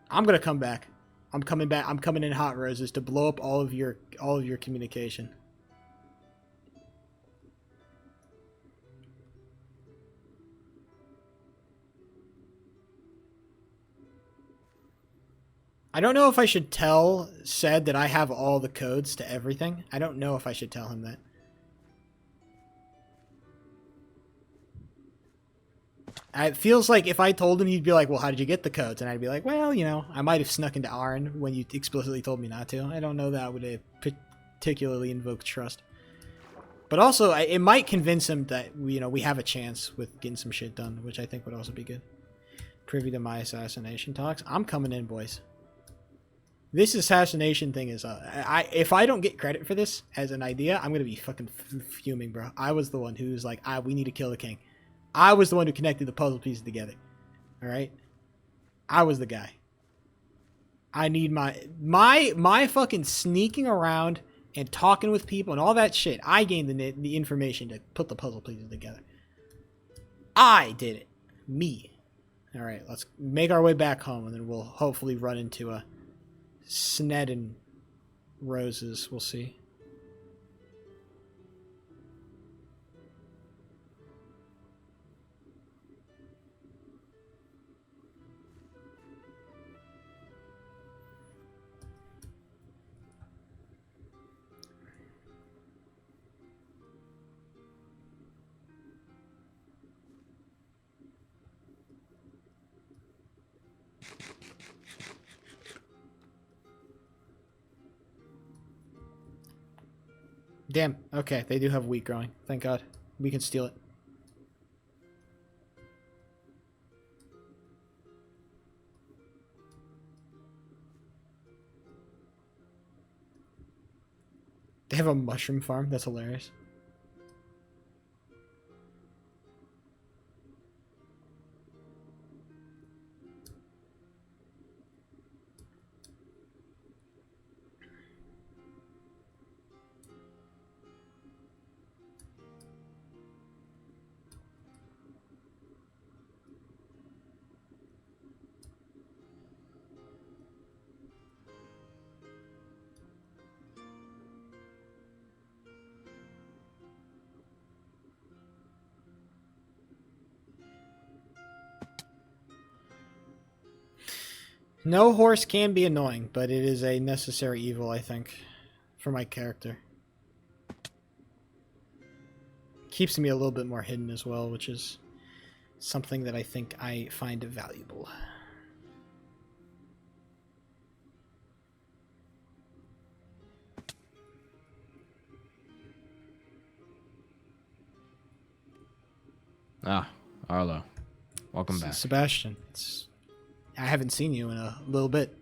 A: I'm gonna come back. I'm coming back. I'm coming in hot, Roses, to blow up all of your communication. I don't know if I should tell Sed that I have all the codes to everything. I don't know if I should tell him that. It feels like if I told him, he'd be like, well, how did you get the codes? And I'd be like, well, you know, I might have snuck into Arn when you explicitly told me not to. I don't know that would particularly invoke trust. But also, it might convince him that, you know, we have a chance with getting some shit done, which I think would also be good. Privy to my assassination talks. I'm coming in, boys. This assassination thing is, if I don't get credit for this as an idea, I'm going to be fucking fuming, bro. I was the one who's like, we need to kill the king. I was the one who connected the puzzle pieces together. All right? I was the guy. I need my fucking sneaking around and talking with people and all that shit. I gained the information to put the puzzle pieces together. I did it. Me. All right, let's make our way back home, and then we'll hopefully run into a Sned and Roses. We'll see. Damn. Okay, they do have wheat growing. Thank God. We can steal it. They have a mushroom farm? That's hilarious. No horse can be annoying, but it is a necessary evil, I think, for my character. Keeps me a little bit more hidden as well, which is something that I think I find valuable.
R: Ah, Arlo. Welcome back.
A: Sebastian, I haven't seen you in a little bit.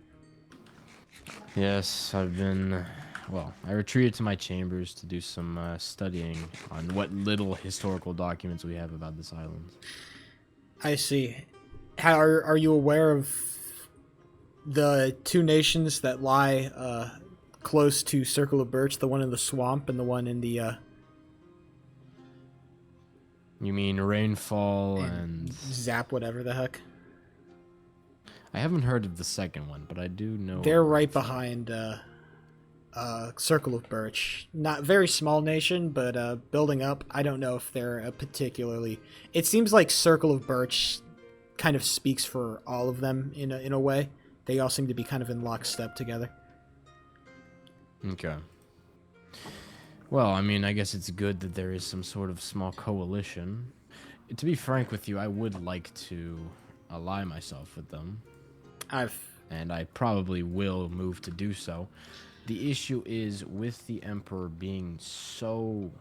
R: Yes, I've been... Well, I retreated to my chambers to do some studying on what little historical documents we have about this island.
A: I see. Are you aware of the two nations that lie close to Circle of Birch, the one in the swamp and the one in the...
R: You mean Rainfall and...
A: Zap whatever the heck?
R: I haven't heard of the second one, but I do know...
A: They're right behind Circle of Birch. Not very small nation, but building up. I don't know if they're a particularly... It seems like Circle of Birch kind of speaks for all of them in a way. They all seem to be kind of in lockstep together.
R: Okay. Well, I mean, I guess it's good that there is some sort of small coalition. To be frank with you, I would like to ally myself with them. And I probably will move to do so. The issue is with the Emperor being so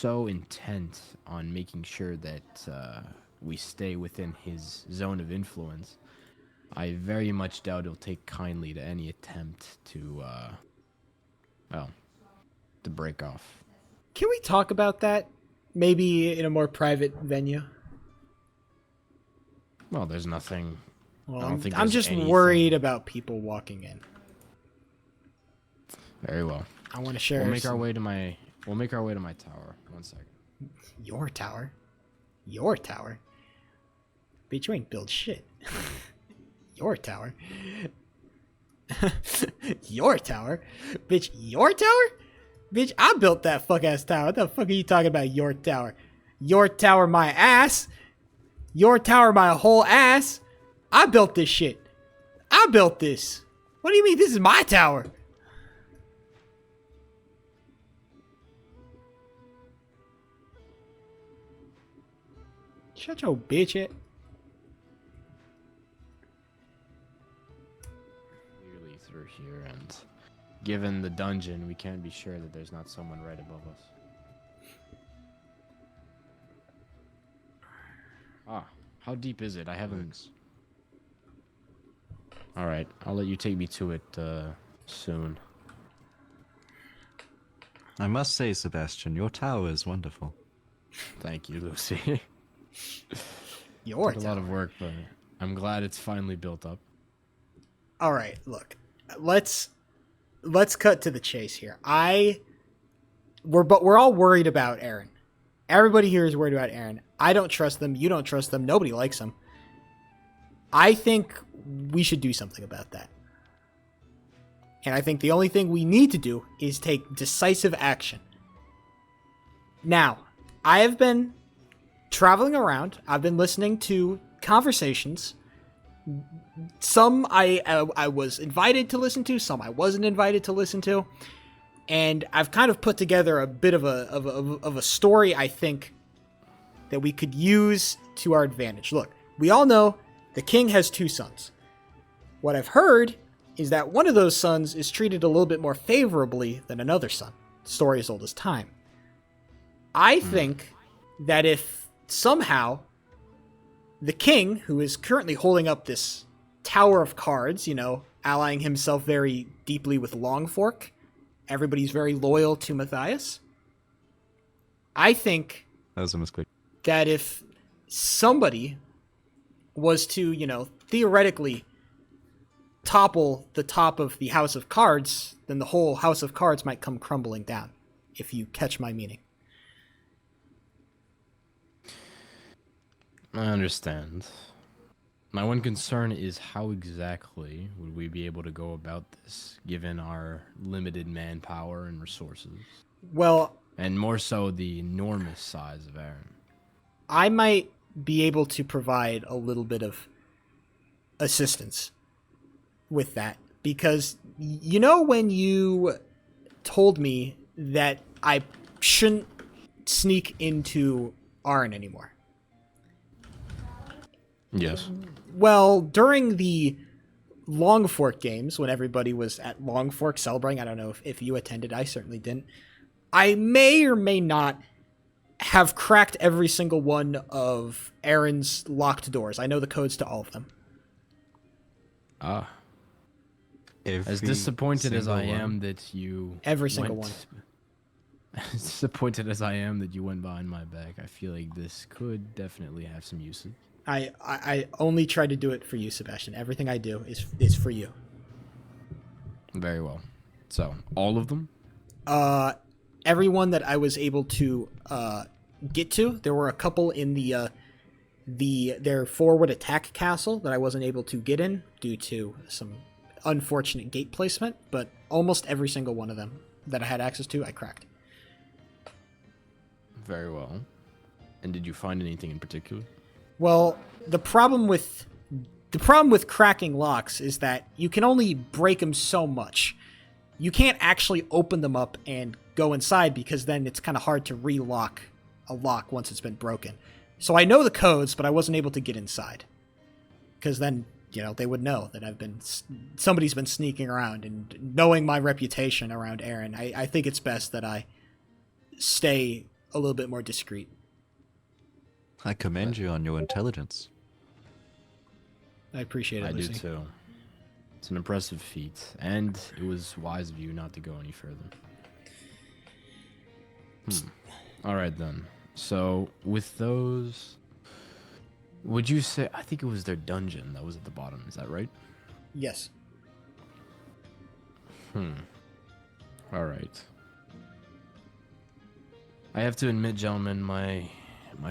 R: intent on making sure that we stay within his zone of influence, I very much doubt he'll take kindly to any attempt to, to break off.
A: Can we talk about that? Maybe in a more private venue?
R: Well, there's nothing...
A: Well,
R: I don't think
A: I'm
R: there's
A: just
R: anything.
A: worried about people walking in.
R: Very well.
A: I want to share.
R: We'll make our way to my tower. 1 second.
A: Your tower? Your tower? Bitch, you ain't build shit. Your tower? Your tower? Bitch, your tower? Bitch, I built that fuck-ass tower. What the fuck are you talking about, your tower? Your tower my ass? Your tower my whole ass? I built this shit. I built this. What do you mean? This is my tower. Shut your bitch up.
R: Clearly through here, and given the dungeon, we can't be sure that there's not someone right above us. Ah, how deep is it? I haven't... Alright, I'll let you take me to it, soon.
K: I must say, Sebastian, your tower is wonderful.
R: Thank you, Lucy.
A: Your
R: Took a lot of work, but I'm glad it's finally built up.
A: All right, look, let's cut to the chase here. We're all worried about Aaron. Everybody here is worried about Aaron. I don't trust them. You don't trust them. Nobody likes them. I think we should do something about that. And I think the only thing we need to do is take decisive action. Now, I have been traveling around. I've been listening to conversations. Some I was invited to listen to, some I wasn't invited to listen to. And I've kind of put together a bit of a story, I think, that we could use to our advantage. Look, we all know the king has 2 sons. What I've heard is that one of those sons is treated a little bit more favorably than another son. Story as old as time. I think that if somehow the king, who is currently holding up this tower of cards, you know, allying himself very deeply with Longfork, everybody's very loyal to Matthias. I think
K: That was a mistake.
A: that if somebody was to, you know, theoretically topple the top of the House of Cards, then the whole House of Cards might come crumbling down, if you catch my meaning.
R: I understand. My one concern is how exactly would we be able to go about this, given our limited manpower and resources?
A: Well,
R: and more so the enormous size of Aaron.
A: I might be able to provide a little bit of assistance with that, because you know when you told me that I shouldn't sneak into Arn anymore?
R: Yes.
A: Well, during the Longfork games, when everybody was at Longfork celebrating, I don't know if you attended, I certainly didn't, I may or may not have cracked every single one of Aaron's locked doors. I know the codes to all of them.
R: Ah. As
K: Every
R: disappointed as I
K: single
R: am
K: one?
R: that you
A: Every single
R: one. As disappointed as I am that you went behind my back, I feel like this could definitely have some usage.
A: I only try to do it for you, Sebastian. Everything I do is for you.
R: Very well. So, all of them?
A: Everyone that I was able to get to. There were a couple in their forward attack castle that I wasn't able to get in due to some unfortunate gate placement, but almost every single one of them that I had access to, I cracked.
R: Very well. And did you find anything in particular?
A: Well, the problem with cracking locks is that you can only break them so much. You can't actually open them up and go inside, because then it's kind of hard to relock a lock once it's been broken. So I know the codes, but I wasn't able to get inside, because then, you know, they would know that somebody's been sneaking around, and knowing my reputation around Aaron, I think it's best that I stay a little bit more discreet.
K: I commend you on your intelligence.
A: I appreciate it,
R: I
A: Lucy.
R: do too. It's an impressive feat, and it was wise of you not to go any further. Alright then. So, with those... Would you say... I think it was their dungeon that was at the bottom, is that right?
A: Yes.
R: Alright. I have to admit, gentlemen, my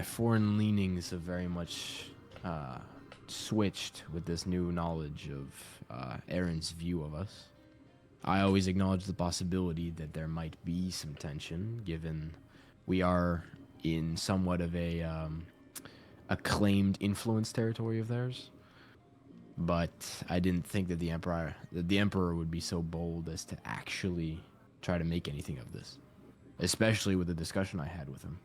R: foreign leanings have very much switched with this new knowledge of Aaron's view of us. I always acknowledge the possibility that there might be some tension, given we are in somewhat of a claimed influence territory of theirs. but I didn't think that the Emperor would be so bold as to actually try to make anything of this, especially with the discussion I had with him.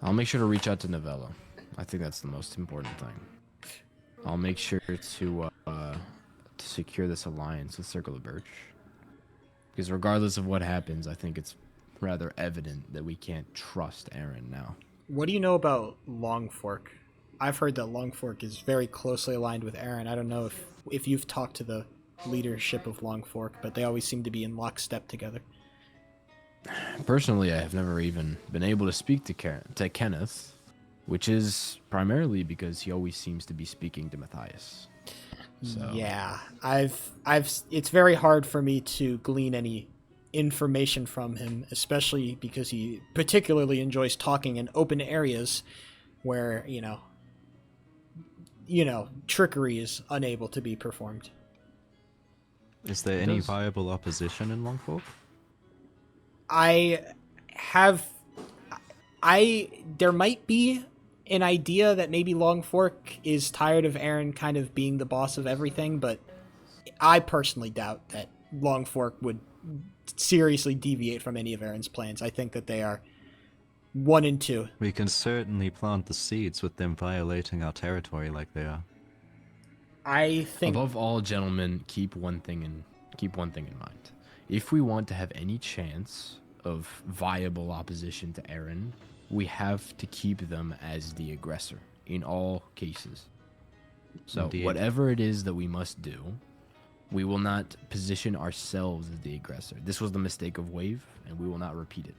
R: I'll make sure to reach out to Novello. I think that's the most important thing. I'll make sure to secure this alliance with Circle of Birch. Because regardless of what happens, I think it's rather evident that we can't trust Aaron now.
A: What do you know about Longfork? I've heard that Longfork is very closely aligned with Aaron. I don't know if you've talked to the leadership of Longfork, but they always seem to be in lockstep together.
R: Personally, I have never even been able to speak to Kenneth, which is primarily because he always seems to be speaking to Matthias. So.
A: Yeah, it's very hard for me to glean any information from him, especially because he particularly enjoys talking in open areas where, you know, trickery is unable to be performed.
K: Is there any viable opposition in Longfork?
A: There might be an idea that maybe Longfork is tired of Aaron kind of being the boss of everything, but I personally doubt that Longfork would seriously deviate from any of Aaron's plans. I think that they are 1 and 2.
K: We can certainly plant the seeds with them violating our territory like they are.
A: I think
R: above all, gentlemen, keep one thing in mind. If we want to have any chance of viable opposition to Aaron, we have to keep them as the aggressor in all cases. So
K: Indeed.
R: whatever it is that we must do, we will not position ourselves as the aggressor. This was the mistake of Wave, and we will not repeat it.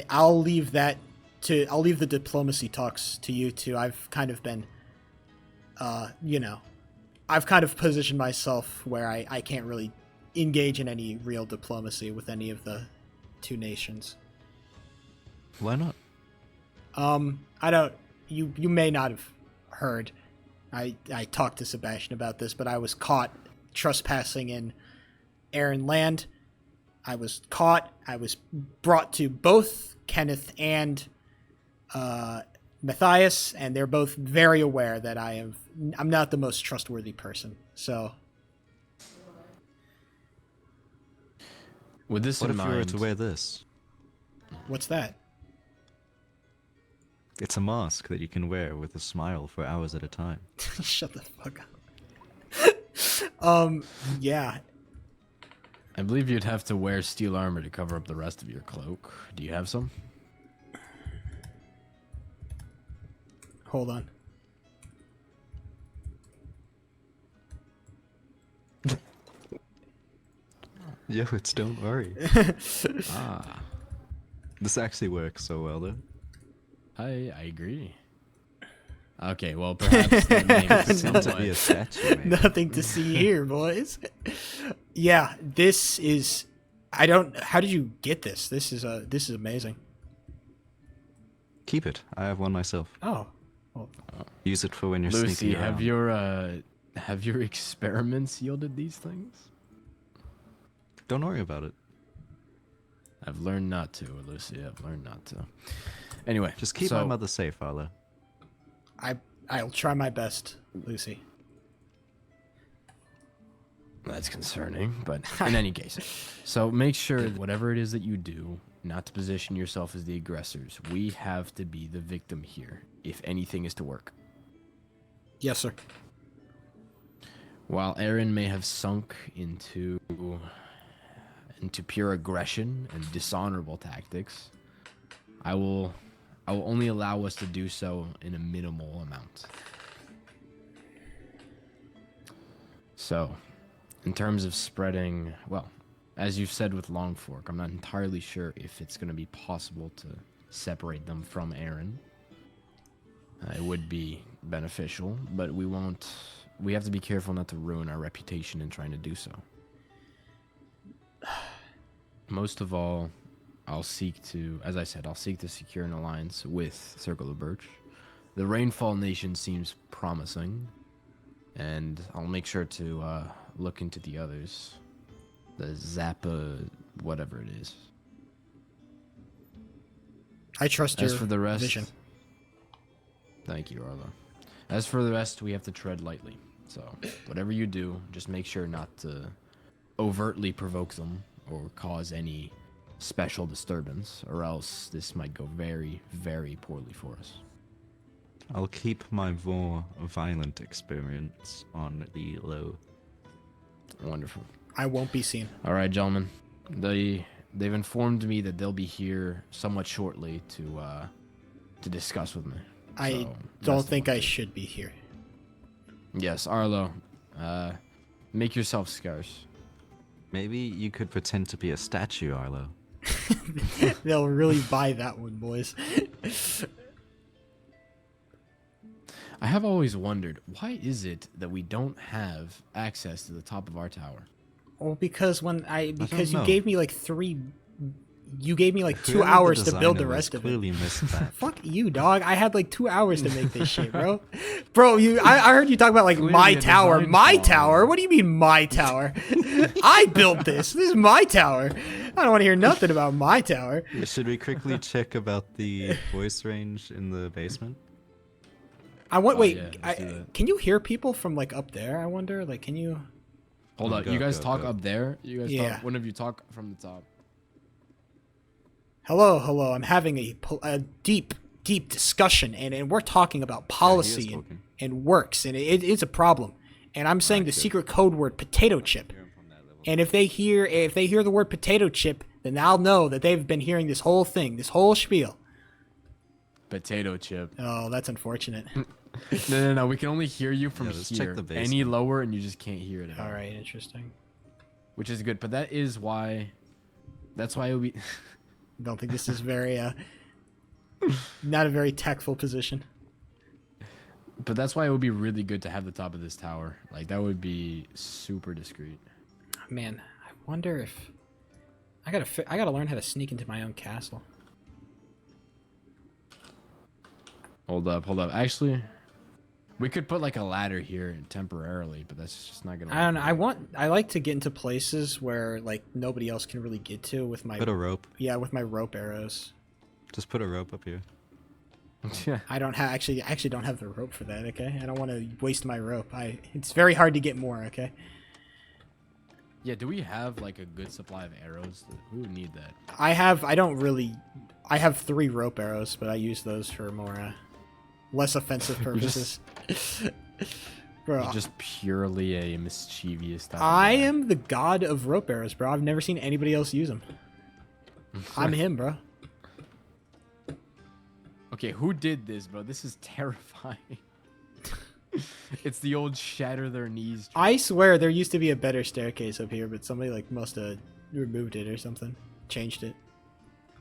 A: I'll leave the diplomacy talks to you two. I've kind of been, I've kind of positioned myself where I can't really engage in any real diplomacy with any of the 2 nations.
K: Why not?
A: I don't. You may not have heard. I talked to Sebastian about this, but I was caught trespassing in Aaron land. I was caught. I was brought to both Kenneth and Matthias, and they're both very aware that I'm not the most trustworthy person. So,
R: with this
K: what
R: in
K: if
R: mind,
K: you were to wear this?
A: What's that?
K: It's a mask that you can wear with a smile for hours at a time.
A: Shut the fuck up. Yeah.
R: I believe you'd have to wear steel armor to cover up the rest of your cloak. Do you have some?
A: Hold on.
K: Yo, it's don't worry. This actually works so well, though.
R: I agree. Okay, well, perhaps that makes
K: to be a statue, maybe.
A: Nothing to see here, boys. Yeah, this is. How did you get this? This is amazing.
K: Keep it. I have one myself.
A: Oh. Well,
K: use it for when you're
R: Lucy,
K: sneaking around.
R: have your experiments yielded these things?
K: Don't worry about it.
R: I've learned not to, Lucy. I've learned not to. Anyway,
K: just keep my mother safe, Arlo.
A: I'll try my best, Lucy.
R: That's concerning, but in any case. So make sure whatever it is that you do, not to position yourself as the aggressors. We have to be the victim here, if anything is to work.
A: Yes, sir.
R: While Aaron may have sunk into pure aggression and dishonorable tactics, I will only allow us to do so in a minimal amount. So, in terms of spreading, well, as you've said with Longfork, I'm not entirely sure if it's going to be possible to separate them from Aaron. It would be beneficial, but we have to be careful not to ruin our reputation in trying to do so. Most of all, I'll seek to secure an alliance with Circle of Birch. The Rainfall Nation seems promising, and I'll make sure to look into the others. The Zappa, whatever it is.
A: I trust
R: As
A: your
R: for the rest,
A: vision.
R: Thank you, Arlo. As for the rest, we have to tread lightly. So, whatever you do, just make sure not to overtly provoke them or cause any special disturbance, or else this might go very, very poorly for us.
K: I'll keep my more violent experience on the low.
R: Wonderful.
A: I won't be seen.
R: All right, gentlemen. They've informed me that they'll be here somewhat shortly to discuss with me.
A: I don't think I should be here.
R: Yes, Arlo. Make yourself scarce.
K: Maybe you could pretend to be a statue, Arlo.
A: They'll really buy that one, boys.
R: I have always wondered, why is it that we don't have access to the top of our tower?
A: Well, because you
K: know.
A: gave me like 2
K: Whoever
A: hours
K: the
A: to build the
K: designer was
A: rest of it.
K: clearly missed that.
A: Fuck you, dog. I had like 2 hours to make this shit, bro. Bro, I heard you talk about like
R: Clearly
A: my
R: a
A: tower.
R: design
A: My
R: flaw.
A: tower? What do you mean my tower? I built this. This is my tower. I don't want to hear nothing about my tower.
K: Should we quickly check about the voice range in the basement?
A: Wait,
R: yeah, let's do that.
A: can you hear people from like up there? I wonder. Like, can you?
R: Hold
K: Oh,
R: on,
K: go,
R: you guys
K: go,
R: talk
K: go.
R: up there. You guys
A: Yeah.
R: talk. One of you talk from the top.
A: Hello. I'm having a deep discussion, and we're talking about policy
K: talking.
A: and works, and it's a problem. And I'm saying the secret code word potato chip. And if they hear the word potato chip, then I'll know that they've been hearing this whole thing, this whole spiel.
R: Potato chip.
A: Oh, that's unfortunate.
R: No. We can only hear you from
K: let's check
R: here.
K: the basement.
R: Any lower, and you just can't hear it. At all.
A: All right, interesting.
R: Which is good, but that is why. That's why it would be.
A: Don't think this is very not a very tactful position.
R: But that's why it would be really good to have the top of this tower. Like that would be super discreet.
A: Man, I wonder if I gotta learn how to sneak into my own castle.
R: Hold up. Actually, we could put like a ladder here temporarily, but that's just not gonna.
A: I don't know. I like to get into places where like nobody else can really get to with my
K: Put a rope.
A: Yeah, with my rope arrows.
K: Just put a rope up here.
R: Yeah.
A: I actually don't have the rope for that. Okay, I don't want to waste my rope. It's very hard to get more. Okay.
R: Yeah. Do we have like a good supply of arrows? We would need that.
A: I have 3 rope arrows, but I use those for more less offensive purposes. Bro,
R: You're just purely a mischievous type.
A: I am the god of rope arrows, bro. I've never seen anybody else use them. I'm him, bro.
R: Okay, who did this, bro? This is terrifying. It's the old shatter their knees.
A: I swear there used to be a better staircase up here, but somebody like must have removed it or something. Changed it.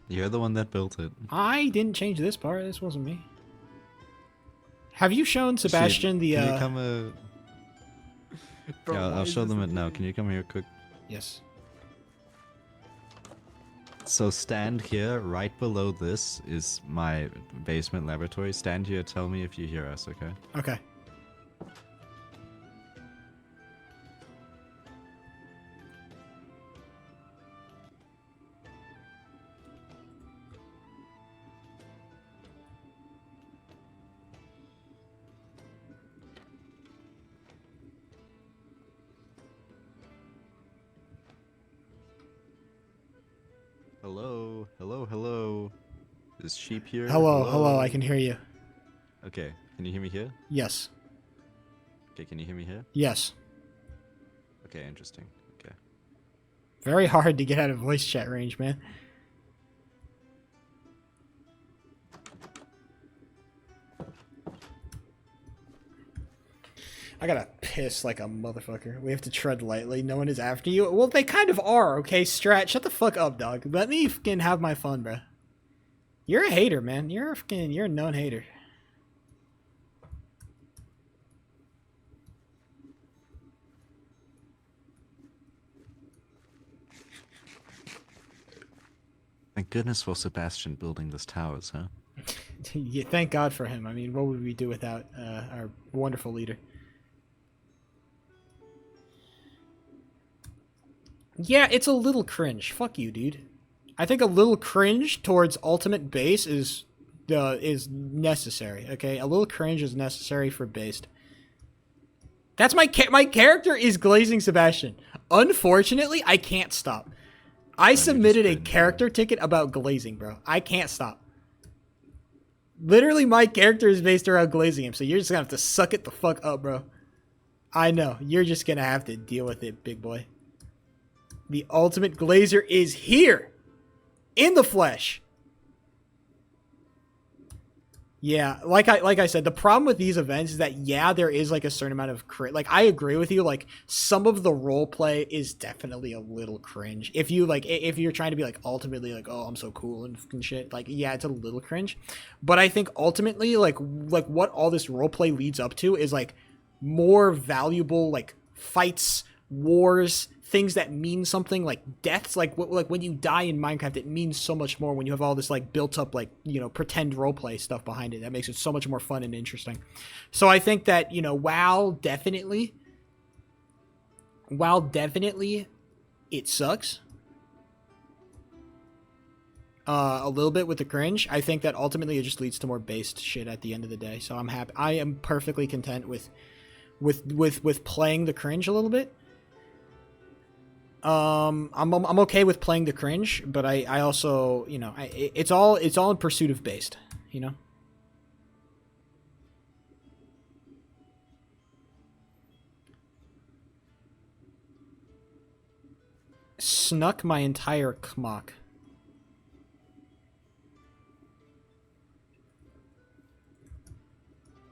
K: You're the one that built it.
A: I didn't change this part. This wasn't me. Have you shown Sebastian the
K: Can you come
R: Bro,
K: yeah,
R: why
K: I'll
R: is
K: show
R: this
K: them
R: a
K: it now.
R: thing?
K: Can you come here quick?
A: Yes.
K: So stand here, right below this is my basement laboratory. Stand here, tell me if you hear us, okay?
A: Okay.
K: Hello, hello, hello. Is sheep here?
A: Hello, I can hear you.
K: Okay, can you hear me here?
A: Yes.
K: Okay, can you hear me here?
A: Yes.
K: Okay, interesting. Okay.
A: Very hard to get out of voice chat range, man. I gotta piss like a motherfucker. We have to tread lightly. No one is after you. Well, they kind of are, okay? Strat, shut the fuck up, dog. Let me fucking have my fun, bro. You're a hater, man. You're a known hater.
K: Thank goodness for Sebastian building this towers, huh?
A: Yeah, thank God for him. I mean, what would we do without our wonderful leader? Yeah, it's a little cringe. Fuck you, dude. I think a little cringe towards ultimate base is necessary. Okay, a little cringe is necessary for based. That's my character is Glazing Sebastian. Unfortunately, I can't stop. I submitted a character ticket about glazing, bro. I can't stop. Literally, my character is based around glazing him, so you're just gonna have to suck it the fuck up, bro. I know. You're just gonna have to deal with it, big boy. The ultimate glazer is here! In the flesh! Yeah, like I said, the problem with these events is that, yeah, there is, like, a certain amount of like, I agree with you, like, some of the role play is definitely a little cringe. If you, like, if you're trying to be, like, ultimately, like, oh, I'm so cool and shit, like, yeah, it's a little cringe. But I think ultimately, like what all this role play leads up to is, like, more valuable, like, fights, wars, things that mean something, like deaths, like when you die in Minecraft, it means so much more when you have all this, like, built up, like, you know, pretend roleplay stuff behind it. That makes it so much more fun and interesting. So I think that, you know, while definitely it sucks a little bit with the cringe, I think that ultimately it just leads to more based shit at the end of the day. So I'm happy. I am perfectly content with playing the cringe a little bit. I'm okay with playing the cringe, but I also, you know, it's all in pursuit of based, you know. Snuck my entire kmock.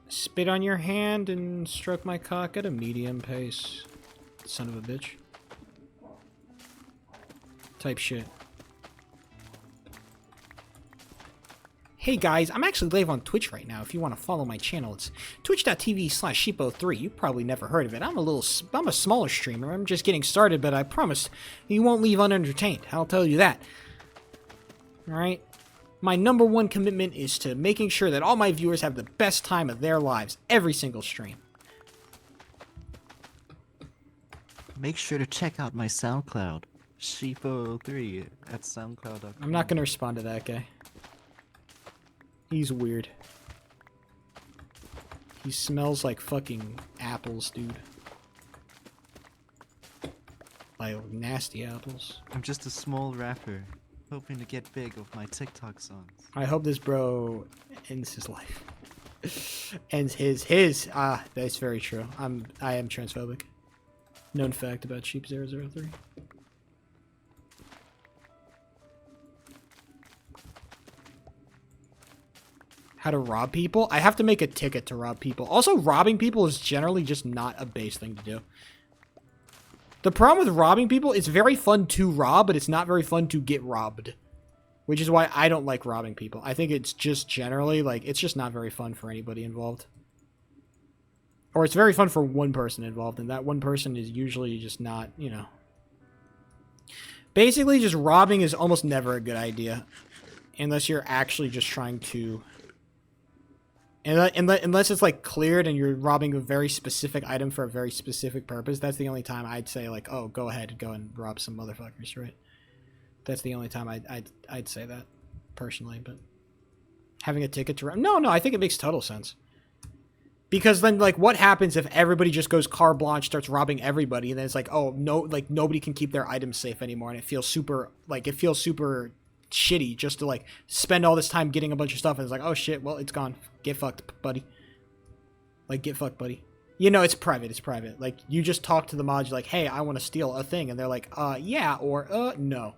A: Spit on your hand and stroke my cock at a medium pace. Son of a bitch. Type shit. Hey guys, I'm actually live on Twitch right now. If you want to follow my channel, it's twitch.tv/sheepo3. You've probably never heard of it. I'm a smaller streamer. I'm just getting started, but I promise you won't leave unentertained. I'll tell you that. Alright? My number one commitment is to making sure that all my viewers have the best time of their lives every single stream.
K: Make sure to check out my SoundCloud. Sheepo3 at soundcloud.com.
A: I'm not gonna respond to that guy. He's weird. He smells like fucking apples, dude. Like nasty apples.
K: I'm just a small rapper, hoping to get big with my TikTok songs.
A: I hope this bro ends his life. Ends his. Ah, that's very true. I am transphobic. Known fact about Sheep003. How to rob people? I have to make a ticket to rob people. Also, robbing people is generally just not a base thing to do. The problem with robbing people, it's very fun to rob, but it's not very fun to get robbed. Which is why I don't like robbing people. I think it's just generally, like, it's just not very fun for anybody involved. Or it's very fun for one person involved, and that one person is usually just not, you know. Basically, just robbing is almost never a good idea. Unless you're actually just trying to... Unless it's, like, cleared and you're robbing a very specific item for a very specific purpose, that's the only time I'd say, like, oh, go ahead and go and rob some motherfuckers, right? That's the only time I'd say that, personally, but... Having a ticket to rob... No, I think it makes total sense. Because then, like, what happens if everybody just goes carte blanche, starts robbing everybody, and then it's like, oh, no, like, nobody can keep their items safe anymore, and it feels super shitty just to, like, spend all this time getting a bunch of stuff, and it's like, oh shit, well, it's gone. Get fucked, buddy. Like, get fucked, buddy. You know, it's private. Like, you just talk to the mods, you're like, hey, I want to steal a thing, and they're like, yeah, or, no.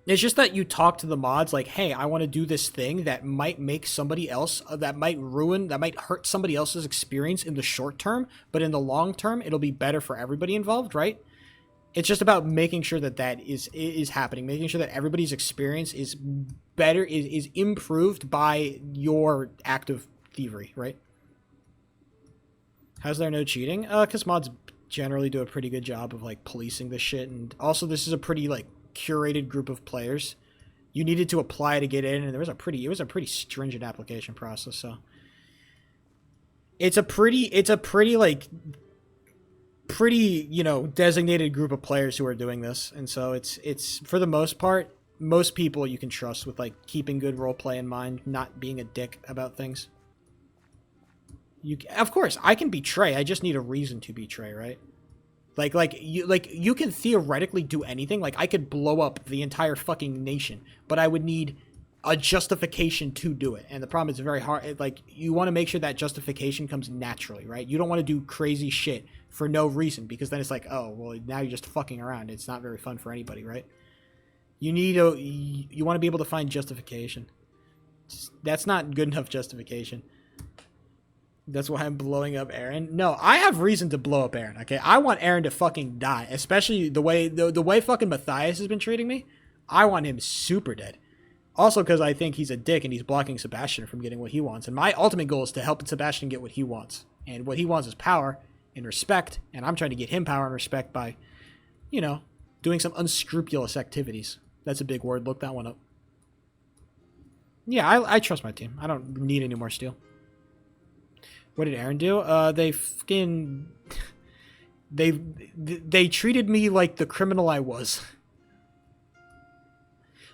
A: It's just that you talk to the mods like, hey, I want to do this thing that might make somebody else, that might hurt somebody else's experience in the short term, but in the long term, it'll be better for everybody involved, right? It's just about making sure that is happening, making sure that everybody's experience is better, is improved by your act of thievery, right? How's there no cheating? Because mods generally do a pretty good job of, like, policing this shit, and also this is a pretty, like, curated group of players. You needed to apply to get in, and it was a pretty stringent application process, so it's a pretty like pretty, you know, designated group of players who are doing this, and so it's for the most part, most people you can trust with like keeping good role play in mind, not being a dick about things. Of course, I can betray. I just need a reason to betray, right? Like you can theoretically do anything. Like I could blow up the entire fucking nation, but I would need a justification to do it. And the problem is very hard. Like you want to make sure that justification comes naturally, right? You don't want to do crazy shit for no reason because then it's like, oh, well, now you're just fucking around. It's not very fun for anybody, right? You want to be able to find justification. That's not good enough justification. That's why I'm blowing up Aaron. No, I have reason to blow up Aaron. Okay, I want Aaron to fucking die, especially the way fucking Matthias has been treating me. I want him super dead. Also, because I think he's a dick and he's blocking Sebastian from getting what he wants. And my ultimate goal is to help Sebastian get what he wants. And what he wants is power and respect. And I'm trying to get him power and respect by, you know, doing some unscrupulous activities. That's a big word. Look that one up. Yeah, I trust my team. I don't need any more steel. What did Aaron do? They fucking... They treated me like the criminal I was.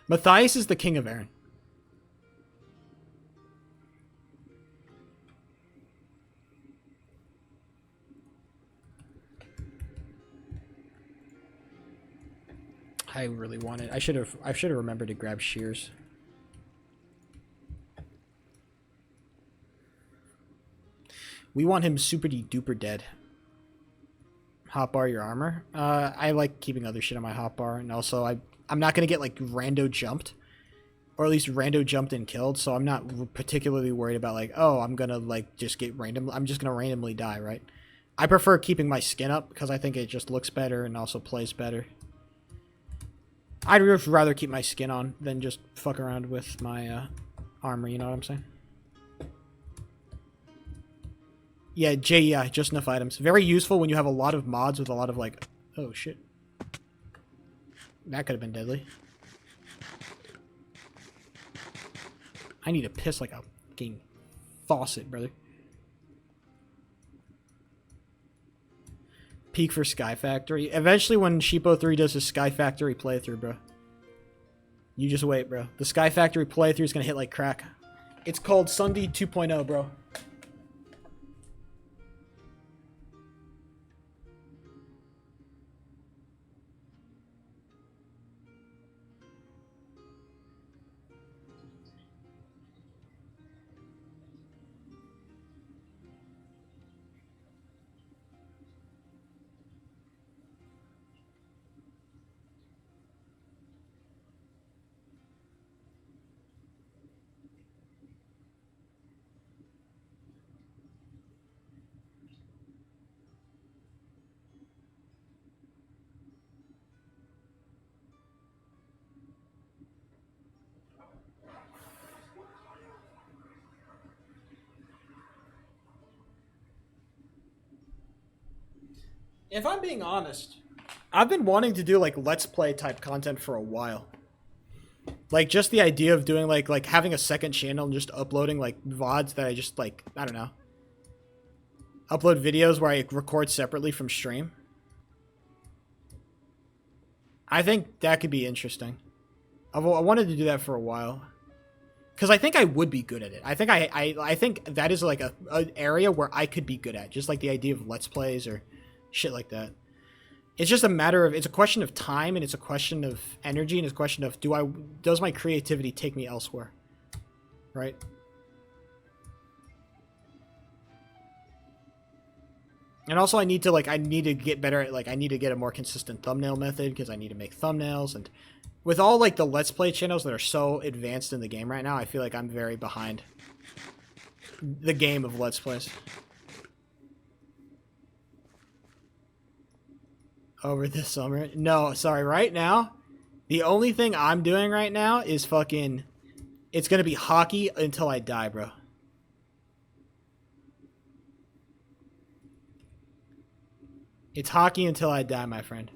A: Matthias is the king of Aaron. I really wanted... I should have remembered to grab shears. We want him super duper dead. Hotbar your armor. I like keeping other shit on my hotbar, and also I'm not gonna get like rando jumped, or at least rando jumped and killed. So I'm not particularly worried about like, oh, I'm gonna like just get random. I'm just gonna randomly die, right? I prefer keeping my skin up because I think it just looks better and also plays better. I'd rather keep my skin on than just fuck around with my armor. You know what I'm saying? Yeah, JEI, just enough items. Very useful when you have a lot of mods with a lot of like... Oh, shit. That could have been deadly. I need to piss like a fucking faucet, brother. Peak for Sky Factory. Eventually when Sheepo 3 does his Sky Factory playthrough, bro. You just wait, bro. The Sky Factory playthrough is going to hit like crack. It's called Sunday 2.0, bro. If I'm being honest, I've been wanting to do like Let's Play type content for a while. Like just the idea of doing like having a second channel and just uploading like VODs that I just like, I don't know. Upload videos where I record separately from stream. I think that could be interesting. I wanted to do that for a while. Because I think I would be good at it. I think I think that is like an area where I could be good at. Just like the idea of Let's Plays or shit like that. It's just a matter of, it's a question of time and it's a question of energy and it's a question of does my creativity take me elsewhere? Right? And also I need to get better at I need to get a more consistent thumbnail method because I need to make thumbnails, and with all like the Let's Play channels that are so advanced in the game right now, I feel like I'm very behind the game of Let's Plays. Over this summer? No, sorry, right now, the only thing I'm doing right now is fucking, it's gonna be hockey until I die, bro. It's hockey until I die, my friend.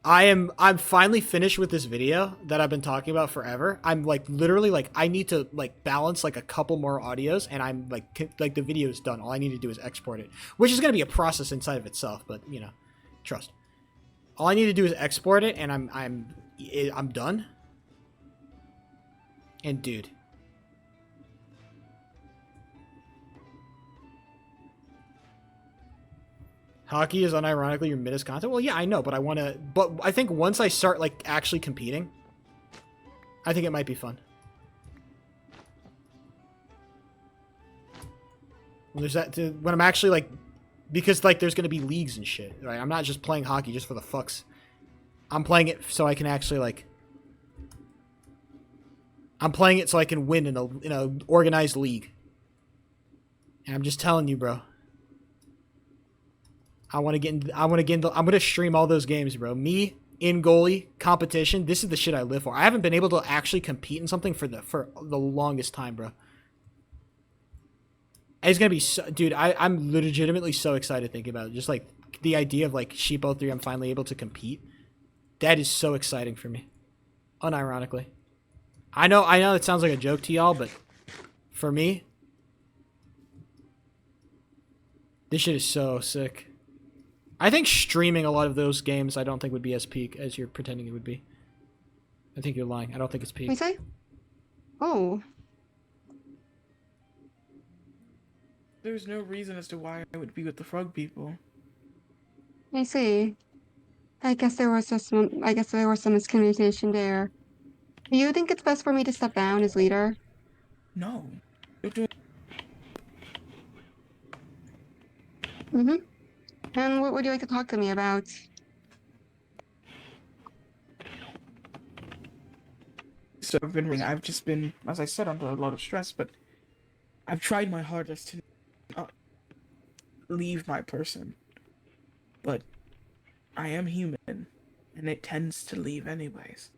A: I'm finally finished with this video that I've been talking about forever. I'm like literally like I need to like balance like a couple more audios, and I'm like the video is done. All I need to do is export it, which is gonna be a process inside of itself. But you know, trust. All I need to do is export it, and I'm done. And dude. Hockey is unironically your middest content. Well, yeah, I know, but I think once I start like actually competing, I think it might be fun. When I'm actually like, because like there's gonna be leagues and shit, right? I'm not just playing hockey just for the fucks. I'm playing it so I can actually like. I'm playing it so I can win in a organized league. And I'm just telling you, bro. I'm gonna stream all those games, bro. Me in goalie competition. This is the shit I live for. I haven't been able to actually compete in something for the longest time, bro. It's gonna be so, dude. I'm legitimately so excited thinking about it. Just like the idea of like Sheepo 3, I'm finally able to compete. That is so exciting for me, unironically. I know it sounds like a joke to y'all, but for me, this shit is so sick. I think streaming a lot of those games I don't think would be as peak as you're pretending it would be. I think you're lying. I don't think it's peak.
S: We say? Oh.
T: There's no reason as to why I would be with the frog people.
S: I see. I guess there was some miscommunication there. Do you think it's best for me to step down as leader?
T: No. You're doing...
S: Mm-hmm. And what would you like to talk to me about?
T: So I've just been, as I said, under a lot of stress, but I've tried my hardest to not leave my person. But I am human, and it tends to leave anyways.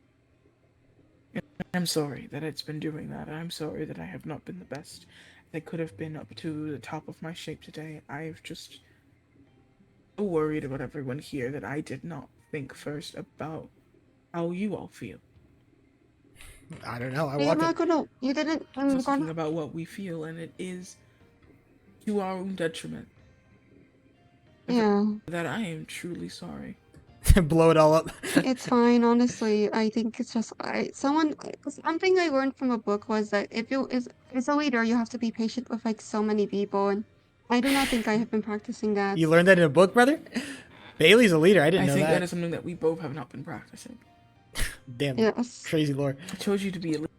T: And I'm sorry that it's been doing that. I'm sorry that I have not been the best. I could have been up to the top of my shape today. I've just so worried about everyone here that I did not think first about how you all feel.
A: I don't know.
S: You didn't.
T: I'm thinking about what we feel, and it is to our own detriment.
S: Yeah.
T: That I am truly sorry.
A: Blow it all up.
S: It's fine, honestly. I think it's just something I learned from a book was that as a leader, you have to be patient with like so many people, and I do not think I have been practicing that.
A: You learned that in a book, brother? Bailey's a leader. I didn't know that.
T: I think that is something that we both have not been practicing.
A: Damn.
S: Yes.
A: Crazy lore.
T: I chose you to be a leader.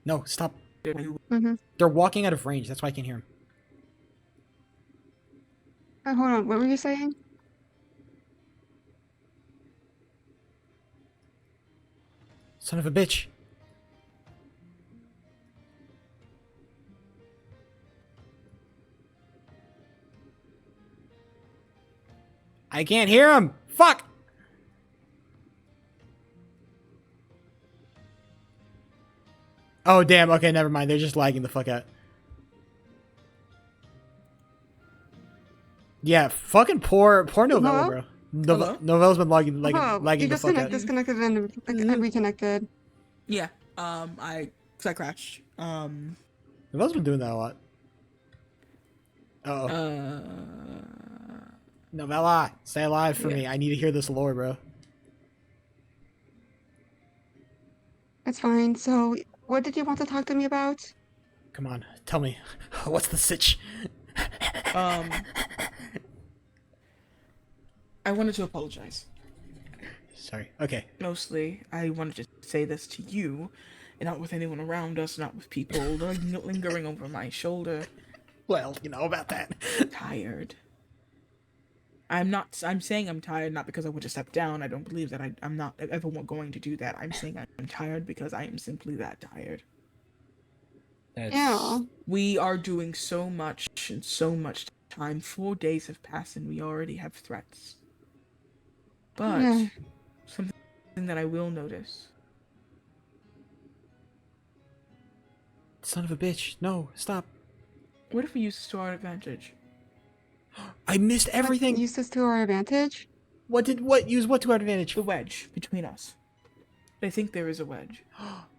A: No, stop.
S: Mm-hmm.
A: They're walking out of range. That's why I can't hear them.
S: Hold on. What were you saying?
A: Son of a bitch. I can't hear him. Fuck. Oh, damn. Okay, never mind. They're just lagging the fuck out. Yeah, fucking poor Novella, bro. Novella's been lagging the fuck out.
S: Disconnected and reconnected.
T: Yeah. I crashed.
A: Novella's been doing that a lot. Uh-oh. Novella, stay alive for me. I need to hear this lore, bro.
S: It's fine. So, what did you want to talk to me about?
A: Come on, tell me. What's the sitch?
T: I wanted to apologize.
A: Sorry. Okay.
T: Mostly, I wanted to say this to you, and not with anyone around us, not with people lingering over my shoulder.
A: Well, you know about that.
T: Tired. I'm saying I'm tired not because I want to step down. I don't believe that I'm not ever going to do that. I'm saying I'm tired because I am simply that tired.
S: Yeah.
T: We are doing so much in so much time. 4 days have passed and we already have threats. But
S: Yeah.
T: something that I will notice.
A: Son of a bitch. No, stop.
T: What if we use this to our advantage?
A: I missed everything.
S: Use this to our advantage?
A: Use what to our advantage?
T: The wedge between us. They think there is a wedge.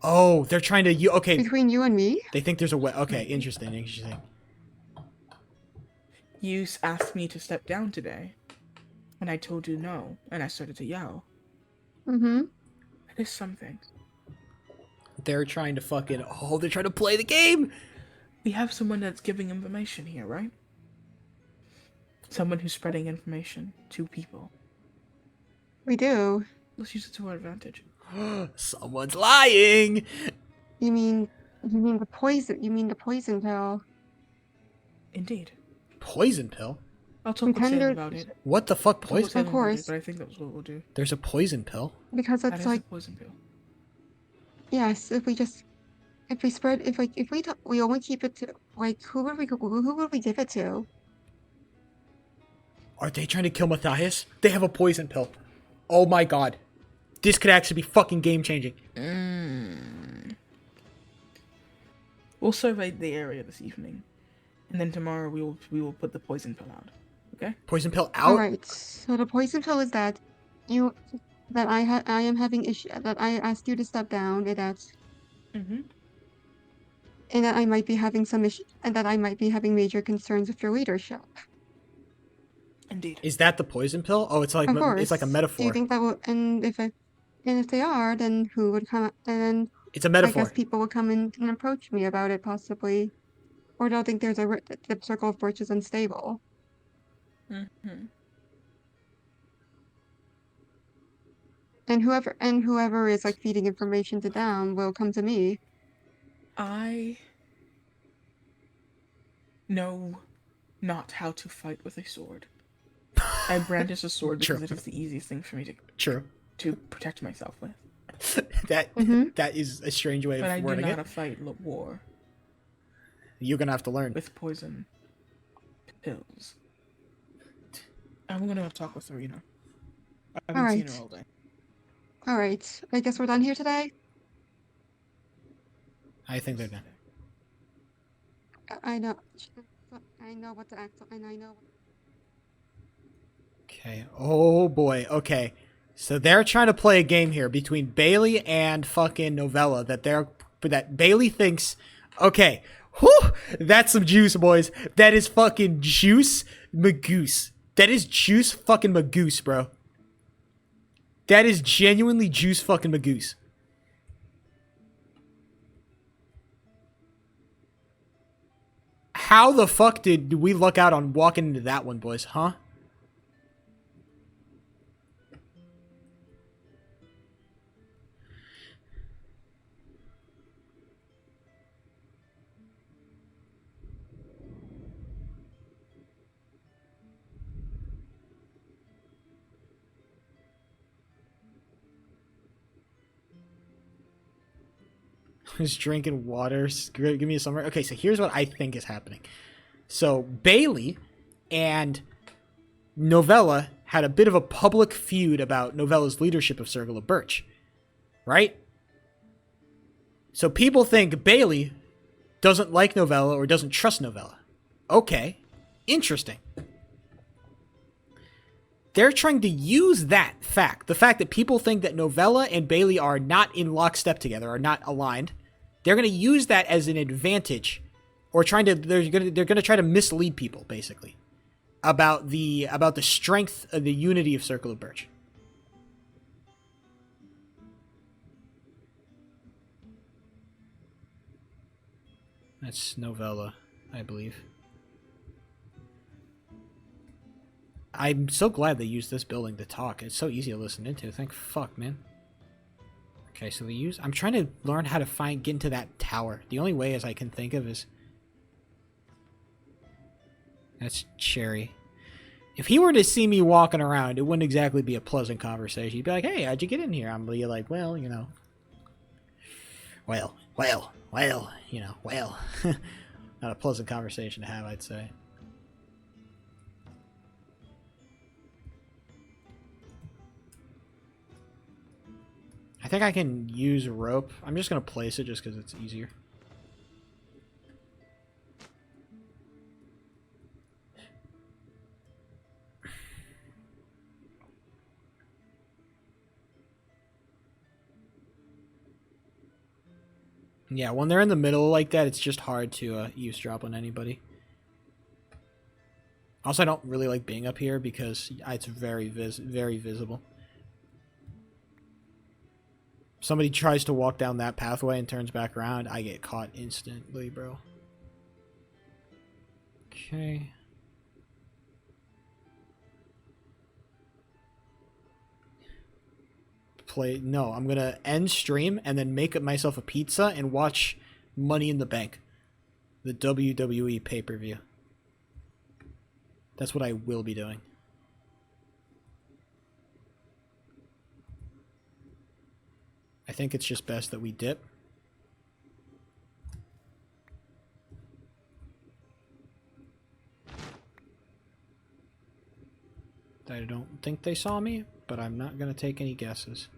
A: Oh, they're trying to okay.
S: Between you and me?
A: They think there's a wedge. Okay, interesting.
T: You asked me to step down today, and I told you no, and I started to yell.
S: Mm-hmm.
T: That is something.
A: They're trying to they're trying to play the game.
T: We have someone that's giving information here, right? Someone who's spreading information to people.
S: We do.
T: Let's use it to our advantage.
A: Someone's lying.
S: You mean the poison? You mean the poison pill?
T: Indeed.
A: Poison pill?
T: I'll talk with Sam about it.
A: What the fuck poison?
S: Of course.
T: But I think that's what we'll do.
A: There's a poison pill.
S: Because
T: That
S: it's
T: is
S: like
T: a poison pill.
S: yes, if we we only keep it to like who would we give it to?
A: Are they trying to kill Matthias? They have a poison pill. Oh my god. This could actually be fucking game changing.
T: We'll survey the area this evening, and then tomorrow we will put the poison pill out. Okay?
A: Poison pill out?
S: Alright. So the poison pill is that I am having issue that I asked you to step down and that and that I might be having some issue and that I might be having major concerns with your leadership.
T: Indeed.
A: Is that the poison pill? Oh, it's like
S: Of course.
A: it's like a metaphor.
S: Do you think that will and if they are, then who would come and then
A: It's a metaphor.
S: I guess people would come in and approach me about it possibly. Or they'll think there's the circle of birch is unstable. And whoever is like feeding information to them will come to me.
T: I know not how to fight with a sword. I brandish a sword because it is the easiest thing for me to protect myself with.
A: That is a strange way
T: But
A: of
T: I do
A: wording
T: know
A: it.
T: how to fight war
A: You're gonna have to learn.
T: with poison pills. I'm gonna talk with Serena. I haven't seen her all day.
S: Alright. I guess we're done here today.
A: I think they're done.
S: I know what to act and I know.
A: Okay. Oh boy. Okay. So they're trying to play a game here between Bailey and fucking Novella that Bailey thinks, okay, whew, that's some juice, boys. That is fucking juice magoose. That is juice fucking magoose, bro. That is genuinely juice fucking magoose. How the fuck did we luck out on walking into that one, boys, huh? Just drinking water. Give me a summary. Okay, so here's what I think is happening. So Bailey and Novella had a bit of a public feud about Novella's leadership of Circle of Birch, right? So people think Bailey doesn't like Novella or doesn't trust Novella. Okay, interesting. They're trying to use that fact, the fact that people think that Novella and Bailey are not in lockstep together, are not aligned. They're going to use that as an advantage, or they're going to try to mislead people basically about the strength of the unity of Circle of Birch. That's Novella, I believe. I'm so glad they used this building to talk. It's so easy to listen into. Thank fuck, man. Okay, so I'm trying to learn how to get into that tower. The only way as I can think of is... That's Cherry. If he were to see me walking around, it wouldn't exactly be a pleasant conversation. He'd be like, hey, how'd you get in here? I'm be like, well, you know. Well. You know, well. Not a pleasant conversation to have, I'd say. I think I can use a rope. I'm just going to place it just because it's easier. Yeah, when they're in the middle like that, it's just hard to eavesdrop on anybody. Also, I don't really like being up here because it's very visible. Somebody tries to walk down that pathway and turns back around, I get caught instantly, bro. Okay. No, I'm gonna end stream and then make myself a pizza and watch Money in the Bank, the WWE pay-per-view. That's what I will be doing. I think it's just best that we dip. I don't think they saw me, but I'm not gonna take any guesses.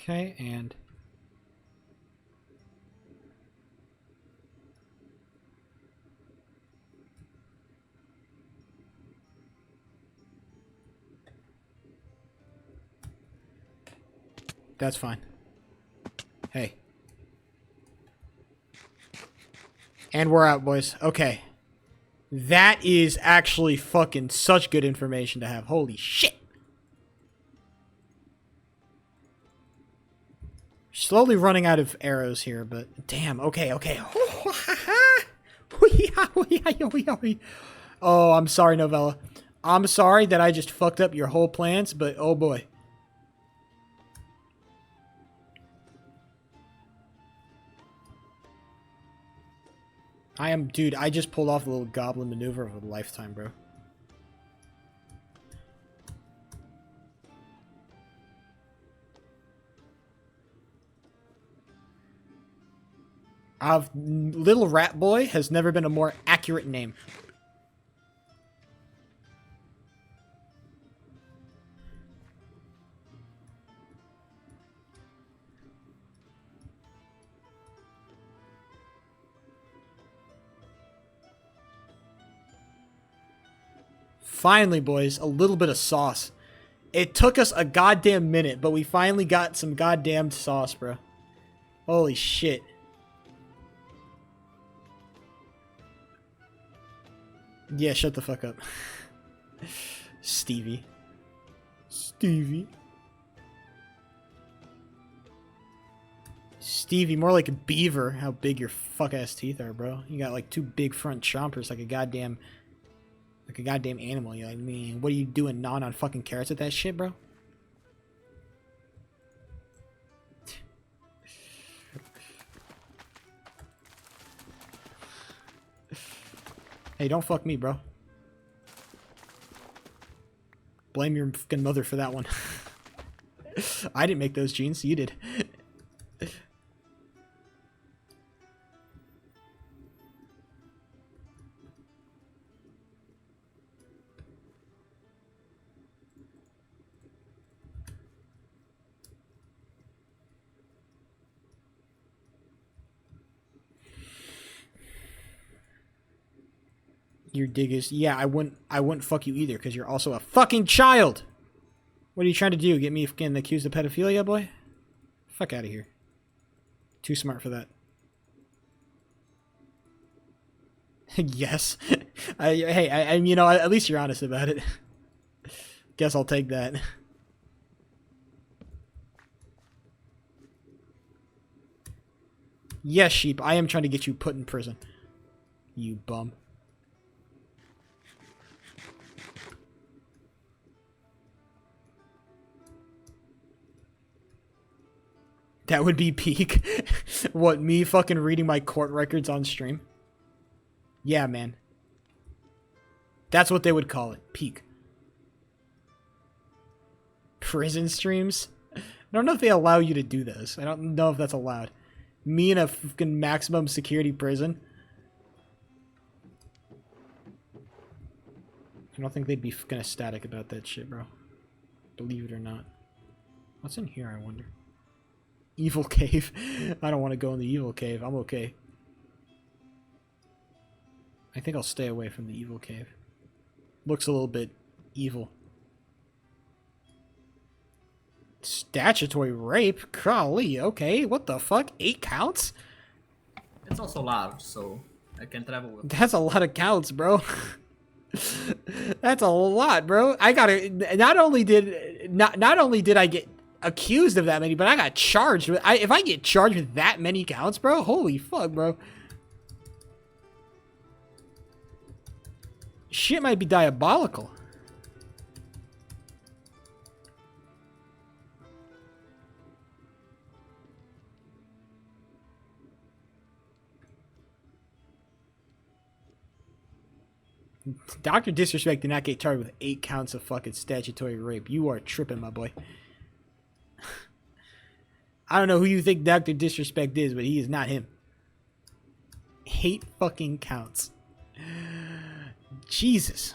A: Okay, and that's fine. Hey. And we're out, boys. Okay. That is actually fucking such good information to have. Holy shit. Slowly running out of arrows here, but damn. Okay, okay. Oh, I'm sorry, Novella. I'm sorry that I just fucked up your whole plans, but oh boy. Dude, I just pulled off a little goblin maneuver of a lifetime, bro. Little Rat Boy has never been a more accurate name. Finally, boys, a little bit of sauce. It took us a goddamn minute, but we finally got some goddamn sauce, bro. Holy shit. Yeah, shut the fuck up. Stevie. Stevie. Stevie, more like a beaver. How big your fuck-ass teeth are, bro. You got like two big front chompers like a goddamn animal. You're like, man, what are you doing gnawing on fucking carrots with that shit, bro? Hey, don't fuck me, bro. Blame your fucking mother for that one. I didn't make those jeans, you did. Your dig is, yeah, I wouldn't fuck you either, because you're also a fucking child! What are you trying to do? Get me getting accused of pedophilia, boy? Fuck out of here. Too smart for that. Yes. Hey, you know, at least you're honest about it. Guess I'll take that. Yes, sheep, I am trying to get you put in prison. You bum. That would be peak. What, me fucking reading my court records on stream? Yeah, man. That's what they would call it. Peak. Prison streams? I don't know if they allow you to do this. I don't know if that's allowed. Me in a fucking maximum security prison? I don't think they'd be fucking ecstatic about that shit, bro. Believe it or not. What's in here, I wonder? Evil cave. I don't want to go in the evil cave. I'm okay. I think I'll stay away from the evil cave. Looks a little bit evil. Statutory rape? Golly, okay. What the fuck? 8 counts?
U: It's also large, so I can travel with.
A: That's a lot of counts, bro. That's a lot, bro. I gotta. Not only did I get accused of that many, but I got charged with. If I get charged with that many counts, bro, holy fuck, bro. Shit might be diabolical. Dr. Disrespect did not get charged with 8 counts of fucking statutory rape. You are tripping, my boy. I don't know who you think Dr. Disrespect is, but he is not him. 8 fucking counts. Jesus.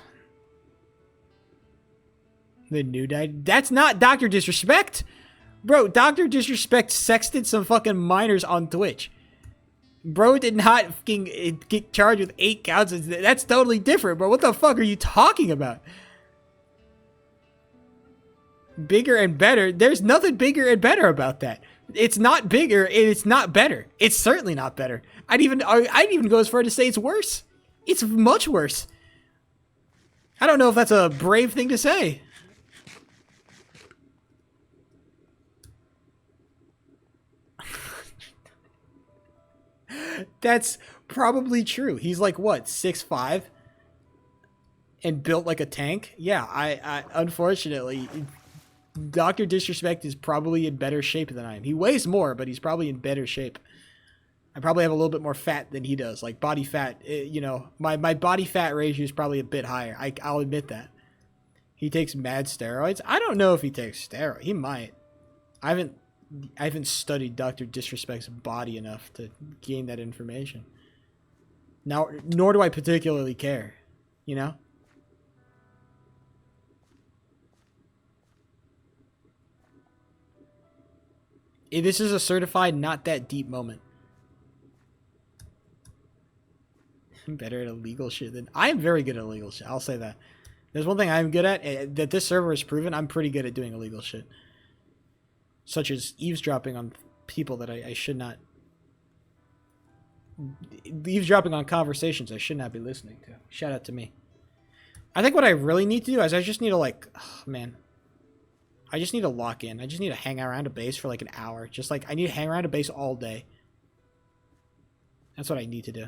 A: The new guy. That's not Dr. Disrespect. Bro, Dr. Disrespect sexted some fucking minors on Twitch. Bro did not fucking get charged with 8 counts. That's totally different, bro. What the fuck are you talking about? Bigger and better? There's nothing bigger and better about that. It's not bigger and it's not better. It's certainly not better. I'd even go as far to say it's worse. It's much worse. I don't know if that's a brave thing to say. That's probably true. He's like, what, 6'5"? And built like a tank? Yeah, I unfortunately, Dr. Disrespect is probably in better shape than I am. He weighs more, but he's probably in better shape. I probably have a little bit more fat than he does. Like body fat, you know, my body fat ratio is probably a bit higher. I'll admit that. He takes mad steroids. I don't know if he takes steroids. He might. I haven't studied Dr. Disrespect's body enough to gain that information. Now, nor do I particularly care, you know? This is a certified not that deep moment. I'm better at illegal shit than... I am very good at illegal shit. I'll say that. There's one thing I'm good at, that this server has proven. I'm pretty good at doing illegal shit. Such as eavesdropping on people that I should not... Eavesdropping on conversations I should not be listening to. Shout out to me. I think what I really need to do is I just need to, like... Oh, man. I just need to lock in. I just need to hang around a base for like an hour. Just like, I need to hang around a base all day. That's what I need to do.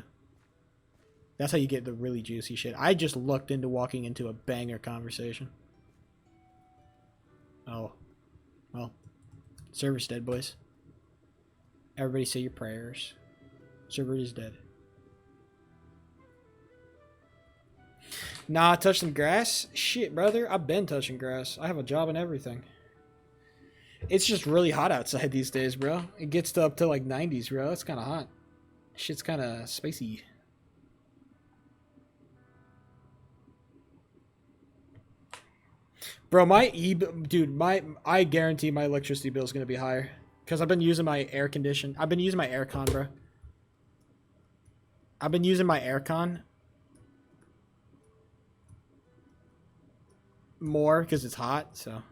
A: That's how you get the really juicy shit. I just looked into walking into a banger conversation. Oh. Well. Server's dead, boys. Everybody say your prayers. Server is dead. Nah, touch some grass? Shit, brother. I've been touching grass. I have a job and everything. It's just really hot outside these days, bro. It gets up to like 90s, bro. It's kind of hot. Shit's kind of spacey. Bro, I guarantee my electricity bill is going to be higher. Because I've been using my air condition. I've been using my aircon, bro. I've been using my aircon more because it's hot, so.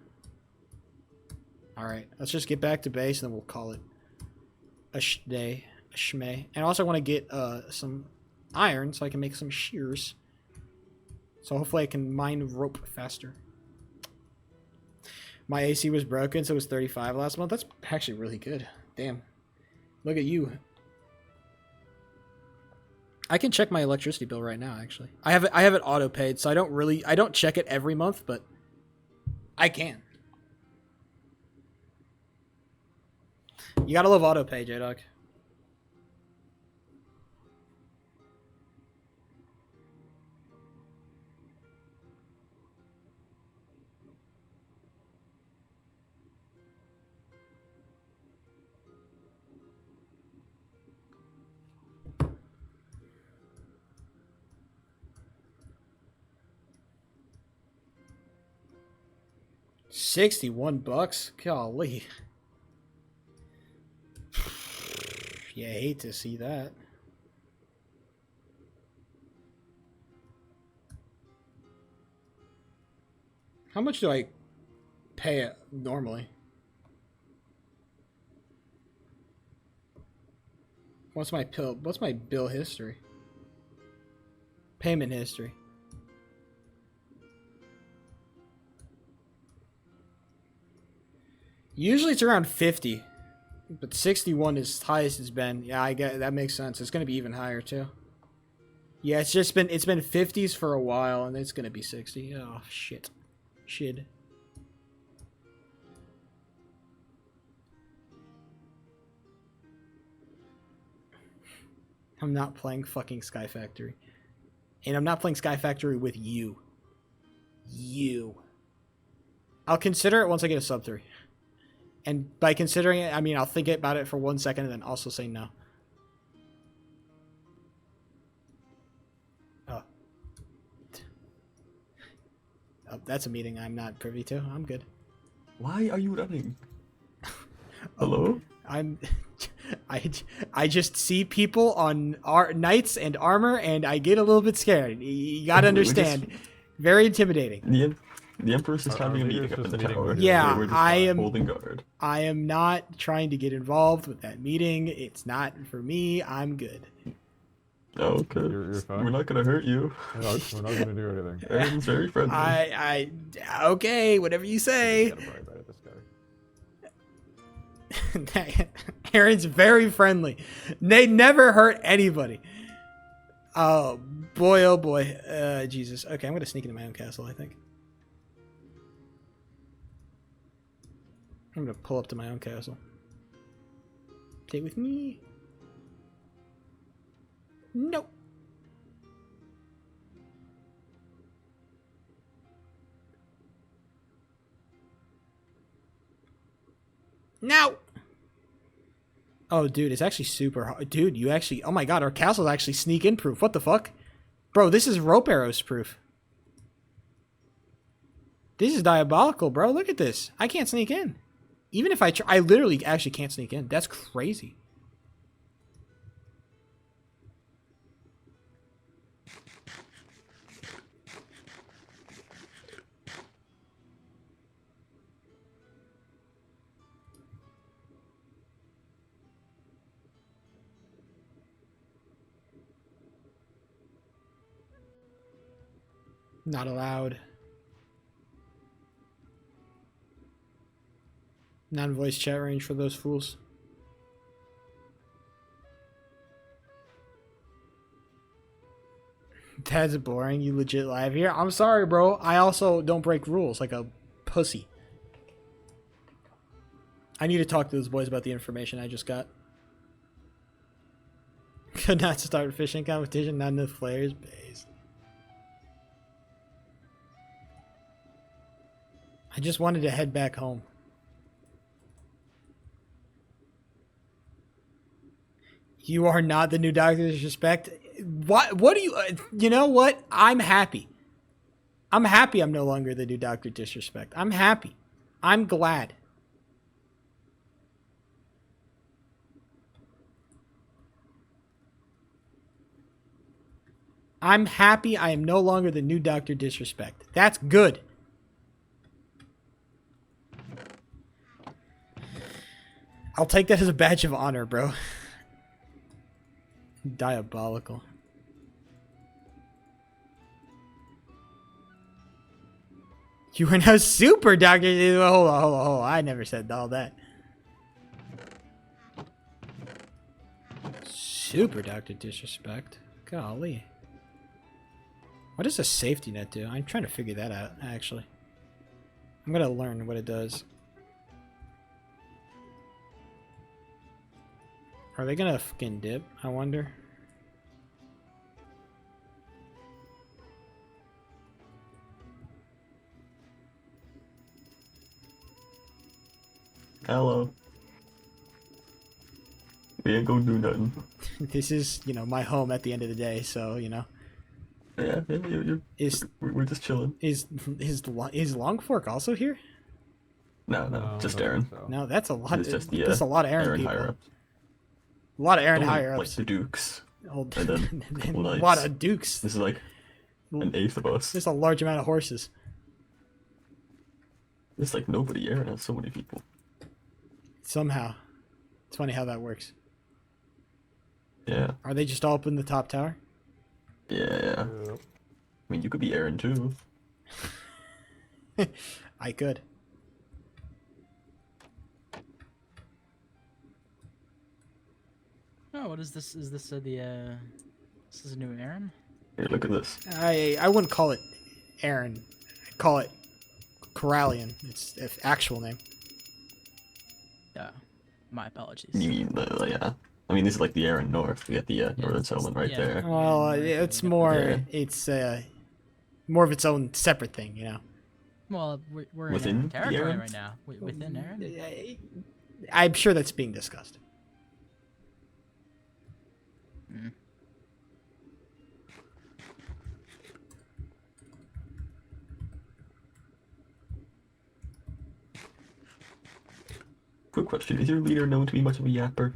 A: Alright, let's just get back to base and then we'll call it a day, a shmay. And I also want to get some iron so I can make some shears. So hopefully I can mine rope faster. My AC was broken, so it was 35 last month. That's actually really good. Damn. Look at you. I can check my electricity bill right now, actually. I have it auto paid, so I don't check it every month, but I can. You gotta love auto pay, J-Dog. $61? Golly. Yeah, I hate to see that. How much do I pay it normally? What's my bill history? Payment history. Usually it's around 50, but 61 is highest it's been. Yeah, I get that makes sense. It's gonna be even higher too. Yeah, it's been 50s for a while, and it's gonna be 60. Oh shit. I'm not playing fucking Sky Factory. And I'm not playing Sky Factory with you. I'll consider it once I get a sub 3. And by considering it, I mean I'll think about it for 1 second and then also say no. Oh. Oh, that's a meeting I'm not privy to. I'm good.
B: Why are you running? Hello?
A: I just see people on knights and armor, and I get a little bit scared. You gotta understand, very intimidating.
B: The Empress is having a meeting up in the tower.
A: Yeah,
B: we're just
A: I am
B: holding guard.
A: I am not trying to get involved with that meeting. It's not for me. I'm good.
B: Okay.
D: You're fine.
B: We're not gonna hurt you.
D: We're not gonna do anything.
B: Aaron's very friendly.
A: Okay, whatever you say. Aaron's very friendly. They never hurt anybody. Oh boy, Jesus. Okay, I'm gonna sneak into my own castle, I think. I'm gonna pull up to my own castle. Stay with me. Nope. No. Oh, dude, it's actually super hard. Dude, you actually... Oh my god, our castle's actually sneak-in proof. What the fuck? Bro, this is rope arrows proof. This is diabolical, bro. Look at this. I can't sneak in. Even if I try... I literally actually can't sneak in. That's crazy. Not allowed. Non-voice chat range for those fools. That's boring. You legit live here. I'm sorry, bro. I also don't break rules like a pussy. I need to talk to those boys about the information I just got. Could not start fishing competition. Not enough players. Base. I just wanted to head back home. You are not the new Dr. Disrespect. What do you... you know what? I'm happy. I'm happy I'm no longer the new Dr. Disrespect. I'm happy. I'm glad. I'm happy I am no longer the new Dr. Disrespect. That's good. I'll take that as a badge of honor, bro. Diabolical. You are now super Dr. Hold on. I never said all that. Super Dr. Disrespect. Golly. What does a safety net do? I'm trying to figure that out, actually. I'm gonna learn what it does. Are they gonna fucking dip, I wonder?
B: Hello. We ain't gonna do nothing.
A: This is, you know, my home at the end of the day, so, you know.
B: Yeah, we're just chilling.
A: Is Long Fork also here?
B: No, just Aaron.
A: No, that's a lot.
B: It's just the,
A: that's a lot of Aaron people.
B: higher ups.
A: A lot of Aaron
B: Only,
A: higher ups.
B: Like the Dukes.
A: And
B: then
A: a lot of Dukes.
B: This is like an eighth of us.
A: There's a large amount of horses.
B: It's like nobody. Aaron has so many people.
A: Somehow. It's funny how that works.
B: Yeah.
A: Are they just all up in the top tower?
B: Yeah. I mean, you could be Aaron too.
A: I could.
F: Oh, what is this? Is this this is a new Aaron?
B: Here, look at this.
A: I wouldn't call it Aaron. I'd call it Corallian. It's the actual name.
F: Yeah. My apologies.
B: You mean yeah. I mean, this is like the Aaron North. We got the northern settlement right there.
A: Well, it's more.
B: Yeah.
A: It's more of its own separate thing, you know.
F: Well, we're
B: Within
F: in
B: the
F: Aaron territory
B: Aaron?
F: right now. Within Aaron?
A: I'm sure that's being discussed.
F: Mm.
B: Quick question: is your leader known to be much of a yapper?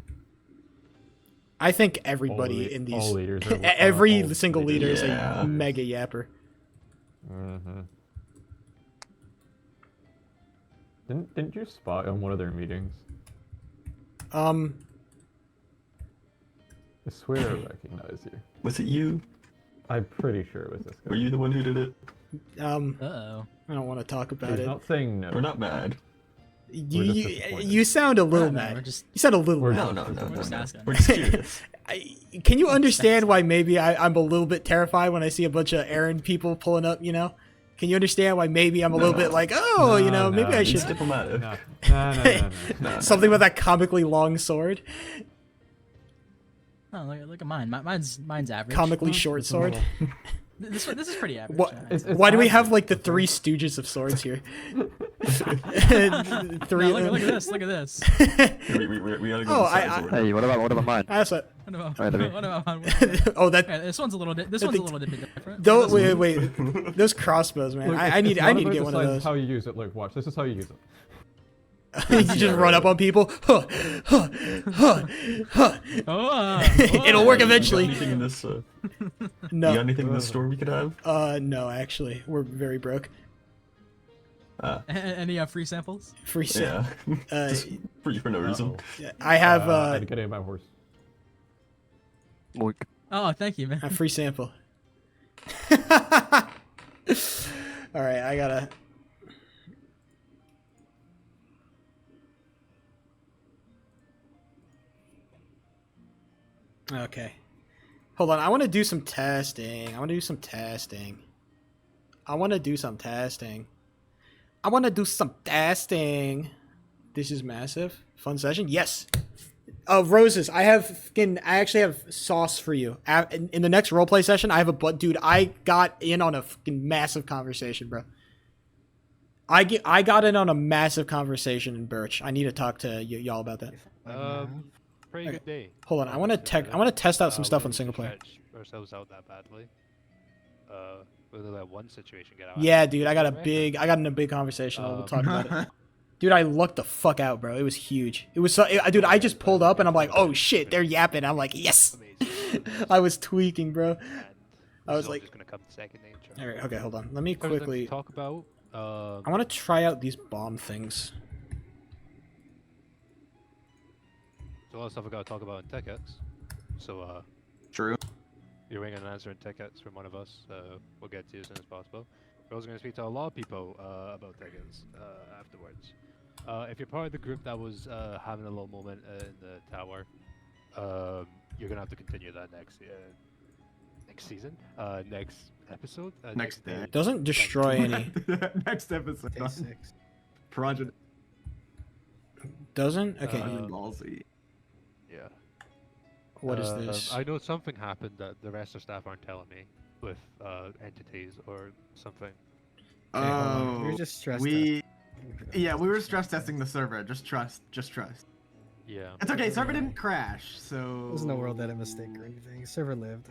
A: I think everybody in these,
D: all leaders are,
A: every
D: all
A: single leader is
B: Yeah.
A: a mega yapper.
D: Mm-hmm. Didn't you spot on one of their meetings? I swear I recognize you.
B: Was it you?
D: I'm pretty sure it was this guy.
B: Were you the one who did it?
F: Uh-oh.
A: I don't want to talk about
D: He's
A: it.
D: not saying no.
B: We're not mad.
A: You sound a little mad. You sound a little mad.
B: No.
F: We're just asking.
B: We're just curious.
A: Can you understand why maybe I'm a little bit terrified when I see a bunch of Aaron people pulling up, you know? Can you understand why maybe I'm a little bit like, oh, you know, maybe I should...
B: It's diplomatic.
D: No.
A: Something with that comically long sword.
F: Oh, look at mine. Mine's average.
A: Comically short sword.
F: This is pretty average.
A: Why do we have like the Three Stooges of swords here? Three.
F: No, look at this. Look at this.
B: we gotta go
V: Hey, what about mine?
A: That's what.
F: What
V: Alright,
F: about mine?
A: Oh, that.
F: This one's a little bit different.
A: Don't wait. Those crossbows, man.
D: Look,
A: I need
D: it's
A: to get one of
D: besides
A: those.
D: How you use it? Look, watch. This is how you use it.
A: You just run up on people. It'll work eventually.
B: You got anything in this?
A: No.
B: You got anything in this store we could have?
A: No, actually, we're very broke.
F: Any free samples?
A: Free
B: Yeah.
A: sample.
B: Just free for no reason.
A: I have.
D: I'd get in my horse.
F: Oh, thank you, man.
A: A free sample. All right, I gotta. Okay. Hold on, I want to do some testing. This is massive. Fun session? Yes. Roses, I actually have sauce for you. In the next roleplay session, I have dude, I got in on a fucking massive conversation, bro. I got in on a massive conversation in Birch. I need to talk to y'all about that.
C: Pretty good day.
A: Hold on, I want to test out some stuff on single player.
C: Ourselves out that badly. Whether that one situation get out.
A: Yeah, dude, I got in a big conversation. We'll talk about it. Dude, I lucked the fuck out, bro. It was huge. It was dude, I just pulled up and I'm like, oh shit, they're yapping. I'm like, yes. I was tweaking, bro. I was like,
C: just gonna come to second nature.
A: all right, okay, hold on. Let me quickly
C: talk about.
A: I want to try out these bomb things.
C: There's a lot of stuff I gotta talk about in TechX. So,
B: True.
C: You're waiting on an answer in TechX from one of us. We'll get to you as soon as possible. We're also gonna speak to a lot of people about TechX afterwards. If you're part of the group that was having a little moment in the tower, you're gonna have to continue that next season, next episode,
P: next day.
A: Doesn't destroy any.
P: Next episode. Progeny.
A: Doesn't? Okay.
P: Ballsy.
C: Yeah.
A: What is this?
C: I know something happened that the rest of staff aren't telling me with entities or something.
P: Oh,
E: You're just stressed.
P: Yeah, we were stress testing the server. Just trust.
C: Yeah.
P: It's okay. Server didn't crash, so.
E: There's no world that a mistake or anything. Server lived.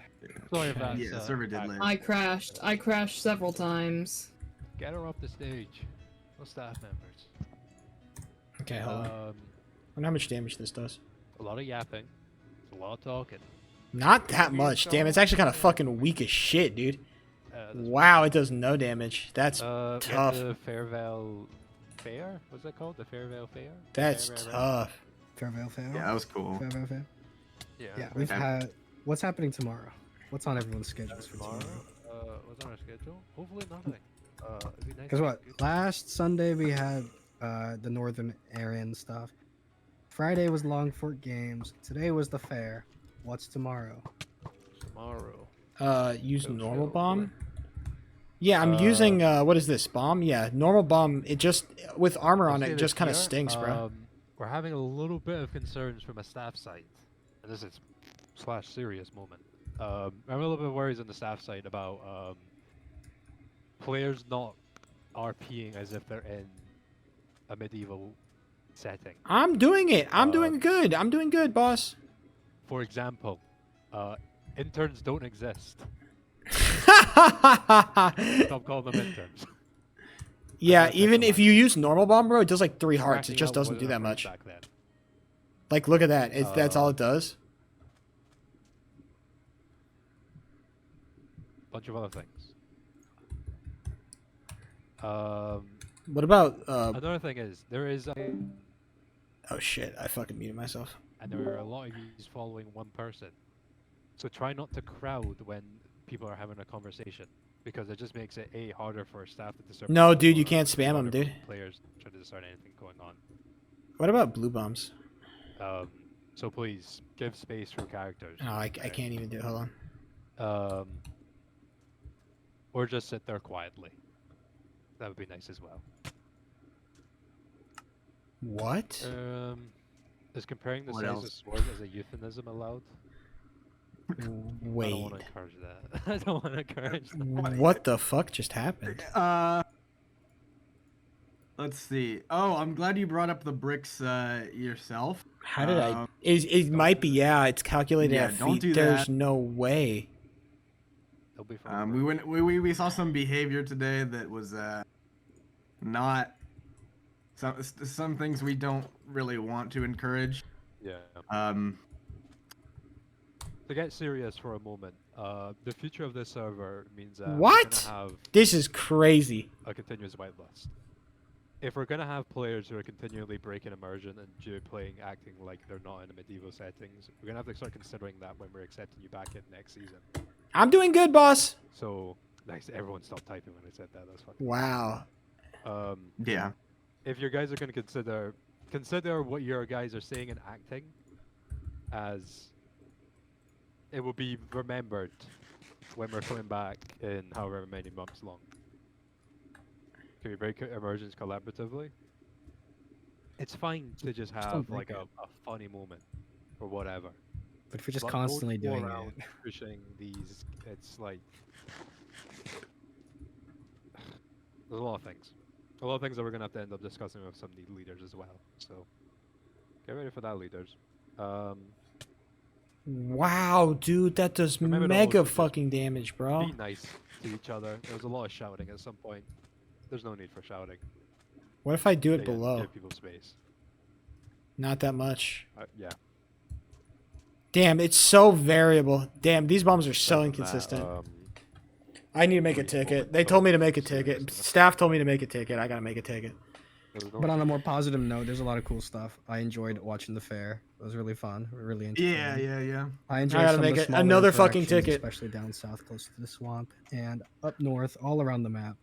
C: Sorry if that's,
P: yeah, server did live.
I: I crashed several times.
C: Get her off the stage. No staff members.
A: Okay, hold on. I wonder how much damage this does.
C: A lot of yapping. A lot of talking.
A: Not that much. Damn, it's actually kind of fucking weak as shit, dude. Wow, it does no damage. That's tough.
C: The Fairvale Fair? What's that called? The Fairvale Fair?
A: That's tough.
E: Fairvale Fair.
P: Yeah, that was cool.
E: Fairvale Fair. Yeah, we've had. What's happening tomorrow? What's on everyone's schedules for tomorrow?
C: What's on our schedule? Hopefully nothing. It'd be nice.
E: Because what? Last Sunday we had the Northern Aryan stuff. Friday was Longfort Games. Today was the fair. What's tomorrow?
C: Tomorrow.
A: Use normal bomb. Yeah, I'm using what is this bomb? Yeah, normal bomb. It just with armor on it just kind of stinks, bro.
C: We're having a little bit of concerns from a staff side, and this is / serious moment. I'm a little bit worried on the staff side about players not RPing as if they're in a medieval setting.
A: I'm doing it. I'm doing good. I'm doing good, boss.
C: For example, interns don't exist. Stop calling them interns.
A: Yeah, even if you use normal bomb, bro, it does like 3 hearts. It just doesn't do that much. Like, look at that. That's all it does.
C: Bunch of other things.
A: What about
C: another thing is there is a...
A: Oh shit! I fucking muted myself.
C: And there are a lot of you following one person, so try not to crowd when people are having a conversation, because it just makes it harder for staff to discern.
A: No, dude, you can't spam them, dude.
C: Players try to discern anything going on.
A: What about blue bombs?
C: So please give space for characters.
A: Oh, I can't even do it. Hold on.
C: Or just sit there quietly. That would be nice as well.
A: What?
C: Is comparing the
A: What
C: size
A: else?
C: of swords as a euphemism allowed?
A: Wait.
C: I don't want to encourage that. I don't want to encourage that.
A: What the fuck just happened?
H: Let's see. Oh, I'm glad you brought up the bricks yourself.
A: How did I? It might be. Yeah, it's calculated
H: Yeah,
A: at
H: don't
A: feet.
H: do
A: There's
H: that.
A: no way.
C: It'll be fine.
H: We saw some behavior today that was not some things we don't really want to encourage.
C: Yeah. To get serious for a moment, the future of this server means that we're
A: What?
C: gonna have
A: This is crazy.
C: a continuous whitelist. If we're gonna have players who are continually breaking immersion and acting like they're not in the medieval settings, we're gonna have to start considering that when we're accepting you back in next season.
A: I'm doing good, boss.
C: So, nice. Everyone stopped typing when I said that. That's fucking.
A: Wow.
H: Yeah.
C: If you guys are gonna consider what your guys are saying and acting as it will be remembered when we're coming back in however many months long. Can we break immersions collaboratively? It's fine to just have like a funny moment or whatever.
E: But if we're just
C: But
E: constantly
C: don't go
E: doing
C: around
E: it,
C: pushing these, it's like there's a lot of things. A lot of things that we're gonna have to end up discussing with some lead leaders as well. So get ready for that, leaders.
A: Wow, dude, that does
C: Remember to
A: mega
C: also just
A: fucking damage, bro.
C: Be nice to each other. There was a lot of shouting at some point. There's no need for shouting.
A: What if I do it
C: Again,
A: below?
C: Give people space.
A: Not that much.
C: Yeah.
A: Damn, it's so variable. Damn, these bombs are so inconsistent. I need to make a ticket. They told me to make a ticket. Staff told me to make a ticket. I gotta make a ticket.
E: but on a more positive note, there's a lot of cool stuff. I enjoyed watching the fair. It was really fun, really entertaining.
H: Yeah.
E: I enjoyed
A: I gotta
E: some
A: make
E: of the
A: it
E: smaller
A: another fucking
E: interactions,
A: ticket.
E: especially down south, close to the swamp, and up north, all around the map.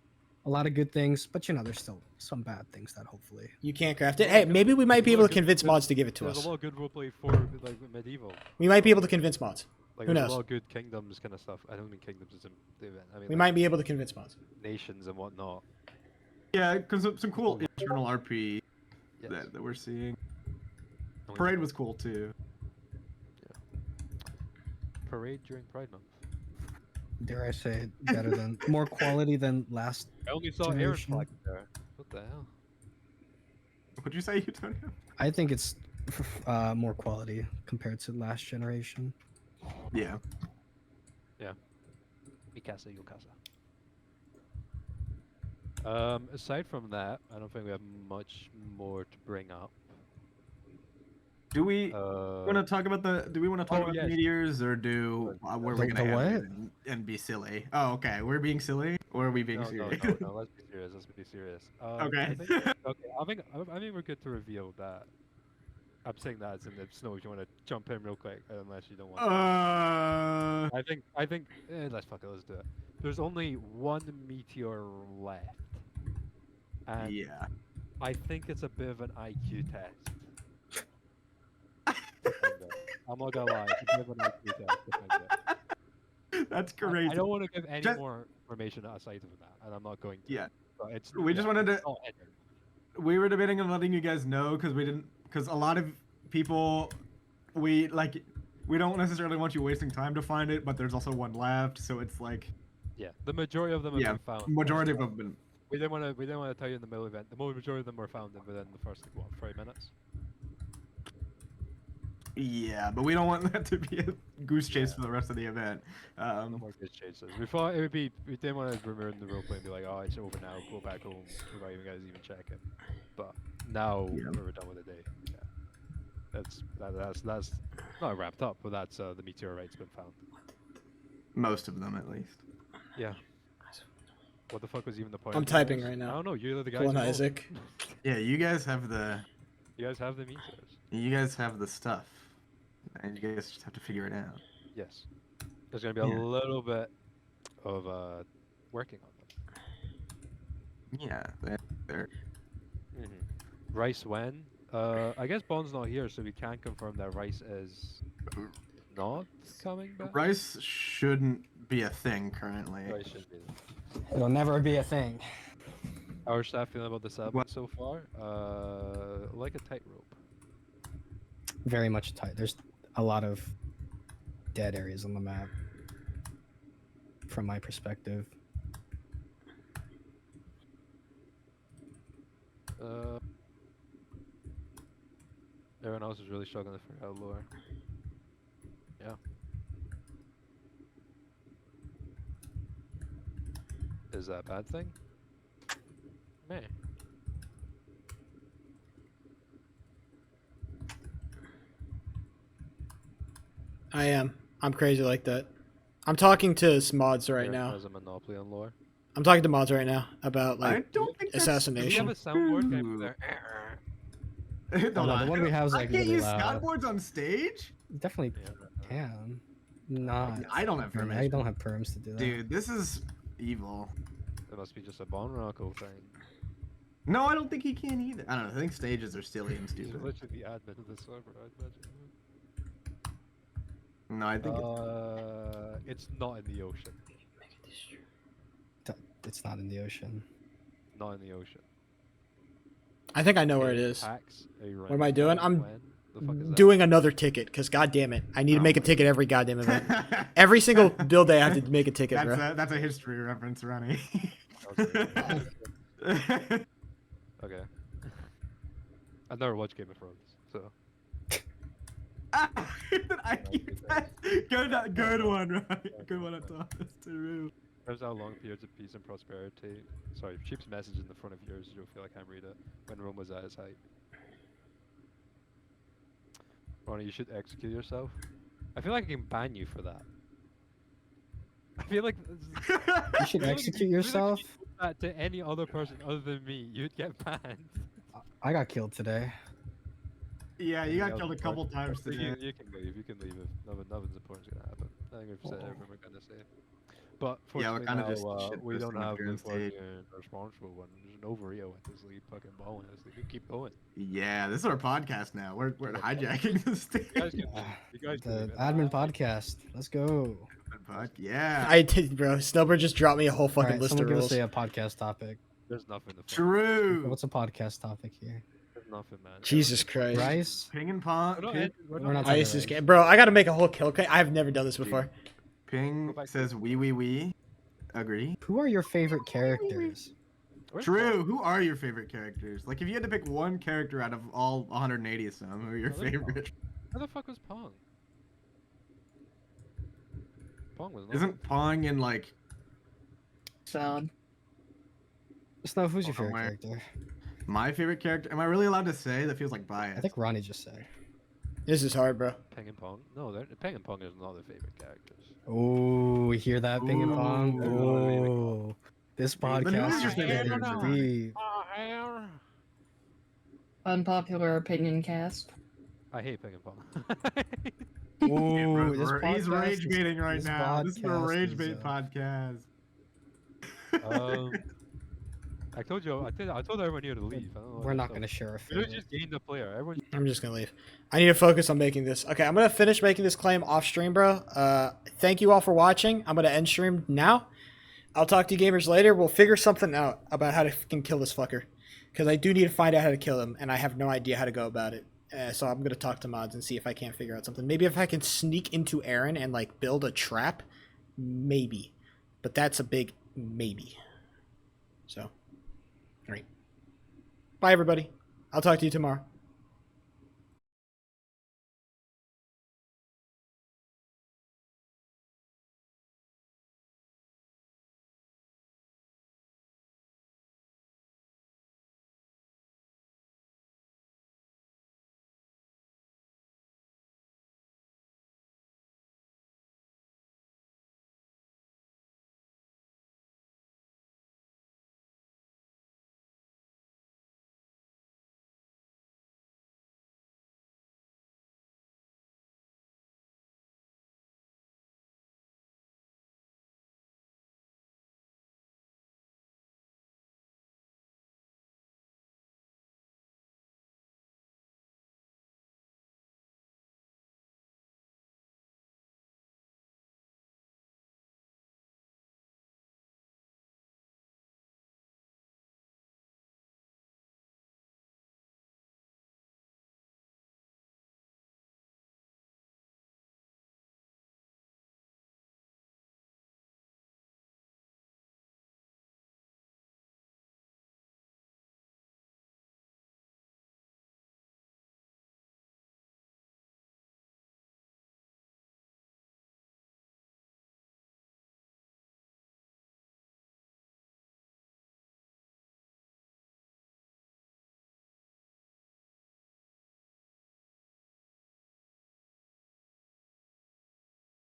E: A lot of good things, but there's still some bad things that hopefully
A: You can't craft it. Hey, maybe we might be able to convince mods to give it to
C: There's
A: us.
C: a lot of good roleplay for like medieval.
A: We might be able to convince mods.
C: Like
A: Who
C: there's
A: knows?
C: a lot of good kingdoms kind of stuff. I don't mean kingdoms as in the event. I mean
A: We
C: like
A: might be able to convince mods.
C: nations and whatnot.
H: Yeah, because some cool internal RP that we're seeing. Parade was cool too.
C: Parade during Pride Month.
E: dare I say it, better than more quality than last.
C: I only saw Aaron
E: generation.
C: flag there. What the hell?
H: What'd you say, Antonio?
E: I think it's more quality compared to last generation.
H: Yeah.
C: Yeah. Mikasa, Yukasa. Aside from that, I don't think we have much more to bring up.
H: Do we want to talk about the? Do we want to talk about the meteors, or where we're gonna have it and be silly? Oh, okay. We're being silly, or are we being serious?
C: No, let's be serious. Let's be serious.
H: Okay.
C: I think we're good to reveal that I'm saying that as in if Snow, if you want to jump in real quick, unless you don't want. I think. Let's fuck it. Let's do it. There's only one meteor left. And
H: yeah.
C: I think it's a bit of an IQ test. I'm not gonna lie, it's a bit of an IQ test. To find it.
H: That's crazy.
C: I don't want to give any more information aside from that, and I'm not going to.
H: Yeah.
C: But it's.
H: We just wanted to.
C: Not hidden.
H: We were debating on letting you guys know because a lot of people, we don't necessarily want you wasting time to find it, but there's also one left, so it's like.
C: Yeah, the majority of them have been found.
H: Majority of them have been.
C: We didn't want to tell you in the middle event. The majority of them were found within the first 3 minutes.
H: Yeah, but we don't want that to be a goose chase for the rest of the event.
C: No more goose chases. We thought it would be. We didn't want to ruin the roleplay and be like, "Oh, it's over now. Go back home without you guys even checking." But now we're done with the day. Yeah, that's not wrapped up, but that's the meteorite's been found.
H: Most of them, at least.
C: Yeah. What the fuck was even the point?
A: I'm typing right now.
C: I don't know. You're the guys.
A: Pulling Isaac.
H: Yeah, you guys have the.
C: You guys have the meteors.
H: You guys have the stuff, and you guys just have to figure it out.
C: Yes. There's gonna be a little bit of working on them.
H: Yeah, they're.
C: Rice when? I guess Bond's not here, so we can confirm that Rice is not coming back.
H: Rice shouldn't be a thing currently.
C: Rice should be.
E: It'll never be a thing.
C: How are staff feeling about the settlement so far? Like a tightrope.
E: Very much tight. There's a lot of dead areas on the map, from my perspective.
C: Everyone else is really struggling to figure out lore. Yeah. Is that a bad thing? Meh.
A: I am. I'm crazy like that. I'm talking to some mods right now.
C: Has a monopoly on lore.
A: I'm talking to mods right now about like
H: I don't think
A: assassination.
C: That's... Do you have a soundboard game there?
H: No,
E: the one we have is like
H: I can't
E: really
H: use
E: loud.
H: soundboards on stage.
E: Definitely can. Not.
H: I don't have permission.
E: I don't have perms to do that.
H: Dude, this is evil.
C: It must be just a Bond Rocco thing.
H: No, I don't think he can either. I don't know. I think stages are silly and
C: He's
H: stupid.
C: literally the admin of the server, I'd imagine.
H: No, I think
C: it's not in the ocean.
E: It's not in the ocean.
C: Not in the ocean.
A: I think I know where it is.
C: Hacks,
A: What am I doing? I'm
C: the fuck is that?
A: doing another ticket because god damn it, I need to make a ticket every goddamn event. Every single build day I have to make a ticket, bro.
H: that's a history reference, Ronnie.
C: Okay. I've never watched Game of Thrones, so.
H: Good one, right? Good one on top.
C: There's how long periods of peace and prosperity. Sorry, Sheep's message in the front of yours. You'll feel like I read it. When Rome was at its height. Ronnie, you should execute yourself. I feel like I can ban you for that. I feel like
E: you should execute yourself.
C: Like if you did that to any other person other than me, you'd get banned.
E: I got killed today.
H: Yeah, you got killed a couple times today.
C: You can leave. You can leave if nothing's important's gonna happen. I think we've said everything we're gonna say. But fortunately now, we don't have the fucking responsible one. There's an overeo at this league, fucking balling this league. We keep going.
H: Yeah, this is our podcast now. We're hijacking the stage.
E: The admin podcast. Let's go.
H: Yeah.
A: I did, bro. Snowbird just dropped me a whole fucking list of
E: someone
A: rules.
E: give us a podcast topic.
C: There's nothing.
H: True.
E: What's a podcast topic here?
C: There's nothing, man.
A: Jesus Christ.
E: Rice?
H: Ping and pong.
E: We're not
A: Ice is bro. I gotta make a whole kill. Okay, I've never done this before.
H: Ping says we. Agree.
E: Who are your favorite characters?
H: True. Who are your favorite characters? Like, if you had to pick one character out of all 180 of some, who are your favorite?
C: Where the fuck was Pong? Pong was.
H: Isn't Pong in like?
I: Sound.
E: Snow, who's your favorite character?
H: My favorite character? Am I really allowed to say? That feels like bias.
E: I think Ronnie just said.
A: This is hard, bro.
C: Peng and Pong? No, Peng and Pong is not their favorite characters.
E: Oh, we hear that, Ping and Pong? Oh, this podcast is getting deep.
I: Unpopular opinion cast.
C: I hate picking fun.
E: Ooh, this
H: He's
E: podcast
H: rage baiting right
E: this
H: now. This is a
E: podcast
H: rage
E: is,
H: bait podcast.
C: I told you. I told everyone here to leave. I don't know
E: We're not going to share a
C: It
E: favorite.
C: just gained the player. Everyone.
A: I'm just gonna leave. I need to focus on making this. Okay, I'm gonna finish making this claim off stream, bro. Thank you all for watching. I'm gonna end stream now. I'll talk to you gamers later. We'll figure something out about how to fucking kill this fucker, because I do need to find out how to kill him, and I have no idea how to go about it. So I'm gonna talk to mods and see if I can't figure out something. Maybe if I can sneak into Aaron and like build a trap, maybe. But that's a big maybe. So, all right. Bye, everybody. I'll talk to you tomorrow.